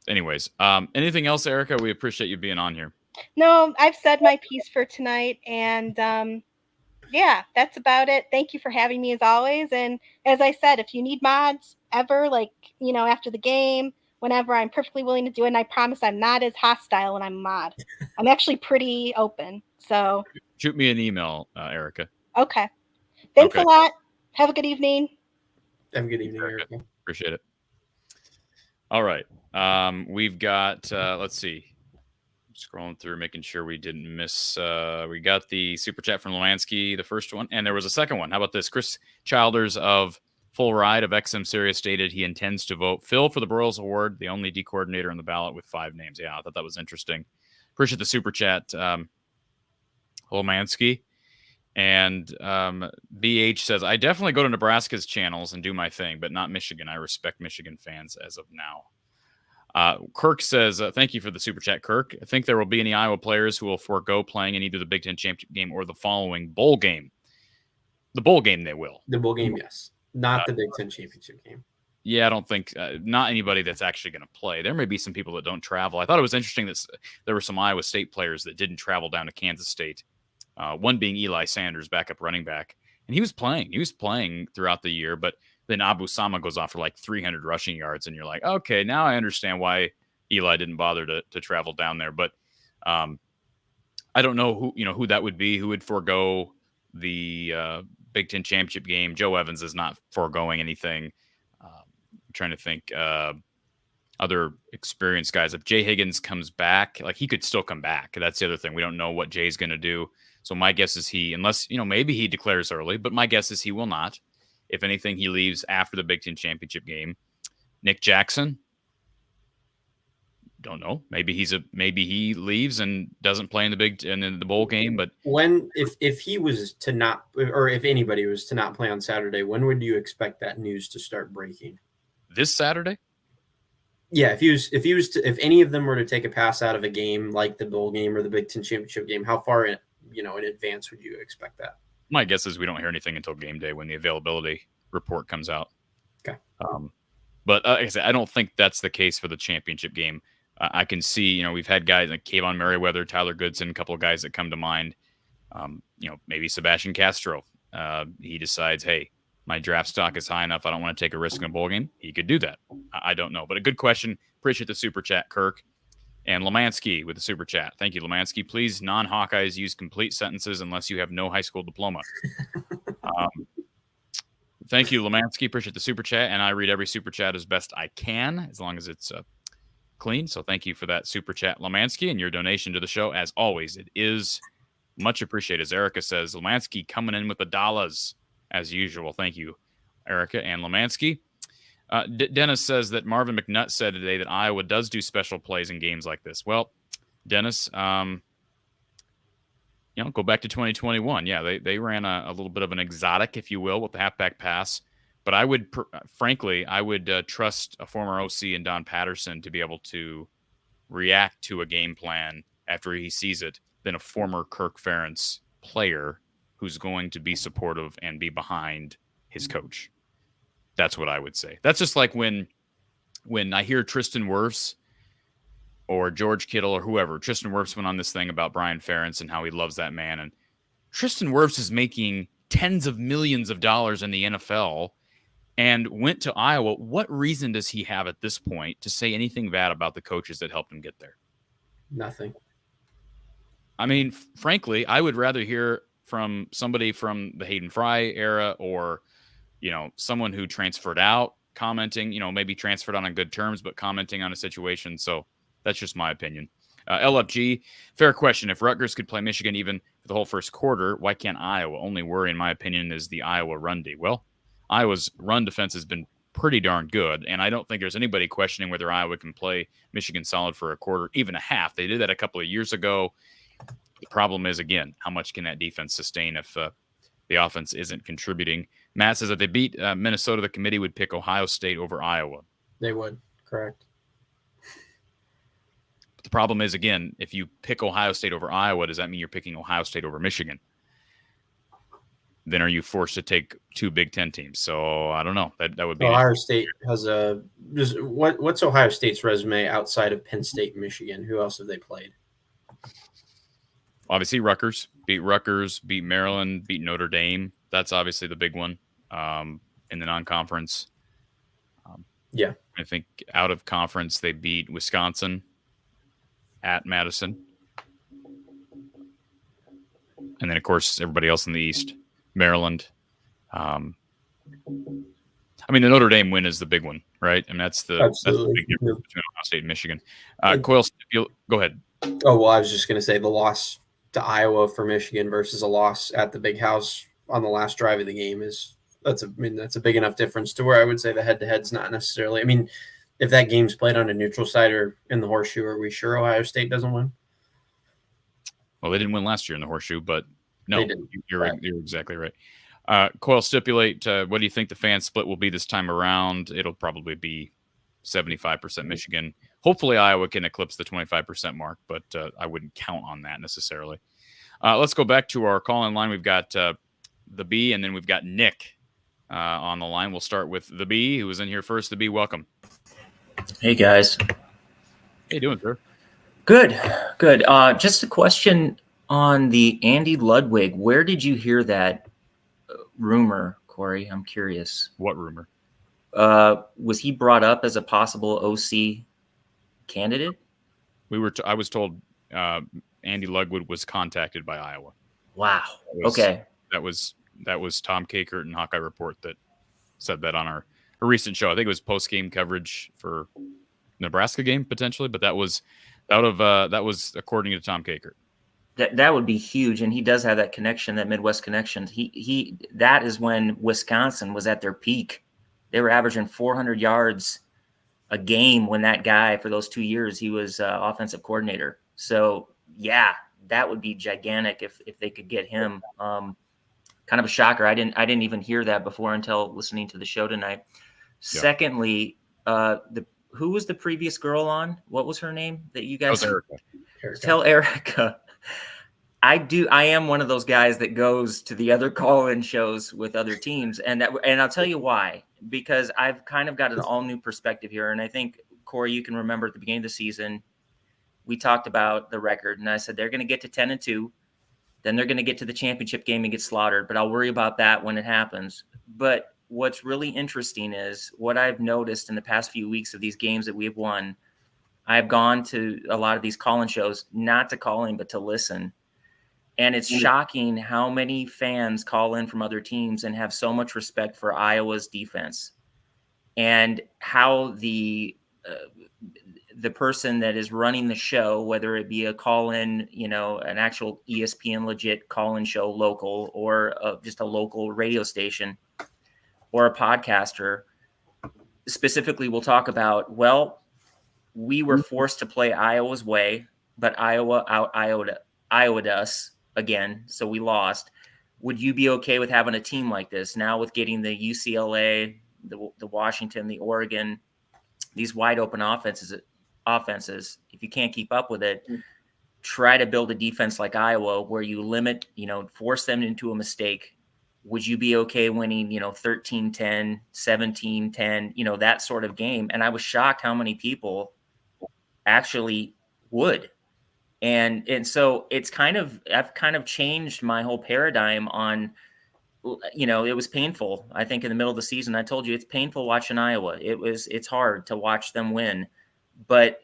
Anyways, anything else, Erica? We appreciate you being on here. No, I've said my piece for tonight, and yeah, that's about it. Thank you for having me as always. And as I said, if you need mods ever, like, after the game, whenever, I'm perfectly willing to do it. And I promise I'm not as hostile when I'm a mod. I'm actually pretty open. So shoot me an email, Erica. Okay. Thanks a lot. Have a good evening. Have a good evening, Erica. Appreciate it. All right. We've got, let's see. Scrolling through, making sure we didn't miss. We got the super chat from Lemansky, the first one, and there was a second one. How about this? Chris Childers of Full Ride of XM Sirius stated he intends to vote Phil for the Broyles Award, the only D coordinator on the ballot with 5 names. Yeah, I thought that was interesting. Appreciate the super chat, Lemansky. And BH says, I definitely go to Nebraska's channels and do my thing, but not Michigan. I respect Michigan fans as of now. Kirk says, thank you for the super chat, Kirk. I think there will be any Iowa players who will forego playing in either the Big Ten championship game or the following bowl game. The bowl game, they will. The bowl game, yes. Not the Big Ten championship game. Yeah, I don't think, not anybody that's actually going to play. There may be some people that don't travel. I thought it was interesting that there were some Iowa State players that didn't travel down to Kansas State. One being Eli Sanders, backup running back. And he was playing. He was playing throughout the year, but then Abu Sama goes off for like 300 rushing yards, and you're like, okay, now I understand why Eli didn't bother to travel down there. But I don't know who that would be, who would forego the Big Ten championship game. Joe Evans is not foregoing anything. I'm trying to think other experienced guys. If Jay Higgins comes back, like he could still come back. That's the other thing. We don't know what Jay's going to do. So my guess is unless maybe he declares early, but my guess is he will not. If anything, he leaves after the Big Ten championship game. Nick Jackson, don't know. Maybe he leaves and doesn't play in the bowl game. But if he was to not, or if anybody was to not play on Saturday, when would you expect that news to start breaking? This Saturday? Yeah, if any of them were to take a pass out of a game like the bowl game or the Big Ten championship game, how far in advance would you expect that? My guess is we don't hear anything until game day when the availability report comes out. Okay. But like I said, I don't think that's the case for the championship game. I can see, we've had guys like Kayvon Merriweather, Tyler Goodson, a couple of guys that come to mind. Maybe Sebastian Castro. He decides, hey, my draft stock is high enough. I don't want to take a risk in a bowl game. He could do that. I don't know. But a good question. Appreciate the super chat, Kirk. And Lemansky with the super chat. Thank you, Lemansky. Please, non-Hawkeyes use complete sentences unless you have no high school diploma. Thank you, Lemansky. Appreciate the super chat. And I read every super chat as best I can, as long as it's clean. So thank you for that super chat, Lemansky, and your donation to the show. As always, it is much appreciated. As Erica says, Lemansky coming in with the dollars as usual. Thank you, Erica and Lemansky. Dennis says that Marvin McNutt said today that Iowa does do special plays in games like this. Well, Dennis, go back to 2021. Yeah, they ran a little bit of an exotic, if you will, with the halfback pass. But I would, frankly, trust a former OC and Don Patterson to be able to react to a game plan after he sees it than a former Kirk Ferentz player who's going to be supportive and be behind his coach. That's what I would say. That's just like when I hear Tristan Wirfs or George Kittle or whoever. Tristan Wirfs went on this thing about Brian Ferentz and how he loves that man. And Tristan Wirfs is making tens of millions of dollars in the NFL and went to Iowa. What reason does he have at this point to say anything bad about the coaches that helped him get there? Nothing. I mean, frankly, I would rather hear from somebody from the Hayden Fry era or someone who transferred out, commenting, maybe transferred on good terms, but commenting on a situation. So that's just my opinion. LFG, fair question. If Rutgers could play Michigan even for the whole first quarter, why can't Iowa? Only worry, in my opinion, is the Iowa run D. Well, Iowa's run defense has been pretty darn good. And I don't think there's anybody questioning whether Iowa can play Michigan solid for a quarter, even a half. They did that a couple of years ago. The problem is, again, how much can that defense sustain if the offense isn't contributing? Matt says that they beat Minnesota, the committee would pick Ohio State over Iowa. They would, correct. But the problem is, again, if you pick Ohio State over Iowa, does that mean you're picking Ohio State over Michigan? Then are you forced to take two Big Ten teams? So I don't know. That would be Ohio State has what's Ohio State's resume outside of Penn State and Michigan? Who else have they played? Obviously Rutgers, beat Maryland, beat Notre Dame. That's obviously the big one in the non-conference. Yeah. I think out of conference, they beat Wisconsin at Madison. And then, of course, everybody else in the East, Maryland. I mean, the Notre Dame win is the big one, right? And that's the big difference between Ohio State and Michigan. Coyle, go ahead. Oh, well, I was just going to say the loss to Iowa for Michigan versus a loss at the Big House on the last drive of the game that's a big enough difference to where I would say the head-to-head's not necessarily. I mean, if that game's played on a neutral site or in the Horseshoe, are we sure Ohio State doesn't win? Well, they didn't win last year in the Horseshoe, but no, you're exactly right. Coyle, stipulate, what do you think the fan split will be this time around? It'll probably be 75% Michigan. Hopefully Iowa can eclipse the 25% mark, but I wouldn't count on that necessarily. Let's go back to our call-in line. We've got the B, and then we've got Nick on the line. We'll start with the B, who was in here first. The B, welcome. Hey, guys. How you doing, sir? Good. Just a question on the Andy Ludwig. Where did you hear that rumor, Corey? I'm curious. What rumor? Was he brought up as a possible OC candidate? I was told Andy Ludwig was contacted by Iowa. Wow. Okay. That was Tom Kakert and Hawkeye Report that said that on a recent show. I think it was post-game coverage for Nebraska game potentially, but that was according to Tom Kakert. That would be huge, and he does have that connection, that Midwest connection. He that is when Wisconsin was at their peak. They were averaging 400 yards a game when that guy, for those 2 years, he was offensive coordinator. So yeah, that would be gigantic if they could get him. Kind of a shocker. I didn't even hear that before until listening to the show tonight. Yeah. Secondly, who was the previous girl on? What was her name that you guys? Erica. Tell Erica. I am one of those guys that goes to the other call-in shows with other teams, and I'll tell you why. Because I've kind of got an all-new perspective here, and I think, Corey, you can remember at the beginning of the season, we talked about the record, and I said they're going to get to 10-2, then they're going to get to the championship game and get slaughtered, but I'll worry about that when it happens. But what's really interesting is what I've noticed in the past few weeks of these games that we have won. I've gone to a lot of these call-in shows, not to call in, but to listen. And it's shocking how many fans call in from other teams and have so much respect for Iowa's defense, and how the person that is running the show, whether it be a call-in, an actual ESPN legit call-in show local, or just a local radio station, or a podcaster, specifically will talk about, well, we were forced to play Iowa's way, but Iowa out-Iowa'd us again, so we lost. Would you be okay with having a team like this now, with getting the UCLA, the Washington, the Oregon, these wide open offenses? If you can't keep up with it, try to build a defense like Iowa where you limit, force them into a mistake. Would you be okay winning, 13-10, 17-10, that sort of game? And I was shocked how many people actually would. And so I've kind of changed my whole paradigm on, it was painful. I think in the middle of the season, I told you it's painful watching Iowa. It's hard to watch them win, but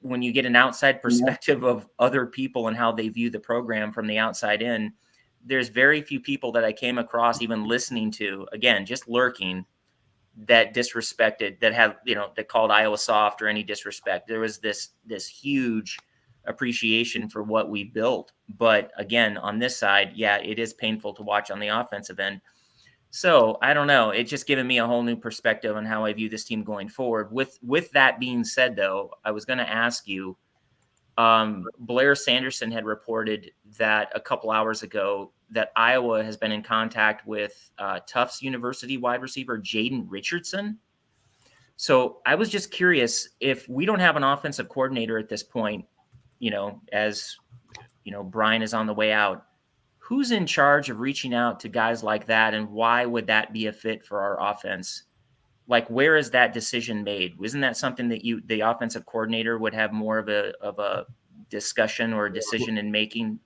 when you get an outside perspective of other people and how they view the program from the outside in, there's very few people that I came across, even listening to, again, just lurking, that disrespected, that called Iowa soft or any disrespect. There was this huge appreciation for what we built. But again, on this side, yeah, it is painful to watch on the offensive end. So I don't know. It's just given me a whole new perspective on how I view this team going forward. With that being said, though, I was going to ask you. Blair Sanderson had reported that a couple hours ago that Iowa has been in contact with Tufts University wide receiver Jaden Richardson. So I was just curious, if we don't have an offensive coordinator at this point, as Brian is on the way out, who's in charge of reaching out to guys like that, and why would that be a fit for our offense? Like, where is that decision made? Isn't that something that the offensive coordinator would have more of a discussion or a decision in making?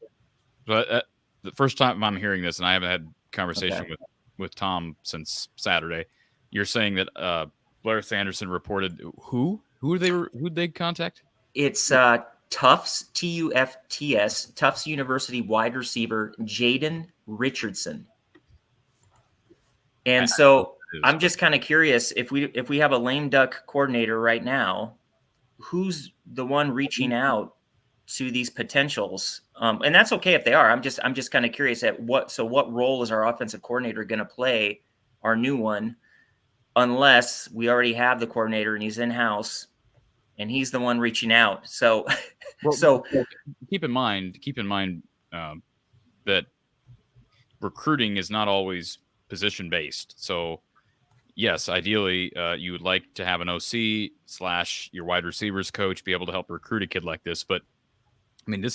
But the first time I'm hearing this, and I haven't had conversation with Tom since Saturday, you're saying that Blair Sanderson reported who'd they contact? It's Tufts, Tufts, Tufts University wide receiver Jaden Richardson. And so I'm just kind of curious, if we have a lame duck coordinator right now, who's the one reaching out to these potentials? And that's okay if they are. I'm just kind of curious at what role is our offensive coordinator going to play, our new one, unless we already have the coordinator and he's in-house and he's the one reaching out. So, keep in mind that recruiting is not always position based. So yes, ideally you would like to have an OC / your wide receivers coach be able to help recruit a kid like this. But I mean, I'm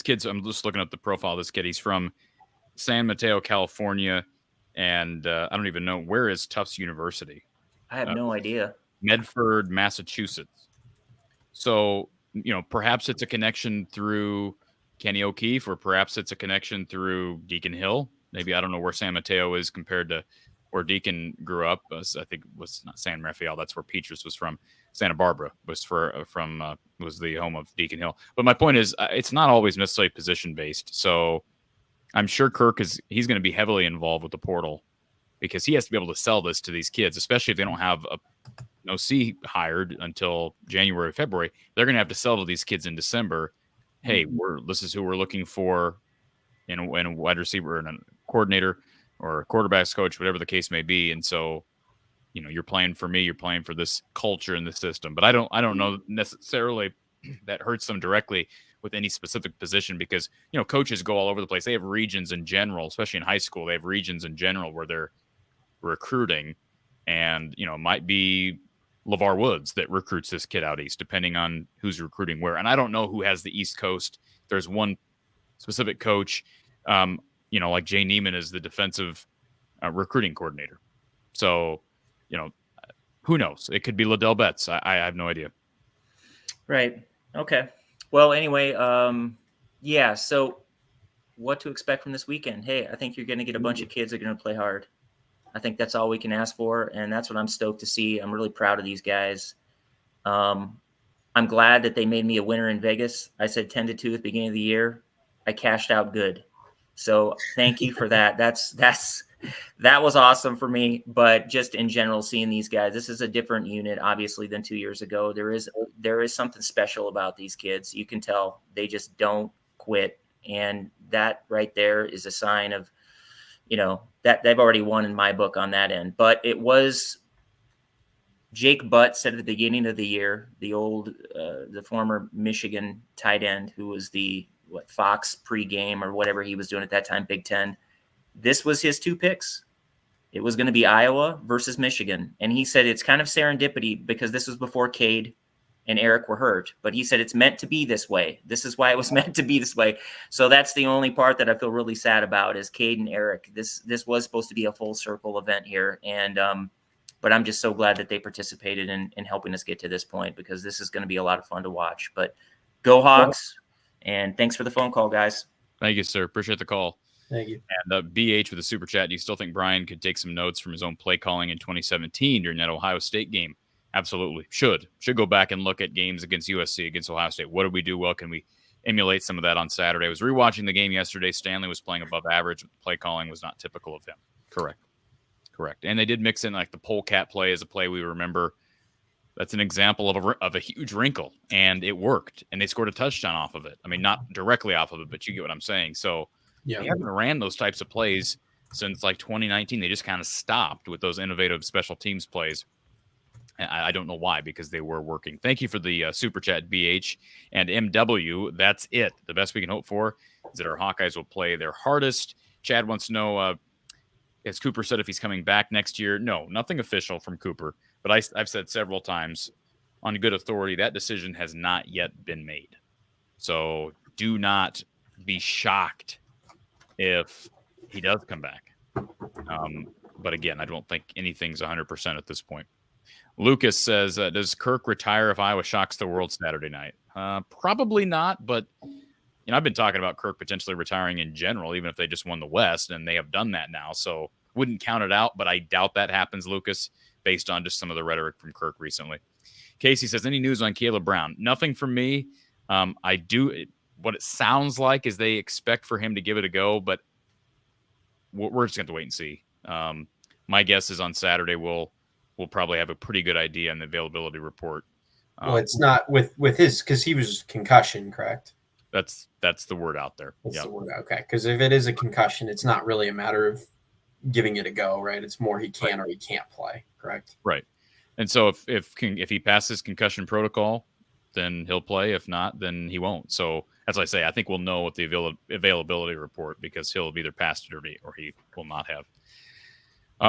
just looking at the profile of this kid. He's from San Mateo, California. And I don't even know, where is Tufts University? I have no idea. Medford, Massachusetts. So, perhaps it's a connection through Kenny O'Keefe, or perhaps it's a connection through Deacon Hill. Maybe, I don't know where San Mateo is compared to where Deacon grew up. I think it was not San Rafael. That's where Petrus was from. Santa Barbara was was the home of Deacon Hill. But my point is, it's not always necessarily position based. So I'm sure Kirk he's going to be heavily involved with the portal, because he has to be able to sell this to these kids, especially if they don't have an OC hired until January, February. They're going to have to sell to these kids in December. Hey, this is who we're looking for in a wide receiver and a coordinator or a quarterback's coach, whatever the case may be. And so, you're playing for me, you're playing for this culture and the system. But I don't know necessarily that hurts them directly with any specific position, because, coaches go all over the place. They have regions in general, especially in high school. They have regions in general where they're recruiting, and, it might be LeVar Woods that recruits this kid out east, depending on who's recruiting where. And I don't know who has the East Coast. There's one specific coach, like Jay Neiman is the defensive recruiting coordinator. So, who knows? It could be Liddell Betts. I have no idea. Right. Okay. Well, anyway, yeah. So what to expect from this weekend? Hey, I think you're going to get a bunch of kids that are going to play hard. I think that's all we can ask for, and that's what I'm stoked to see. I'm really proud of these guys. I'm glad that they made me a winner in Vegas. I said 10-2 at the beginning of the year. I cashed out good. So thank you for that. That was awesome for me. But just in general, seeing these guys, this is a different unit, obviously, than 2 years ago. There is something special about these kids. You can tell they just don't quit. And that right there is a sign of, that they've already won in my book on that end. But it was Jake Butt said at the beginning of the year, the former Michigan tight end who was the Fox pregame or whatever he was doing at that time, Big Ten. This was his two picks. It was going to be Iowa versus Michigan. And he said it's kind of serendipity because this was before Cade and Eric were hurt. But he said it's meant to be this way. This is why it was meant to be this way. So that's the only part that I feel really sad about is Cade and Eric. This was supposed to be a full circle event here. And but I'm just so glad that they participated in helping us get to this point, because this is going to be a lot of fun to watch. But go Hawks. And thanks for the phone call, guys. Thank you, sir. Appreciate the call. Thank you. And BH with a super chat. Do you still think Brian could take some notes from his own play calling in 2017 during that Ohio State game? Absolutely. Should go back and look at games against USC, against Ohio State. What did we do well? Can we emulate some of that on Saturday? I was rewatching the game yesterday. Stanley was playing above average. Play calling was not typical of him. Correct. And they did mix in like the polecat play as a play we remember. That's an example of a huge wrinkle, and it worked, and they scored a touchdown off of it. I mean, not directly off of it, but you get what I'm saying. So they haven't ran those types of plays since like 2019. They just kind of stopped with those innovative special teams plays. And I don't know why, because they were working. Thank you for the super chat, BH and MW. That's it. The best we can hope for is that our Hawkeyes will play their hardest. Chad wants to know, as Cooper said, if he's coming back next year. No, nothing official from Cooper. But I've said several times on good authority that decision has not yet been made. So do not be shocked if he does come back. But again, I don't think anything's 100% at this point. Lucas says, does Kirk retire if Iowa shocks the world Saturday night? Probably not, but I've been talking about Kirk potentially retiring in general, even if they just won the West, and they have done that now. So wouldn't count it out, but I doubt that happens, Lucas, based on just some of the rhetoric from Kirk recently. Casey says, any news on Caleb Brown? Nothing from me. What it sounds like is they expect for him to give it a go, but we're just going to wait and see. My guess is on Saturday we'll probably have a pretty good idea on the availability report. Well, it's not with his, because he was concussion, correct? That's the word out there. That's the word. Okay, because if it is a concussion, it's not really a matter of giving it a go, right? It's more he can or he can't play, correct? Right. And so if he passes concussion protocol, then he'll play. If not, then he won't. So as I say, I think we'll know with the availability report, because he'll have either passed it or he will not have.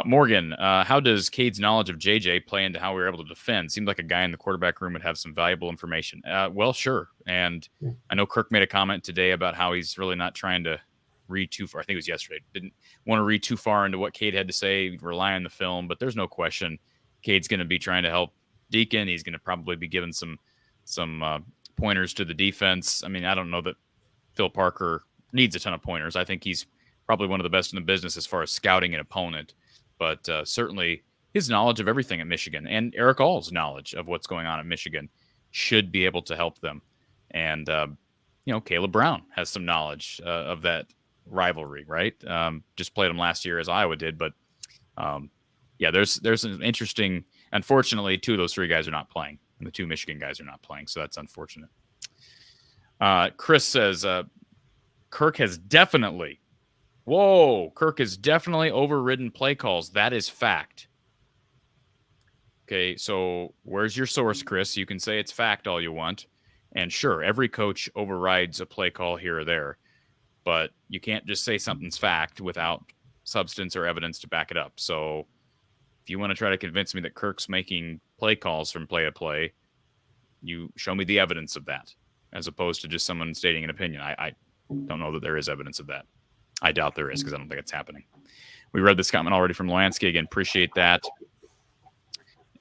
Morgan, how does Cade's knowledge of JJ play into how we were able to defend? Seemed like a guy in the quarterback room would have some valuable information. Well, sure. And I know Kirk made a comment today about how he's really not trying to read too far. I think it was yesterday. Didn't want to read too far into what Cade had to say, rely on the film, but there's no question Cade's going to be trying to help Deacon. He's going to probably be giving some pointers to the defense. I mean, I don't know that Phil Parker needs a ton of pointers. I think he's probably one of the best in the business as far as scouting an opponent. But certainly his knowledge of everything at Michigan and Eric All's knowledge of what's going on at Michigan should be able to help them. And, Caleb Brown has some knowledge of that rivalry, right? Just played him last year as Iowa did. But, there's an interesting – unfortunately, two of those three guys are not playing, and the two Michigan guys are not playing, so that's unfortunate. Chris says Kirk has definitely – Kirk has definitely overridden play calls. That is fact. Okay, so where's your source, Chris? You can say it's fact all you want. And sure, every coach overrides a play call here or there. But you can't just say something's fact without substance or evidence to back it up. So if you want to try to convince me that Kirk's making play calls from play to play, you show me the evidence of that, as opposed to just someone stating an opinion. I don't know that there is evidence of that. I doubt there is, because I don't think it's happening. We read this comment already from Lansky. Again, appreciate that.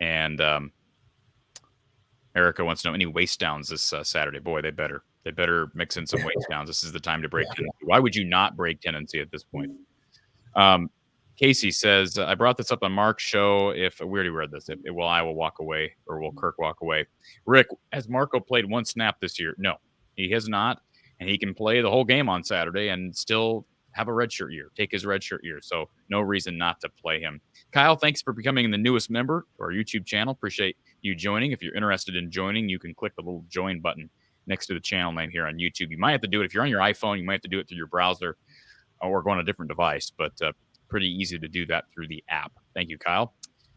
And Erica wants to know any waist downs this Saturday. Boy, they better mix in some waist downs. This is the time to break tendency. Why would you not break tendency at this point? Casey says, I brought this up on Mark's show. We already read this. Will Iowa walk away, or will Kirk walk away? Rick, has Marco played one snap this year? No, he has not. And he can play the whole game on Saturday and still have a redshirt year, take his redshirt year. So no reason not to play him. Kyle, thanks for becoming the newest member to our YouTube channel. Appreciate you joining. If you're interested in joining, you can click the little join button next to the channel name here on YouTube. You might have to do it if you're on your iPhone. You might have to do it through your browser or go on a different device, but pretty easy to do that through the app. Thank you, Kyle.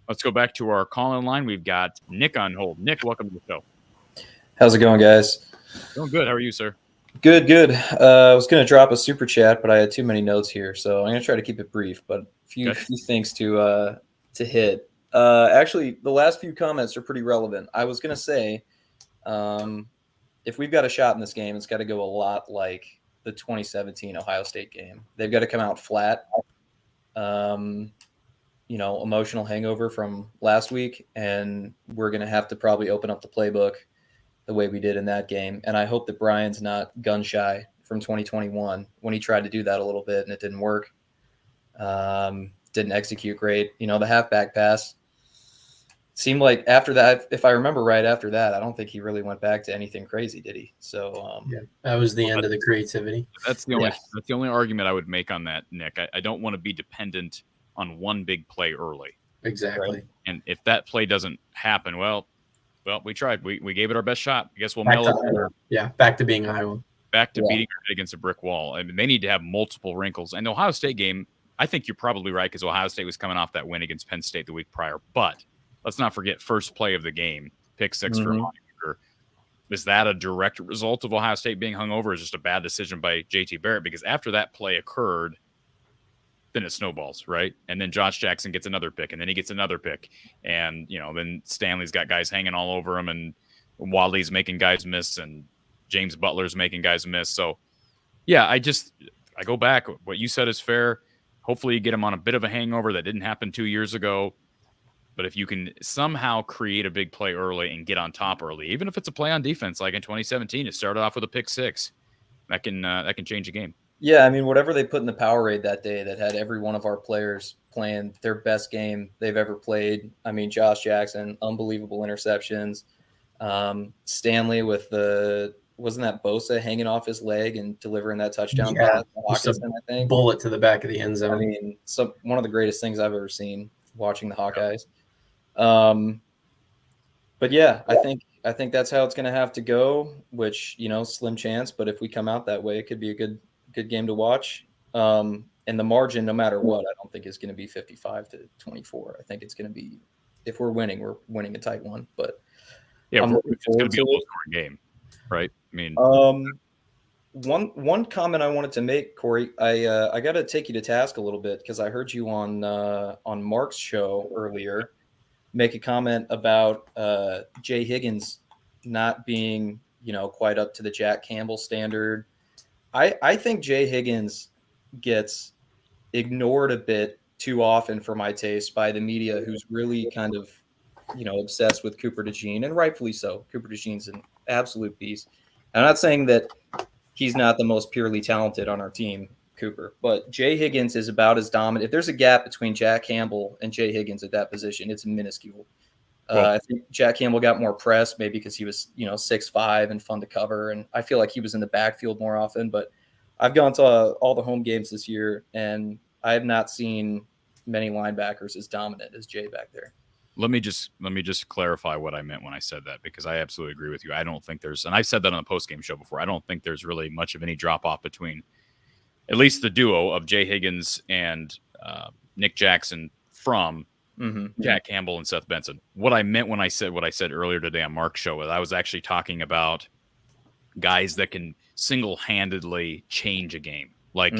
Let's go back to our call-in line. We've got Nick on hold. Nick, welcome to the show. How's it going, guys? Doing good. How are you, sir? Good. I was going to drop a super chat, but I had too many notes here, so I'm going to try to keep it brief. But a few things to hit. Actually, the last few comments are pretty relevant. I was going to say, if we've got a shot in this game, it's got to go a lot like the 2017 Ohio State game. They've got to come out flat. Emotional hangover from last week, and we're going to have to probably open up the playbook the way we did in that game. And I hope that Brian's not gun shy from 2021 when he tried to do that a little bit and it didn't work. Didn't execute great. The halfback pass seemed like after that, if I remember right, after that, I don't think he really went back to anything crazy, did he? So that was the end of the creativity. That's the only argument I would make on that, Nick. I don't want to be dependent on one big play early. Exactly. Right? And if that play doesn't happen, well, we tried. We gave it our best shot. I guess we'll mail it. Yeah, back to being Iowa. Back to beating against a brick wall. I mean, they need to have multiple wrinkles. And the Ohio State game, I think you're probably right because Ohio State was coming off that win against Penn State the week prior. But let's not forget first play of the game, pick 6 for Monty Hooker. Is that a direct result of Ohio State being hungover? Or is it just a bad decision by JT Barrett? Because after that play occurred, then it snowballs, right? And then Josh Jackson gets another pick, and then he gets another pick. And, then Stanley's got guys hanging all over him, and Wadley's making guys miss, and James Butler's making guys miss. So, yeah, I go back. What you said is fair. Hopefully you get him on a bit of a hangover. That didn't happen 2 years ago. But if you can somehow create a big play early and get on top early, even if it's a play on defense, like in 2017, it started off with a pick 6, that can change a game. Yeah, I mean, whatever they put in the power raid that day that had every one of our players playing their best game they've ever played. I mean, Josh Jackson, unbelievable interceptions. Stanley with wasn't that Bosa hanging off his leg and delivering that touchdown pass to Hawkinson, I think? Bullet to the back of the end zone. I mean, one of the greatest things I've ever seen watching the Hawkeyes. But yeah, I think that's how it's going to have to go, which, slim chance. But if we come out that way, it could be a good game to watch. And the margin, no matter what, I don't think is going to be 55-24. I think it's going to be, if we're winning a tight one. But yeah, it's going to be a low-scoring game, right? I mean, one comment I wanted to make, Corey, I got to take you to task a little bit because I heard you on Mark's show earlier make a comment about Jay Higgins not being, quite up to the Jack Campbell standard. I think Jay Higgins gets ignored a bit too often for my taste by the media, who's really kind of, obsessed with Cooper DeJean, and rightfully so. Cooper DeJean's an absolute beast. I'm not saying that he's not the most purely talented on our team, Cooper, but Jay Higgins is about as dominant. If there's a gap between Jack Campbell and Jay Higgins at that position, it's minuscule. I think Jack Campbell got more press, maybe because he was, 6'5" and fun to cover. And I feel like he was in the backfield more often, but I've gone to all the home games this year, and I have not seen many linebackers as dominant as Jay back there. Let me just clarify what I meant when I said that, because I absolutely agree with you. I don't think and I've said that on the post-game show before, I don't think there's really much of any drop-off between at least the duo of Jay Higgins and Nick Jackson from Jack Campbell and Seth Benson. What I meant when I said what I said earlier today on Mark's show, I was actually talking about guys that can single-handedly change a game. Like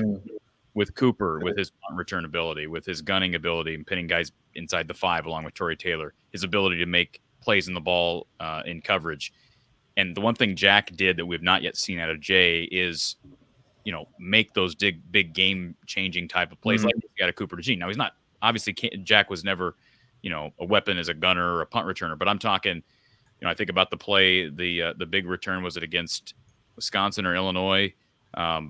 with Cooper, with his punt return ability, with his gunning ability and pinning guys inside the 5 along with Torrey Taylor, his ability to make plays in the ball in coverage. And the one thing Jack did that we've not yet seen out of Jay is, make those big game-changing type of plays like he's got a Cooper DeJean. Now, he's not – obviously, Jack was never, a weapon as a gunner or a punt returner. But I'm talking, I think about the play, the big return, was it against Wisconsin or Illinois? I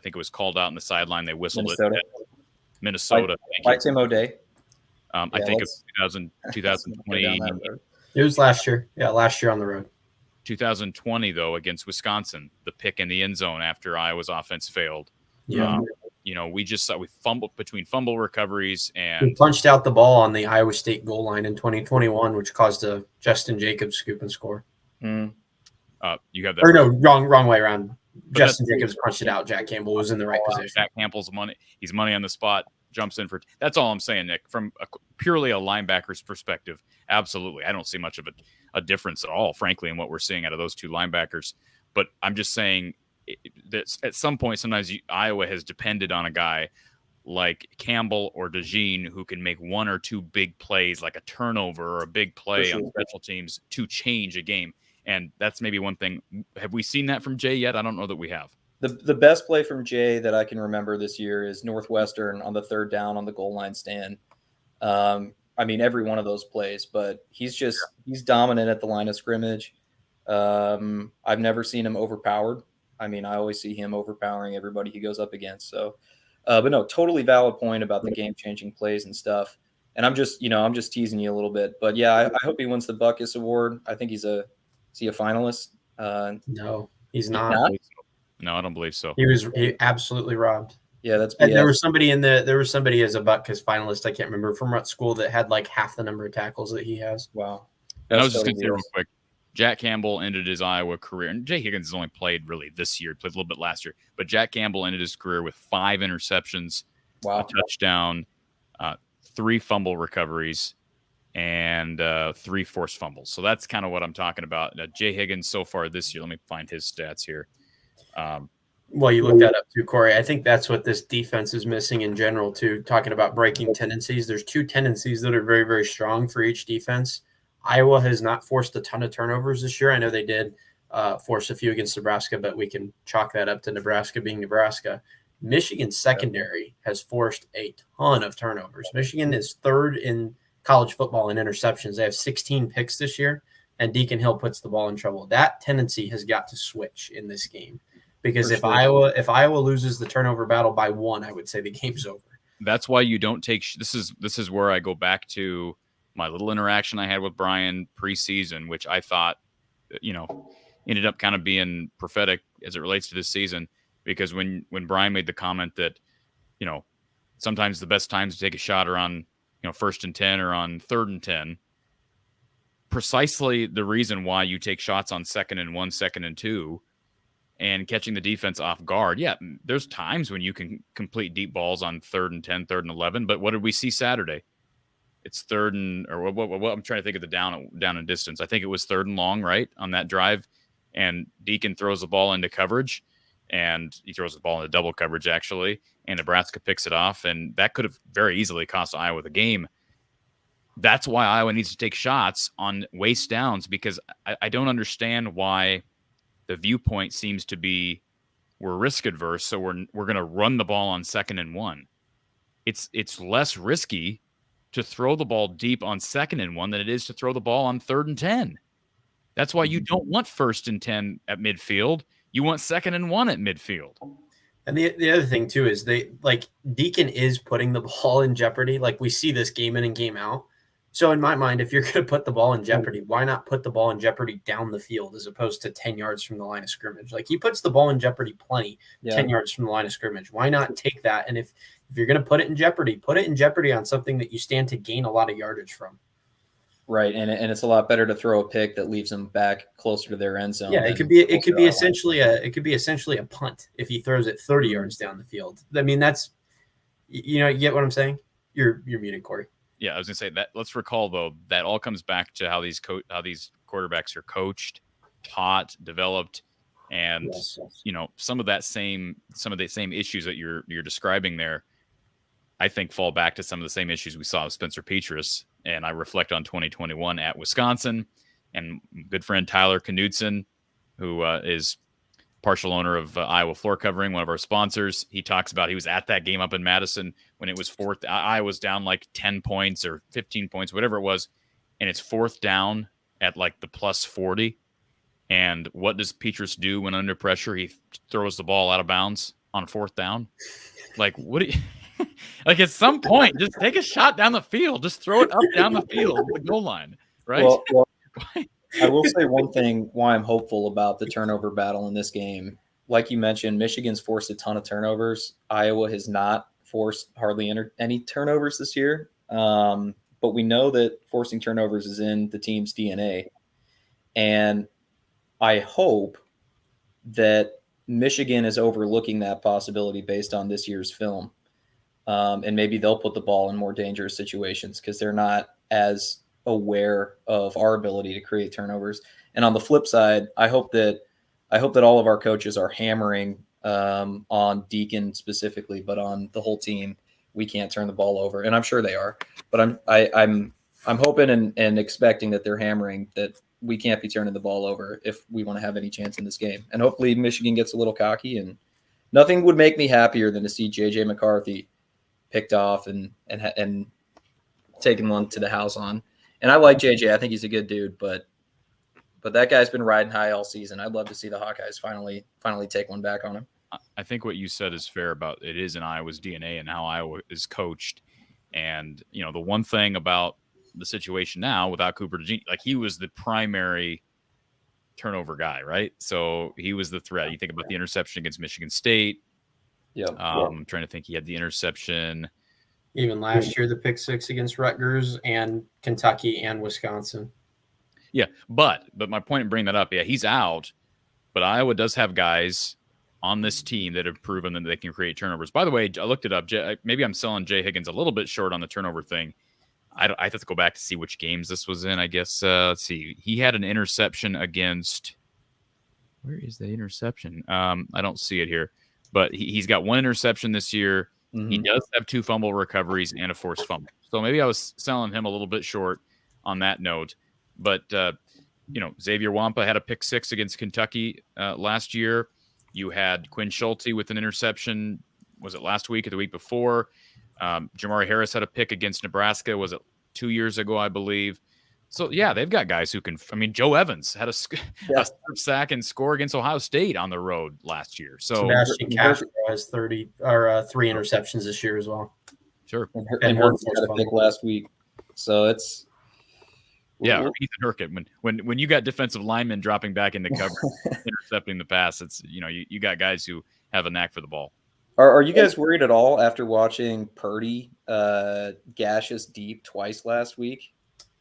think it was called out on the sideline. They whistled Minnesota. it. Minnesota. By Tim O'Day. I think it was 2020. It was last year. Yeah, last year on the road. 2020, though, against Wisconsin, the pick in the end zone after Iowa's offense failed. Yeah. We just saw we fumbled between fumble recoveries and we punched out the ball on the Iowa State goal line in 2021, which caused a Justin Jacobs scoop and score. You have that. Or no, wrong way around. But Justin Jacobs punched it out. Jack Campbell was in the right position. Jack Campbell's money. He's money on the spot. Jumps in for. That's all I'm saying, Nick. From purely a linebacker's perspective, absolutely, I don't see much of a difference at all, frankly, in what we're seeing out of those two linebackers. But I'm just saying that at some point, sometimes Iowa has depended on a guy like Campbell or DeJean who can make one or two big plays, like a turnover or a big play on special teams, to change a game. And that's maybe one thing. Have we seen that from Jay yet? I don't know that we have. The best play from Jay that I can remember this year is Northwestern on the 3rd down on the goal line stand. I mean, every one of those plays, but he's dominant at the line of scrimmage. I've never seen him overpowered. I mean, I always see him overpowering everybody he goes up against. So, but no, totally valid point about the game-changing plays and stuff. And I'm just teasing you a little bit, but yeah, I hope he wins the Buckus Award. I think is he a finalist? No, he's not. No, I don't believe so. He absolutely robbed. Yeah, that's BS. And there was somebody as a Butkus finalist. I can't remember from what school that had like half the number of tackles that he has. Wow. And I was just going to say real quick, Jack Campbell ended his Iowa career, and Jay Higgins has only played really this year, played a little bit last year, but Jack Campbell ended his career with 5 interceptions Wow. a touchdown, 3 fumble recoveries, and 3 forced fumbles. So that's kind of what I'm talking about. Jay Higgins so far this year, let me find his stats here. Well, you looked that up too, Corey. I think that's what this defense is missing in general, too. Talking about breaking tendencies, there's 2 tendencies that are very, very strong for each defense. Iowa has not forced a ton of turnovers this year. I know they did force a few against Nebraska, but we can chalk that up to Nebraska being Nebraska. Michigan's secondary has forced a ton of turnovers. Michigan is 3rd in college football in interceptions. They have 16 picks this year, and Deacon Hill puts the ball in trouble. That tendency has got to switch in this game. Because if Iowa loses the turnover battle by 1, I would say the game's over. That's why you don't take this is where I go back to my little interaction I had with Brian preseason, which I thought, ended up kind of being prophetic as it relates to this season. Because when Brian made the comment that, sometimes the best times to take a shot are on, 1st and 10 or on 3rd and 10, precisely the reason why you take shots on 2nd and 1, 2nd and 2, and catching the defense off guard. Yeah, there's times when you can complete deep balls on 3rd and 10, 3rd and 11. But what did we see Saturday? It's 3rd and or what I'm trying to think of the down and distance. I think it was 3rd and long, right, on that drive. And Deacon throws the ball into coverage, and he throws the ball into double coverage actually, and Nebraska picks it off, and that could have very easily cost Iowa the game. That's why Iowa needs to take shots on waste downs, because I don't understand why the viewpoint seems to be we're risk adverse, so we're going to run the ball on 2nd and 1. It's less risky to throw the ball deep on 2nd and 1 than it is to throw the ball on 3rd and 10. That's why you don't want 1st and 10 at midfield. You want 2nd and 1 at midfield. And the other thing too is Deacon is putting the ball in jeopardy. Like, we see this game in and game out. So in my mind, if you're going to put the ball in jeopardy, why not put the ball in jeopardy down the field as opposed to 10 yards from the line of scrimmage? Like, he puts the ball in jeopardy plenty, 10 yards from the line of scrimmage. Why not take that? And if you're going to put it in jeopardy on something that you stand to gain a lot of yardage from. Right, and it's a lot better to throw a pick that leaves them back closer to their end zone. Yeah, it could be essentially a punt if he throws it 30 yards down the field. I mean, that's, you get what I'm saying? You're muted, Corey. Yeah, I was gonna say that. Let's recall though that all comes back to how these quarterbacks are coached, taught, developed, and Yes. some of the same issues that you're describing there, I think fall back to some of the same issues we saw with Spencer Petras. And I reflect on 2021 at Wisconsin, and good friend Tyler Knudsen, who is partial owner of Iowa Floor Covering, one of our sponsors. He talks about he was at that game up in Madison when it was 4th. Iowa's down like 10 points or 15 points, whatever it was, and it's 4th down at like the plus 40. And what does Petras do when under pressure? He throws the ball out of bounds on 4th down. Like, what do you... Like, at some point, just take a shot down the field. Just throw it up down the field, the goal line, right? Well, I will say one thing why I'm hopeful about the turnover battle in this game. Like you mentioned, Michigan's forced a ton of turnovers. Iowa has not forced hardly any turnovers this year. But we know that forcing turnovers is in the team's DNA. And I hope that Michigan is overlooking that possibility based on this year's film. And maybe they'll put the ball in more dangerous situations because they're not as aware of our ability to create turnovers. And on the flip side, I hope that all of our coaches are hammering on Deacon specifically, but on the whole team, we can't turn the ball over. And I'm sure they are, but I'm hoping and expecting that they're hammering that we can't be turning the ball over if we want to have any chance in this game. And hopefully Michigan gets a little cocky, and nothing would make me happier than to see JJ McCarthy picked off and taking one to the house on. And I like JJ. I think he's a good dude, but that guy's been riding high all season. I'd love to see the Hawkeyes finally take one back on him. I think what you said is fair about it is in Iowa's DNA and how Iowa is coached. And, the one thing about the situation now without Cooper DeJean, like, he was the primary turnover guy, right? So he was the threat. You think about the interception against Michigan State. Yeah. I'm trying to think. He had the interception. Even last year, the pick 6 against Rutgers and Kentucky and Wisconsin. Yeah, but my point in bringing that up, yeah, he's out, but Iowa does have guys on this team that have proven that they can create turnovers. By the way, I looked it up. Maybe I'm selling Jay Higgins a little bit short on the turnover thing. I have to go back to see which games this was in, I guess. Let's see. He had an interception against – where is the interception? I don't see it here. But he's got one interception this year. Mm-hmm. He does have 2 fumble recoveries and a forced fumble. So maybe I was selling him a little bit short on that note. But, Xavier Wampa had a pick 6 against Kentucky last year. You had Quinn Schulte with an interception. Was it last week or the week before? Jamari Harris had a pick against Nebraska. Was it 2 years ago, I believe? So, yeah, they've got guys who can – I mean, Joe Evans had a sack and score against Ohio State on the road last year. So Sebastian Castro has 3 interceptions this year as well. Sure. And Hurts had a pick last week. So it's – yeah, Ethan Hurkett. When you got defensive linemen dropping back into cover, intercepting the pass, it's you got guys who have a knack for the ball. Are you guys worried at all after watching Purdy gash us deep twice last week?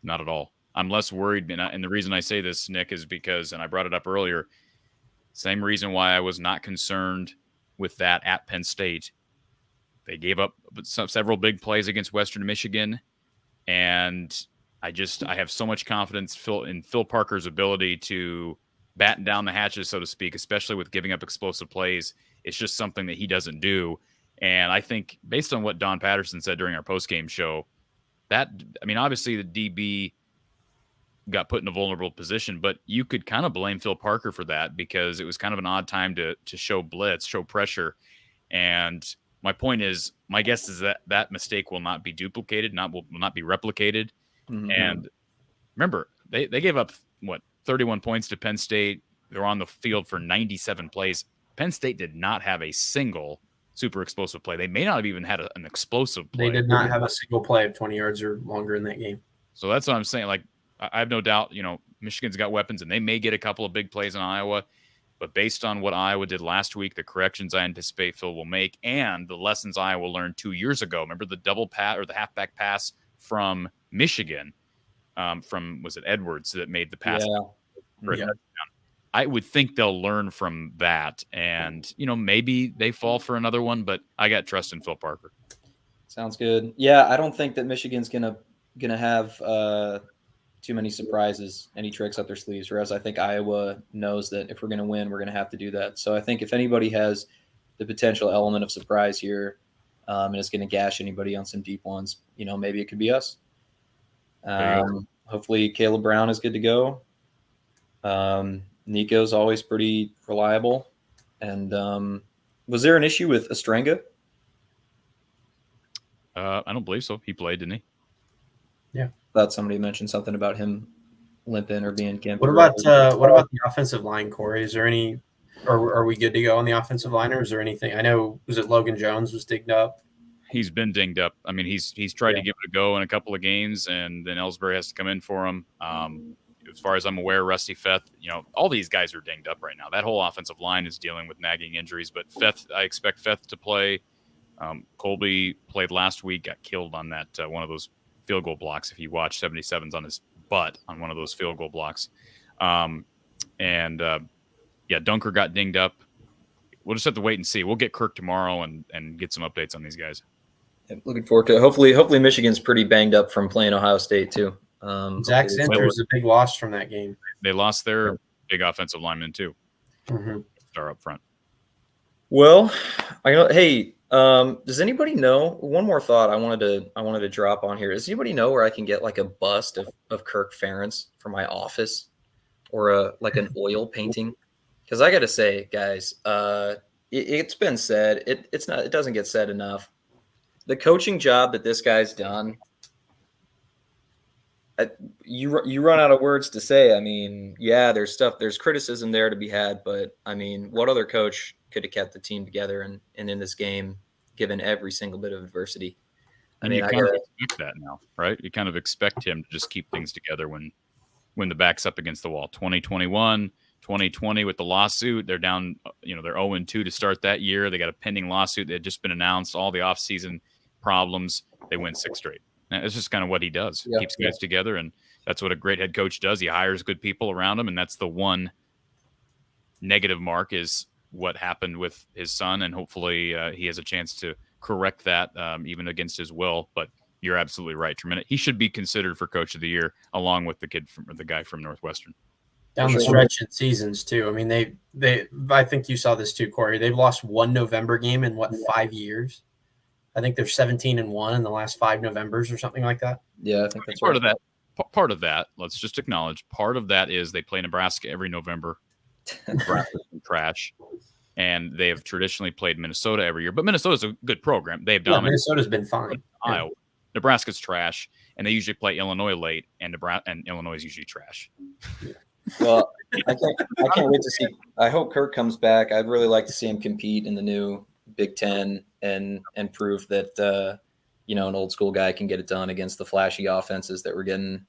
Not at all. I'm less worried, and the reason I say this, Nick, is because, and I brought it up earlier, same reason why I was not concerned with that at Penn State. They gave up several big plays against Western Michigan, and I have so much confidence in Phil Parker's ability to batten down the hatches, so to speak, especially with giving up explosive plays. It's just something that he doesn't do. And I think based on what Don Patterson said during our postgame show, obviously the DB got put in a vulnerable position, but you could kind of blame Phil Parker for that because it was kind of an odd time to show blitz, show pressure. And my point is, my guess is that mistake will not be duplicated, will not be replicated. Mm-hmm. And remember, they gave up, 31 points to Penn State. They're on the field for 97 plays. Penn State did not have a single super explosive play. They may not have even had an explosive play. They did not have a single play of 20 yards or longer in that game. So that's what I'm saying. Like, I have no doubt, Michigan's got weapons, and they may get a couple of big plays in Iowa. But based on what Iowa did last week, the corrections I anticipate Phil will make, and the lessons Iowa learned 2 years ago. Remember the double pass or the halfback pass from Michigan, was it Edwards that made the pass? Yeah. I would think they'll learn from that, and maybe they fall for another one. But I got trust in Phil Parker. Sounds good. Yeah, I don't think that Michigan's gonna have too many surprises, any tricks up their sleeves. Whereas I think Iowa knows that if we're gonna win, we're gonna have to do that. So I think if anybody has the potential element of surprise here, and is gonna gash anybody on some deep ones, maybe it could be us. Hopefully Caleb Brown is good to go. Nico's always pretty reliable. And was there an issue with Ostrenga? I don't believe so. He played, didn't he? Yeah. Thought somebody mentioned something about him limping or being gimpy. What about the offensive line, Corey? Is there any are we good to go on the offensive line, or is there anything? I know, was it Logan Jones was dinged up? He's been dinged up. I mean, he's tried to give it a go in a couple of games, and then Ellsbury has to come in for him. As far as I'm aware, Rusty Feth, all these guys are dinged up right now. That whole offensive line is dealing with nagging injuries. But Feth, I expect Feth to play. Colby played last week, got killed on that one of those field goal blocks. If you watch, 77's on his butt on one of those field goal blocks. Dunker got dinged up. We'll just have to wait and see. We'll get Kirk tomorrow and get some updates on these guys. Yeah, looking forward to it. Hopefully Michigan's pretty banged up from playing Ohio State too. Zach Zinter was a big loss from that game. They lost their big offensive lineman too. Mm-hmm. Star up front. Well, hey, does anybody know? One more thought I wanted to drop on here. Does anybody know where I can get like a bust of Kirk Ferentz for my office, or an oil painting? Because I got to say, guys, it's been said. It doesn't get said enough. The coaching job that this guy's done. You run out of words to say. I mean, yeah, there's criticism there to be had, but I mean, what other coach could have kept the team together and in this game, given every single bit of adversity? You kind of expect that now, right? You kind of expect him to just keep things together when the back's up against the wall. 2021, 2020 with the lawsuit, they're down. They're 0-2 to start that year. They got a pending lawsuit that had just been announced. All the offseason problems. They win 6 straight. It's just kind of what he does. Yeah, Keeps guys together, and that's what a great head coach does. He hires good people around him, and that's the one negative mark is what happened with his son, and hopefully he has a chance to correct that, even against his will. But you're absolutely right, Tremendous. He should be considered for Coach of the Year, along with the guy from Northwestern. Down the stretch in seasons too. I mean, I think you saw this too, Corey. They've lost one November game in 5 years. I think they're 17-1 in the last 5 Novembers or something like that. Yeah, I think that's part of that. Part of that, let's just acknowledge, part of that is they play Nebraska every November. Nebraska's trash. And they have traditionally played Minnesota every year. But Minnesota's a good program. They've dominated. Minnesota's been fine. Iowa. Nebraska's trash. And they usually play Illinois late, and Illinois is usually trash. Well, I can't wait to see. I hope Kirk comes back. I'd really like to see him compete in the new Big Ten and prove that an old school guy can get it done against the flashy offenses that we're getting.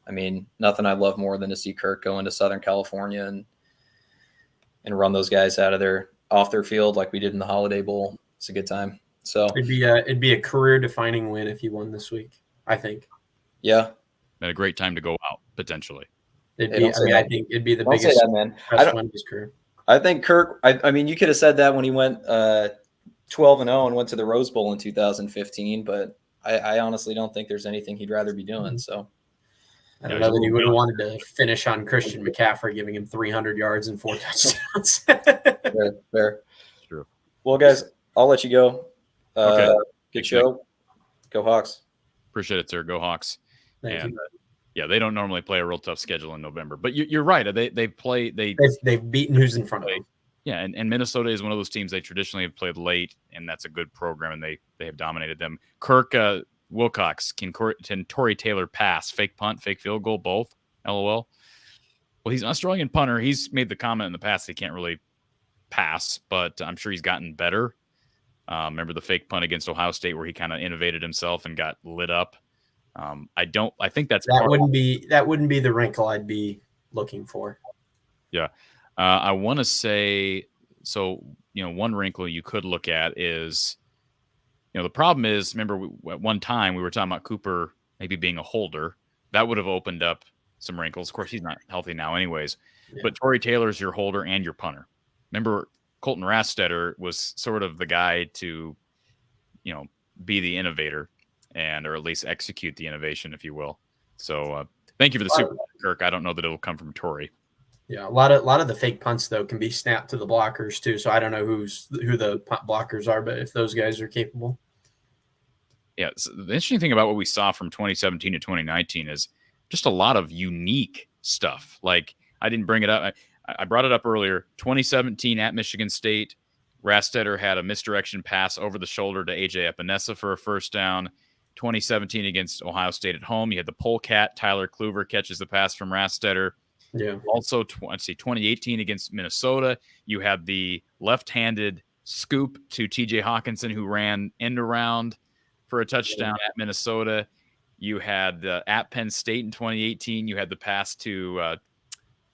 I mean, nothing I love more than to see Kirk go into Southern California and run those guys off their field like we did in the Holiday Bowl. It's a good time. So it'd be a career defining win if he won this week, I think. Yeah. And a great time to go out, potentially. I think it'd be the biggest man. best win of his career. I think Kirk, I mean, you could have said that when he went 12-0 and went to the Rose Bowl in 2015, but I honestly don't think there's anything he'd rather be doing. So I don't know that he would have wanted to finish on Christian McCaffrey, giving him 300 yards and 4 touchdowns. Fair. True. Well, guys, I'll let you go. Okay. Good show. Go Hawks. Appreciate it, sir. Go Hawks. Thank you. Yeah, they don't normally play a real tough schedule in November, but you're right. They've beaten who's in front of them. Yeah, and Minnesota is one of those teams they traditionally have played late, and that's a good program, and they have dominated them. Kirk Wilcox, can Tory Taylor pass? Fake punt, fake field goal, both? LOL. Well, he's an Australian punter. He's made the comment in the past he can't really pass, but I'm sure he's gotten better. Remember the fake punt against Ohio State where he kind of innovated himself and got lit up? I think that wouldn't be the wrinkle I'd be looking for. Yeah. I want to say, so, one wrinkle you could look at is, the problem is, remember at one time we were talking about Cooper maybe being a holder. That would have opened up some wrinkles. Of course, he's not healthy now anyways, but Tory Taylor's your holder and your punter. Remember Colton Rastetter was sort of the guy to, be the innovator or at least execute the innovation, if you will. So thank you for the super, Kirk. I don't know that it'll come from Tory. Yeah, a lot of the fake punts though can be snapped to the blockers too. So I don't know who the punt blockers are, but if those guys are capable. Yeah, so the interesting thing about what we saw from 2017 to 2019 is just a lot of unique stuff. Like I didn't bring it up. I brought it up earlier. 2017 at Michigan State, Rastetter had a misdirection pass over the shoulder to AJ Epinesa for a first down. 2017 against Ohio State at home, you had the polecat. Tyler Kluver catches the pass from Rastetter. Yeah. Also, 2018 against Minnesota, you had the left-handed scoop to TJ Hawkinson, who ran end around for a touchdown at Minnesota. You had at Penn State in 2018, you had the pass to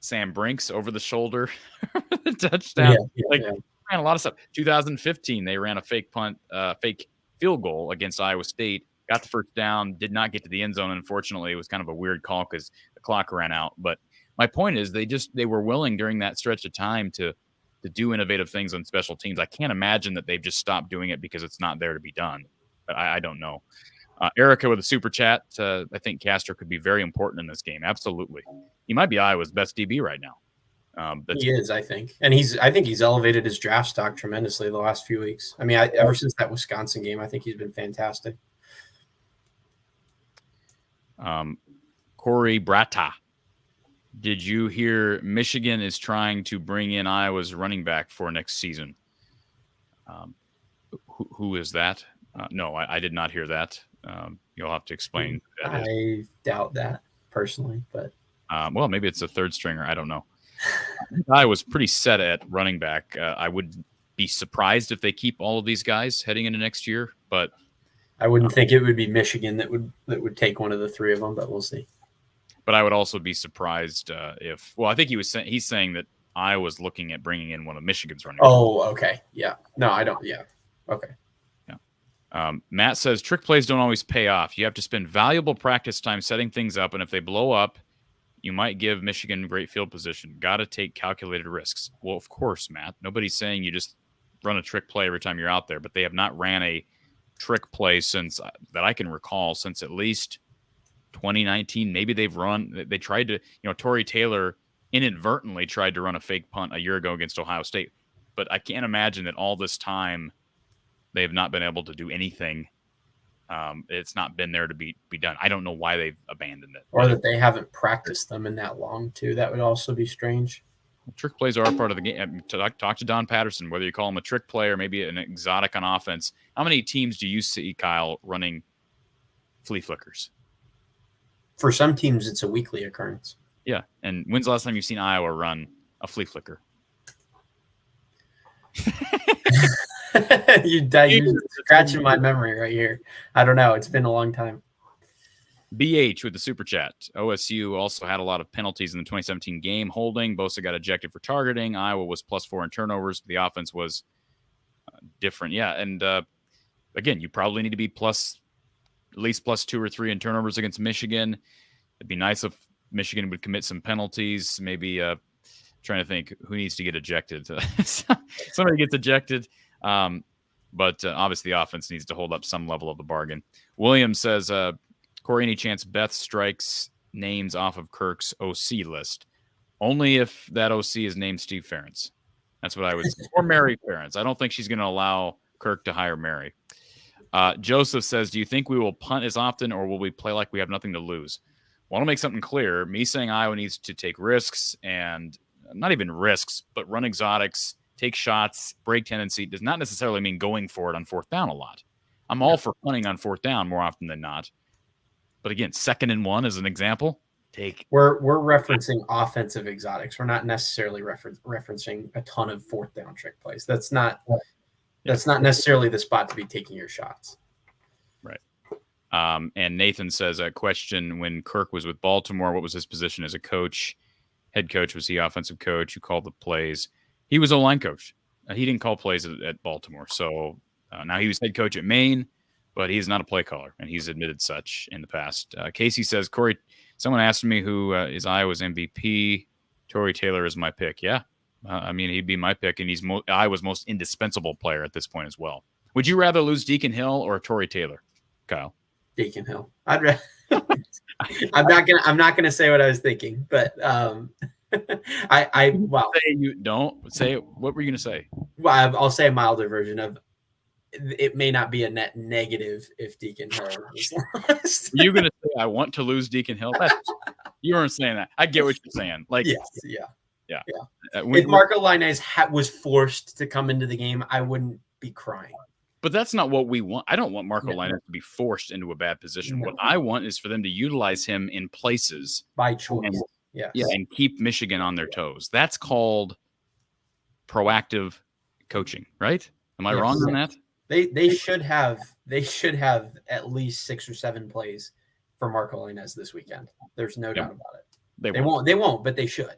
Sam Brinks over the shoulder for the touchdown. Ran a lot of stuff. 2015, they ran a fake punt, fake field goal against Iowa State. Got the first down, did not get to the end zone. Unfortunately, it was kind of a weird call because the clock ran out. But my point is they were willing during that stretch of time to do innovative things on special teams. I can't imagine that they've just stopped doing it because it's not there to be done. But I don't know. Erica with a super chat. I think Castro could be very important in this game. Absolutely. He might be Iowa's best DB right now. He is, I think. And I think he's elevated his draft stock tremendously the last few weeks. I mean, ever since that Wisconsin game, I think he's been fantastic. Corey Brata. Did you hear Michigan is trying to bring in Iowa's running back for next season? Who is that? No, I did not hear that. You'll have to explain. I doubt that personally, but well, maybe it's a third stringer. I don't know. I was pretty set at running back. I would be surprised if they keep all of these guys heading into next year, but I wouldn't think it would be Michigan that would take one of the three of them, but we'll see. But I would also be surprised if. Well, I think he's saying that Iowa's looking at bringing in one of Michigan's running backs. Oh, okay, yeah. No, I don't. Yeah, okay. Yeah. Matt says trick plays don't always pay off. You have to spend valuable practice time setting things up, and if they blow up, You might give Michigan great field position. Got to take calculated risks. Well, of course, Matt. Nobody's saying you just run a trick play every time you're out there, but they have not ran a trick play since that I can recall since at least 2019. Maybe they tried to, Tory Taylor inadvertently tried to run a fake punt a year ago against Ohio State. But I can't imagine that all this time they have not been able to do anything. It's not been there to be done. I don't know why they've abandoned it. Or that they haven't practiced them in that long, too. That would also be strange. Trick plays are a part of the game. Talk to Don Patterson, whether you call him a trick play or maybe an exotic on offense. How many teams do you see, Kyle, running flea flickers? For some teams, it's a weekly occurrence. Yeah. And when's the last time you've seen Iowa run a flea flicker? You're scratching my memory right here. I don't know. It's been a long time. BH with the super chat. OSU also had a lot of penalties in the 2017 game. Holding. Bosa got ejected for targeting. Iowa was +4 in turnovers. The offense was different. Yeah. And again, you probably need to be at least +2 or 3 in turnovers against Michigan. It'd be nice if Michigan would commit some penalties. Maybe trying to think who needs to get ejected. Somebody gets ejected. But obviously the offense needs to hold up some level of the bargain. Williams says, Corey, any chance Beth strikes names off of Kirk's OC list? Only if that OC is named Steve Ferentz. That's what I would say. Or Mary Ferentz. I don't think she's going to allow Kirk to hire Mary. Joseph says, do you think we will punt as often or will we play like we have nothing to lose? Well, I want to make something clear. Me saying Iowa needs to take risks and not even risks, but run exotics, take shots, break tendency does not necessarily mean going for it on 4th down a lot. I'm all for punting on 4th down more often than not. But again, 2nd and 1 as an example. We're referencing offensive exotics. We're not necessarily referencing a ton of 4th down trick plays. That's not necessarily the spot to be taking your shots. Right. And Nathan says a question: when Kirk was with Baltimore, what was his position as a coach? Head coach? Was he offensive coach? Who called the plays? He was O-line coach. He didn't call plays at Baltimore. So now he was head coach at Maine, but he's not a play caller, and he's admitted such in the past. Casey says, Corey, someone asked me who is Iowa's MVP. Tory Taylor is my pick. Yeah. He'd be my pick, and he's Iowa's most indispensable player at this point as well. Would you rather lose Deacon Hill or Tory Taylor, Kyle? Deacon Hill. I'm not gonna say what I was thinking, but You don't say it. What were you gonna say? Well, I'll say a milder version of it. May not be a net negative if Deacon Hill is lost. You're gonna say I want to lose Deacon Hill? You weren't saying that. I get what you're saying. Like, yes, yeah. If Marco Lainez was forced to come into the game, I wouldn't be crying. But that's not what we want. I don't want Marco Lainez to be forced into a bad position. No. What I want is for them to utilize him in places by choice. And keep Michigan on their toes. That's called proactive coaching, right? Am I wrong on that? They should have at least 6 or 7 plays for Marco Lainez this weekend. There's no doubt about it. They won't, but they should.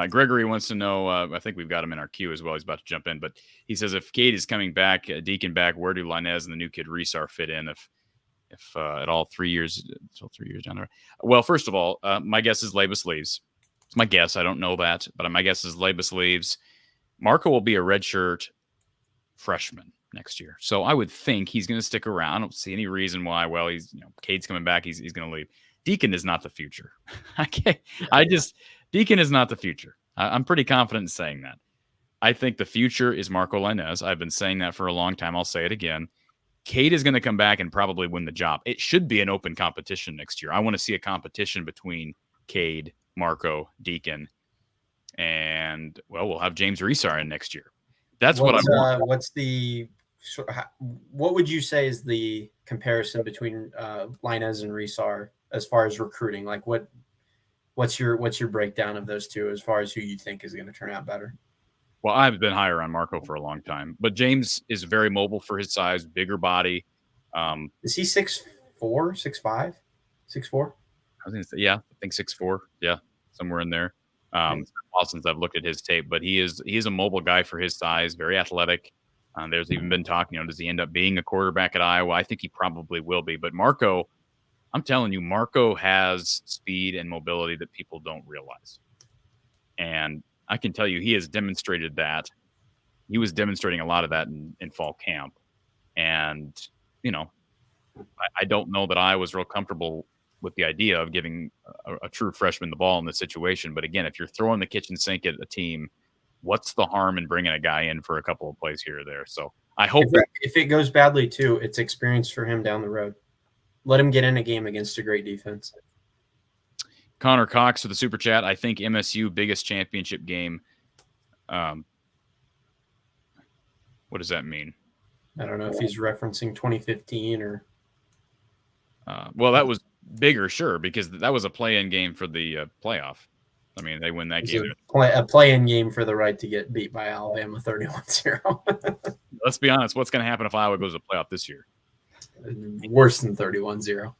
Gregory wants to know, I think we've got him in our queue as well. He's about to jump in, but he says, if Cade is coming back, Deacon back, where do Lainez and the new kid Resar fit in if at all 3 years down the road? Well, first of all, my guess is Labus leaves. It's my guess. I don't know that, but my guess is Labus leaves. Marco will be a redshirt freshman next year. So I would think he's going to stick around. I don't see any reason why. Well, Cade's coming back. He's going to leave. Deacon is not the future. Deacon is not the future. I'm pretty confident in saying that. I think the future is Marco Lainez. I've been saying that for a long time. I'll say it again. Cade is going to come back and probably win the job. It should be an open competition next year. I want to see a competition between Cade, Marco, Deacon, and, well, we'll have James Resar in next year. That's what I want. What would you say is the comparison between Lainez and Resar as far as recruiting? Like what's your breakdown of those two as far as who you think is going to turn out better? Well, I've been higher on Marco for a long time, but James is very mobile for his size, bigger body. Is he 6'4", 6'5", 6'4"? I was going to say, yeah, I think 6'4". Yeah, somewhere in there. Since I've looked at his tape, but he is a mobile guy for his size, very athletic. There's even been talk, does he end up being a quarterback at Iowa? I think he probably will be. But Marco, I'm telling you, Marco has speed and mobility that people don't realize. And I can tell you, he has demonstrated that. He was demonstrating a lot of that in fall camp. And, you know, I don't know that I was real comfortable with the idea of giving a true freshman the ball in this situation. But again, if you're throwing the kitchen sink at a team, what's the harm in bringing a guy in for a couple of plays here or there? So I hope if it goes badly too, it's experience for him down the road. Let him get in a game against a great defense. Connor Cox for the super chat. I think MSU biggest championship game. What does that mean? I don't know if he's referencing 2015 or. Well, that was bigger, sure, because that was a play-in game for the playoff. I mean, they win that game. A play-in game for the right to get beat by Alabama 31-0. Let's be honest. What's going to happen if Iowa goes to the playoff this year? Worse than 31-0.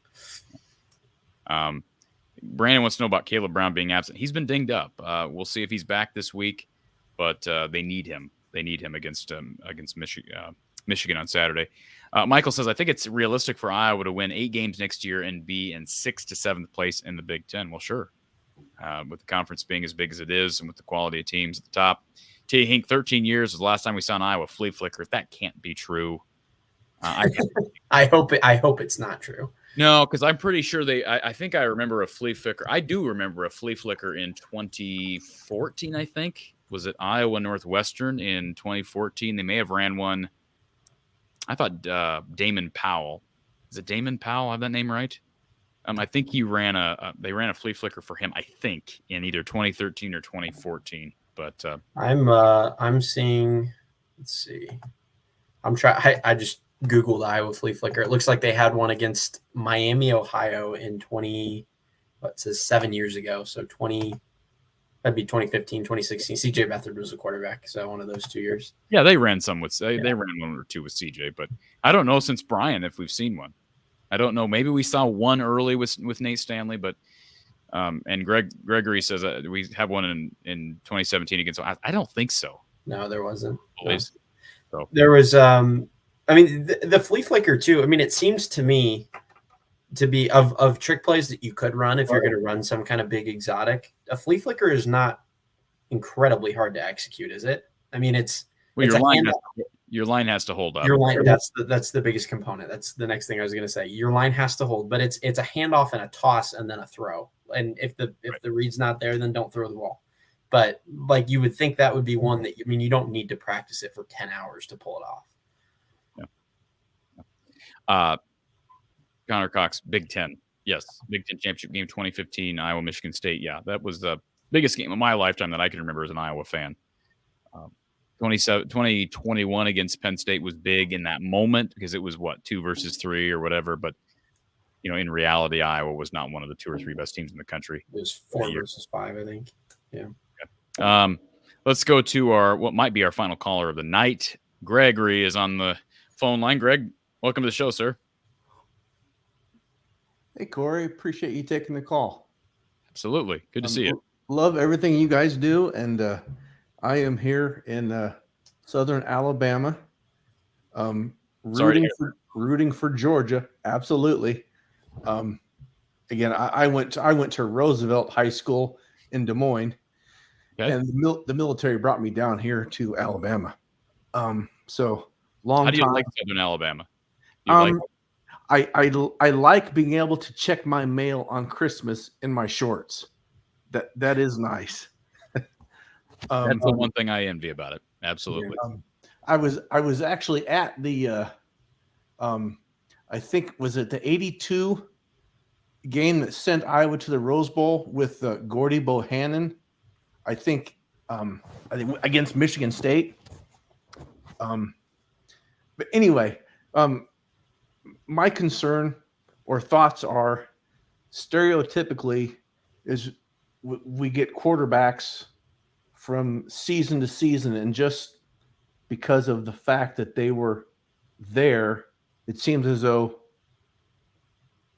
Brandon wants to know about Caleb Brown being absent. He's been dinged up. We'll see if he's back this week, but they need him. They need him against Michigan on Saturday. Michael says, I think it's realistic for Iowa to win 8 games next year and be in 6th to 7th place in the Big Ten. Well, sure. With the conference being as big as it is and with the quality of teams at the top. T. Hink, 13 years was the last time we saw an Iowa flea flicker. That can't be true. I hope it's not true. No, because I'm pretty sure I think I remember a flea flicker. I do remember a flea flicker in 2014, I think. Was it Iowa Northwestern in 2014? They may have ran one. I thought Damon Powell. Is it Damon Powell? I have that name right? I think he ran they ran a flea flicker for him, I think, in either 2013 or 2014. But I'm seeing, let's see. I'm trying. I just Googled Iowa flea flicker. It looks like they had one against Miami, Ohio in 7 years ago. So that'd be 2015, 2016. CJ Beathard was the quarterback. So one of those 2 years. Yeah, they ran some they ran one or two with CJ, but I don't know since Brian if we've seen one. I don't know. Maybe we saw one early with Nate Stanley, but and Gregory says we have one in 2017 against. I don't think so. No, there wasn't. No. So. There was. I mean, the flea flicker too. I mean, it seems to me to be of trick plays that you could run if you're going to run some kind of big exotic. A flea flicker is not incredibly hard to execute, is it? I mean, your line has to hold up. Your line, that's the biggest component. That's the next thing I was going to say. Your line has to hold, but it's a handoff and a toss and then a throw. And if the read's not there, then don't throw the ball. But like you would think that would be one that you don't need to practice it for 10 hours to pull it off. Yeah. Connor Cox, Big Ten. Yes, Big Ten championship game 2015, Iowa Michigan State. Yeah, that was the biggest game of my lifetime that I can remember as an Iowa fan. 2021 against Penn State was big in that moment because it was 2 versus 3 or whatever. But, in reality, Iowa was not one of the 2 or 3 best teams in the country. It was 4 versus 5, I think. Yeah. Let's go to what might be our final caller of the night. Gregory is on the phone line. Greg, welcome to the show, sir. Hey, Corey. Appreciate you taking the call. Absolutely. Good to see you. Love everything you guys do, and I am here in southern Alabama, rooting for Georgia. Absolutely. Again, I went to Roosevelt High School in Des Moines, okay. And the military brought me down here to Alabama. So long. How do you time. Like southern Alabama? I like being able to check my mail on Christmas in my shorts. That is nice. That's the one thing I envy about it. Absolutely. I was actually at the I think was it the 82 game that sent Iowa to the Rose Bowl with Gordy Bohannon. I think against Michigan State. But anyway, my concern or thoughts are stereotypically is we get quarterbacks from season to season, and just because of the fact that they were there, it seems as though,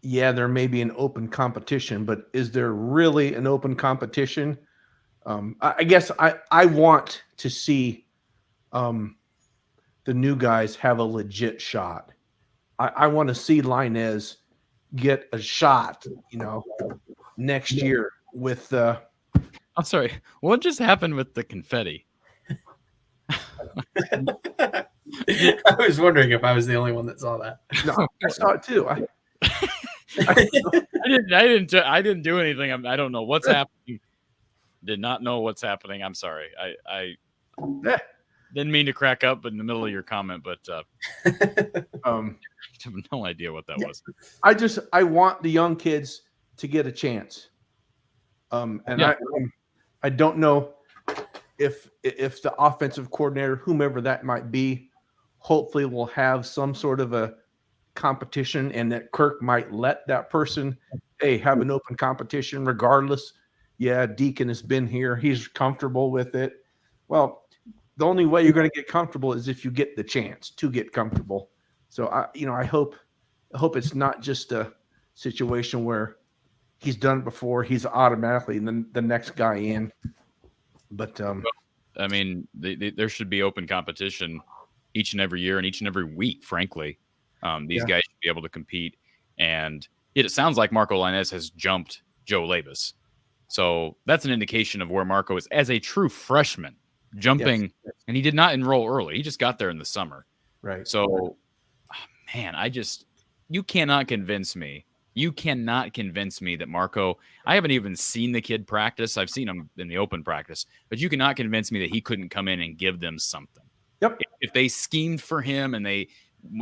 there may be an open competition, but is there really an open competition? I guess I want to see the new guys have a legit shot. I want to see Linez get a shot, next year with I'm sorry. What just happened with the confetti? I was wondering if I was the only one that saw that. No, I saw it too. I didn't do anything. I don't know what's happening. Did not know what's happening. I'm sorry. I didn't mean to crack up in the middle of your comment, but I have no idea what that was. I want the young kids to get a chance. I don't know if the offensive coordinator, whomever that might be, hopefully will have some sort of a competition, and that Kirk might let that person, have an open competition regardless. Yeah, Deacon has been here. He's comfortable with it. Well, the only way you're going to get comfortable is if you get the chance to get comfortable. So I hope it's not just a situation where he's done it before, he's automatically the next guy in. But I mean, there should be open competition each and every year and each and every week. Frankly, these guys should be able to compete. And it sounds like Marco Lainez has jumped Joe Labus, so that's an indication of where Marco is as a true freshman, jumping. Yes. And he did not enroll early; he just got there in the summer. Right. So, man, you cannot convince me. You cannot convince me that Marco, I haven't even seen the kid practice. I've seen him in the open practice, but you cannot convince me that he couldn't come in and give them something. Yep. If they schemed for him and they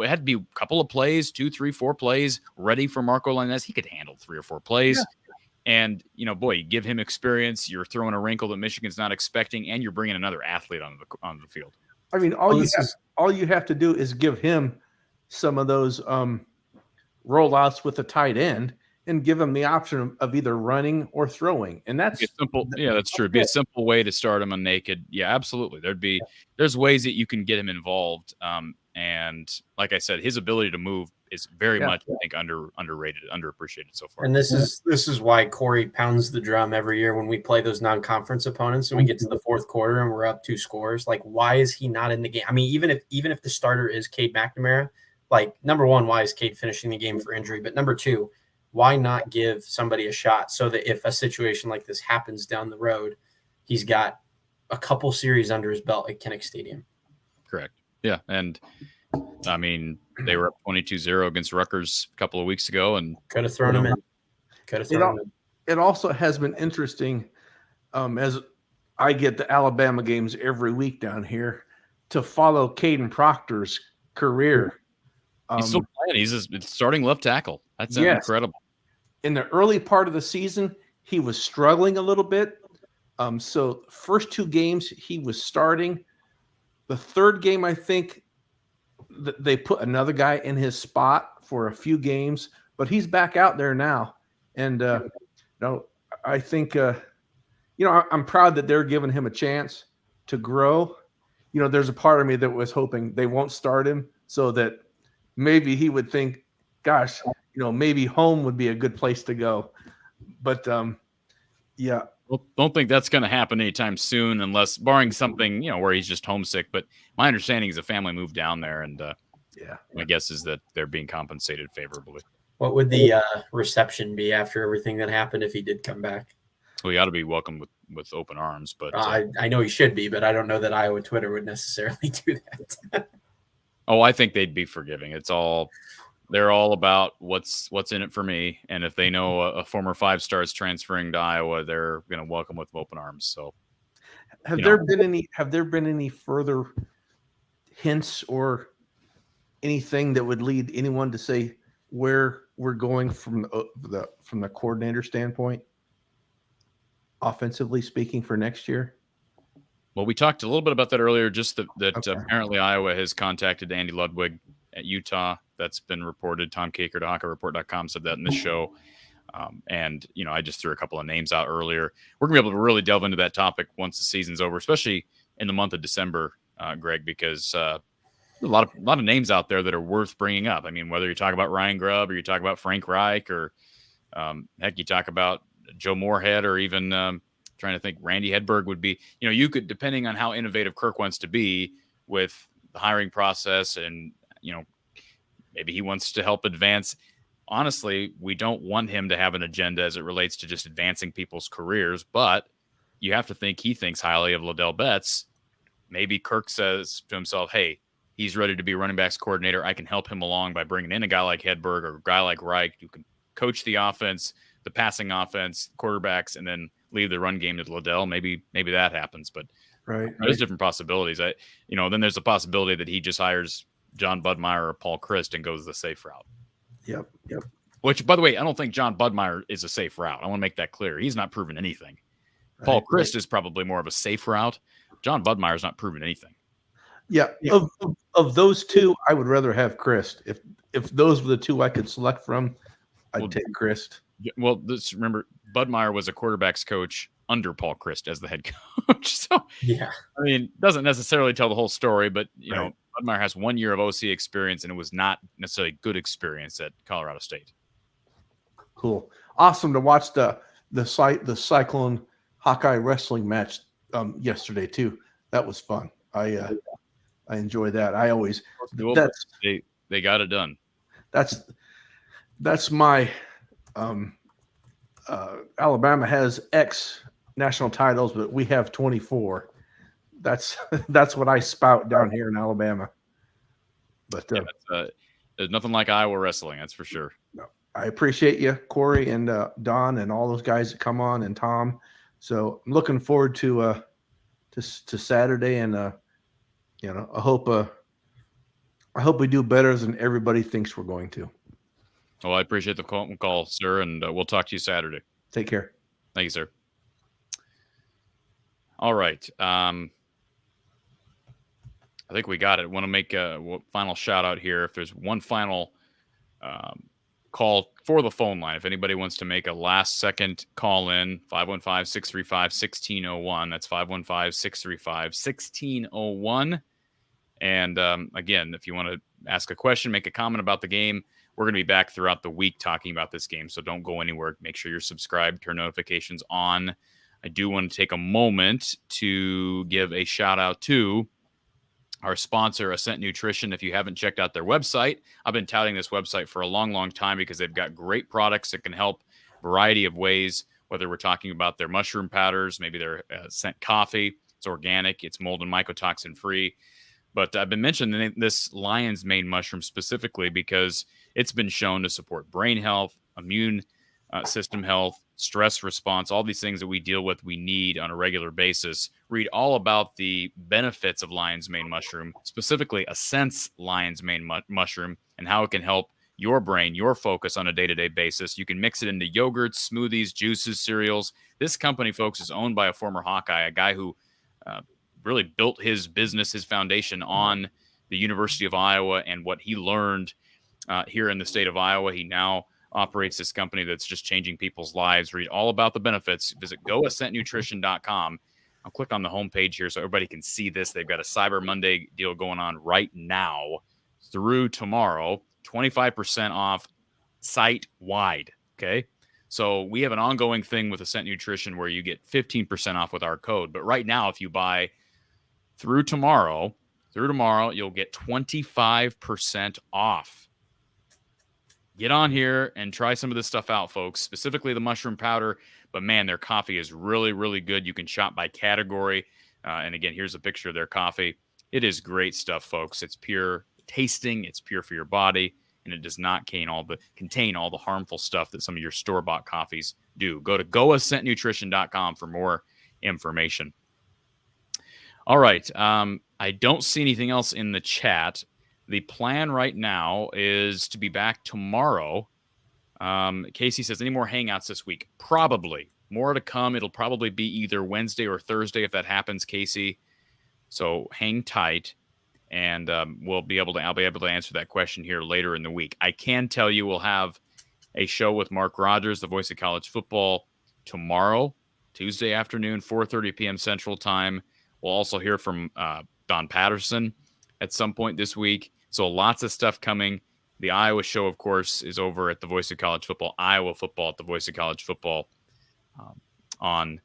had to be a couple of plays, 2, 3, 4 plays ready for Marco Lainez, he could handle 3 or 4 plays. Yeah. And, boy, you give him experience. You're throwing a wrinkle that Michigan's not expecting, and you're bringing another athlete on the field. I mean, all you have to do is give him some of those rollouts with a tight end and give him the option of either running or throwing. And that's simple. Yeah, that's true. It'd be a simple way to start him on naked. Yeah, absolutely. There's ways that you can get him involved. And like I said, his ability to move is very much, I think, underrated, underappreciated so far. And this is why Corey pounds the drum every year when we play those non-conference opponents and we get to the fourth quarter and we're up 2 scores. Like, why is he not in the game? I mean, even if the starter is Cade McNamara, like, number one, why is Cade finishing the game for injury? But number two, why not give somebody a shot so that if a situation like this happens down the road, he's got a couple series under his belt at Kinnick Stadium? Correct. Yeah. And I mean, they were up 22-0 against Rutgers a couple of weeks ago and could have thrown him in. It also has been interesting, as I get the Alabama games every week down here, to follow Caden Proctor's career. He's still playing. He's starting left tackle. That's incredible. In the early part of the season, he was struggling a little bit. So first 2 games he was starting. The third game, I think they put another guy in his spot for a few games, but he's back out there now. And I think I'm proud that they're giving him a chance to grow. There's a part of me that was hoping they won't start him so that maybe he would think, gosh, maybe home would be a good place to go. But yeah. Well, don't think that's going to happen anytime soon, unless barring something, where he's just homesick. But my understanding is the family moved down there, and my guess is that they're being compensated favorably. What would the reception be after everything that happened if he did come back? Well, he ought to be welcomed with open arms. But I know he should be, but I don't know that Iowa Twitter would necessarily do that. Oh, I think they'd be forgiving. They're all about what's in it for me. And if they know a former 5-star is transferring to Iowa, they're going to welcome with open arms. So have there been any further hints or anything that would lead anyone to say where we're going from the coordinator standpoint, offensively speaking, for next year? Well, we talked a little bit about that earlier, just that apparently Iowa has contacted Andy Ludwig at Utah. That's been reported. Tom Kakert at HawkeyeReport.com said that in this show. And, I just threw a couple of names out earlier. We're going to be able to really delve into that topic once the season's over, especially in the month of December, Greg, because a lot of names out there that are worth bringing up. I mean, whether you talk about Ryan Grubb or you talk about Frank Reich or, heck, you talk about Joe Moorhead or even trying to think Randy Hedberg would be, you could, depending on how innovative Kirk wants to be with the hiring process and, maybe he wants to help advance honestly, we don't want him to have an agenda as it relates to just advancing people's careers, but you have to think he thinks highly of Liddell Betts. Maybe Kirk says to himself, hey, he's ready to be running backs coordinator. I can help him along by bringing in a guy like Hedberg or a guy like Reich who can coach the offense, the passing offense, quarterbacks, and then leave the run game to Liddell. Maybe that happens, but there's different possibilities. Then there's a possibility that he just hires John Budmeyer or Paul Christ and goes the safe route. Yep. Which, by the way, I don't think John Budmeyer is a safe route. I want to make that clear. He's not proven anything. Paul Christ is probably more of a safe route. John Budmeyer's not proven anything. Yeah. Of those two, I would rather have Christ. If those were the two I could select from, I'd take Christ. Well, remember, Budmeyer was a quarterback's coach under Paul Christ as the head coach. So, yeah, I mean, doesn't necessarily tell the whole story, but, you know, Budmeyer has 1 year of OC experience, and it was not necessarily good experience at Colorado State. Cool. Awesome to watch the Cyclone Hawkeye wrestling match yesterday, too. That was fun. I enjoy that. I always they got it done. That's my Alabama has X national titles, but we have 24. That's what I spout down here in Alabama. But there's nothing like Iowa wrestling, that's for sure. No, I appreciate you, Corey and Don, and all those guys that come on, and Tom. So I'm looking forward to Saturday, and I hope we do better than everybody thinks we're going to. Well, I appreciate the call, sir, and we'll talk to you Saturday. Take care. Thank you, sir. All right. I think we got it. I want to make a final shout out here. If there's one final call for the phone line, if anybody wants to make a last second call in, 515-635-1601. That's 515-635-1601. And again, if you want to ask a question, make a comment about the game, we're going to be back throughout the week talking about this game. So don't go anywhere. Make sure you're subscribed, turn notifications on. I do want to take a moment to give a shout out to our sponsor, Ascent Nutrition. If you haven't checked out their website, I've been touting this website for a long, long time because they've got great products that can help a variety of ways, whether we're talking about their mushroom powders, maybe their Ascent coffee. It's organic, it's mold and mycotoxin free. But I've been mentioning this lion's mane mushroom specifically because it's been shown to support brain health, immune system health, stress response, all these things that we deal with, we need on a regular basis. Read all about the benefits of lion's mane mushroom, specifically Ascent's lion's mane mushroom, and how it can help your brain, your focus on a day-to-day basis. You can mix it into yogurts, smoothies, juices, cereals. This company, folks, is owned by a former Hawkeye, a guy who really built his business, his foundation on the University of Iowa and what he learned here in the state of Iowa. He now operates this company that's just changing people's lives. Read all about the benefits. Visit goascentnutrition.com. I'll click on the homepage here so everybody can see this. They've got a Cyber Monday deal going on right now through tomorrow, 25% off site-wide, okay? So we have an ongoing thing with Ascent Nutrition where you get 15% off with our code. But right now, if you buy through tomorrow, you'll get 25% off. Get on here and try some of this stuff out, folks, specifically the mushroom powder. But, man, their coffee is really, really good. You can shop by category. And, again, here's a picture of their coffee. It is great stuff, folks. It's pure tasting. It's pure for your body. And it does not contain all the harmful stuff that some of your store-bought coffees do. Go to goascentnutrition.com for more information. All right. I don't see anything else in the chat. The plan right now is to be back tomorrow. Casey says, any more hangouts this week? Probably. More to come. It'll probably be either Wednesday or Thursday if that happens, Casey. So hang tight, and I'll be able to answer that question here later in the week. I can tell you we'll have a show with Mark Rogers, the voice of college football, tomorrow, Tuesday afternoon, 4:30 p.m. Central Time. We'll also hear from Don Patterson at some point this week. So lots of stuff coming. The Iowa show, of course, is over at the Voice of College Football, Iowa football at the Voice of College Football on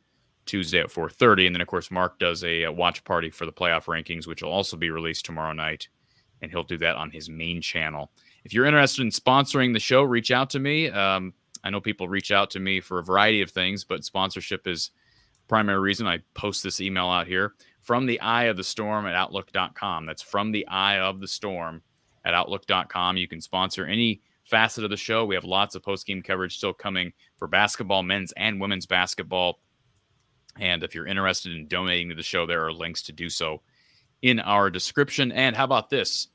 Tuesday at 4:30. And then, of course, Mark does a watch party for the playoff rankings, which will also be released tomorrow night. And he'll do that on his main channel. if you're interested in sponsoring the show, reach out to me. I know people reach out to me for a variety of things, but sponsorship is primary reason I post this email out here. From the Eye of the Storm at Outlook.com. That's From the Eye of the Storm at Outlook.com. You can sponsor any facet of the show. We have lots of post-game coverage still coming for basketball, men's and women's basketball. And if you're interested in donating to the show, there are links to do so in our description. And how about this?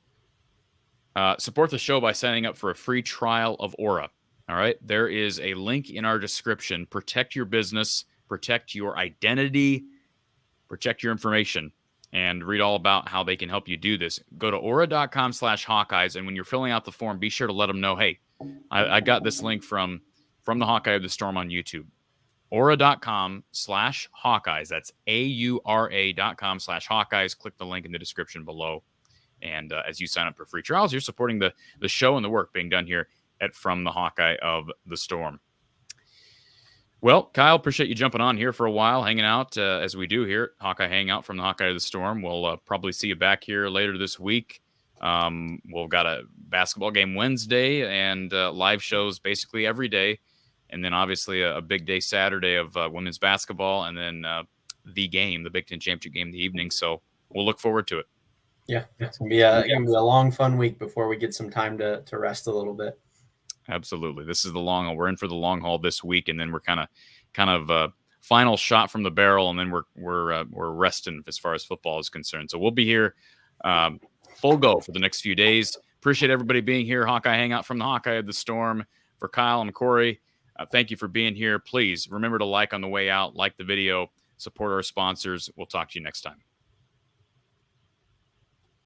Support the show by signing up for a free trial of Aura. All right. There is a link in our description. Protect your business, protect your identity, protect your information, and read all about how they can help you do this. Go to aura.com/Hawkeyes. And when you're filling out the form, be sure to let them know, hey, I got this link from the Hawkeye of the Storm on YouTube. Aura.com/Hawkeyes. That's AURA.com/Hawkeyes. Click the link in the description below. And as you sign up for free trials, you're supporting the show and the work being done here at From the Hawkeye of the Storm. Well, Kyle, appreciate you jumping on here for a while, hanging out as we do here at Hawkeye Hangout from the Hawkeye of the Storm. We'll probably see you back here later this week. We've got a basketball game Wednesday and live shows basically every day. And then obviously a big day Saturday of women's basketball, and then the game, the Big Ten Championship game in the evening. So we'll look forward to it. Yeah, it's going to be a long, fun week before we get some time to rest a little bit. Absolutely. This is the long haul. We're in for the long haul this week, and then we're kind of final shot from the barrel, and then we're resting as far as football is concerned. So we'll be here full go for the next few days. Appreciate everybody being here. Hawkeye Hangout from the Hawkeye of the Storm. For Kyle and Corey, thank you for being here. Please remember to like on the way out, like the video, support our sponsors. We'll talk to you next time.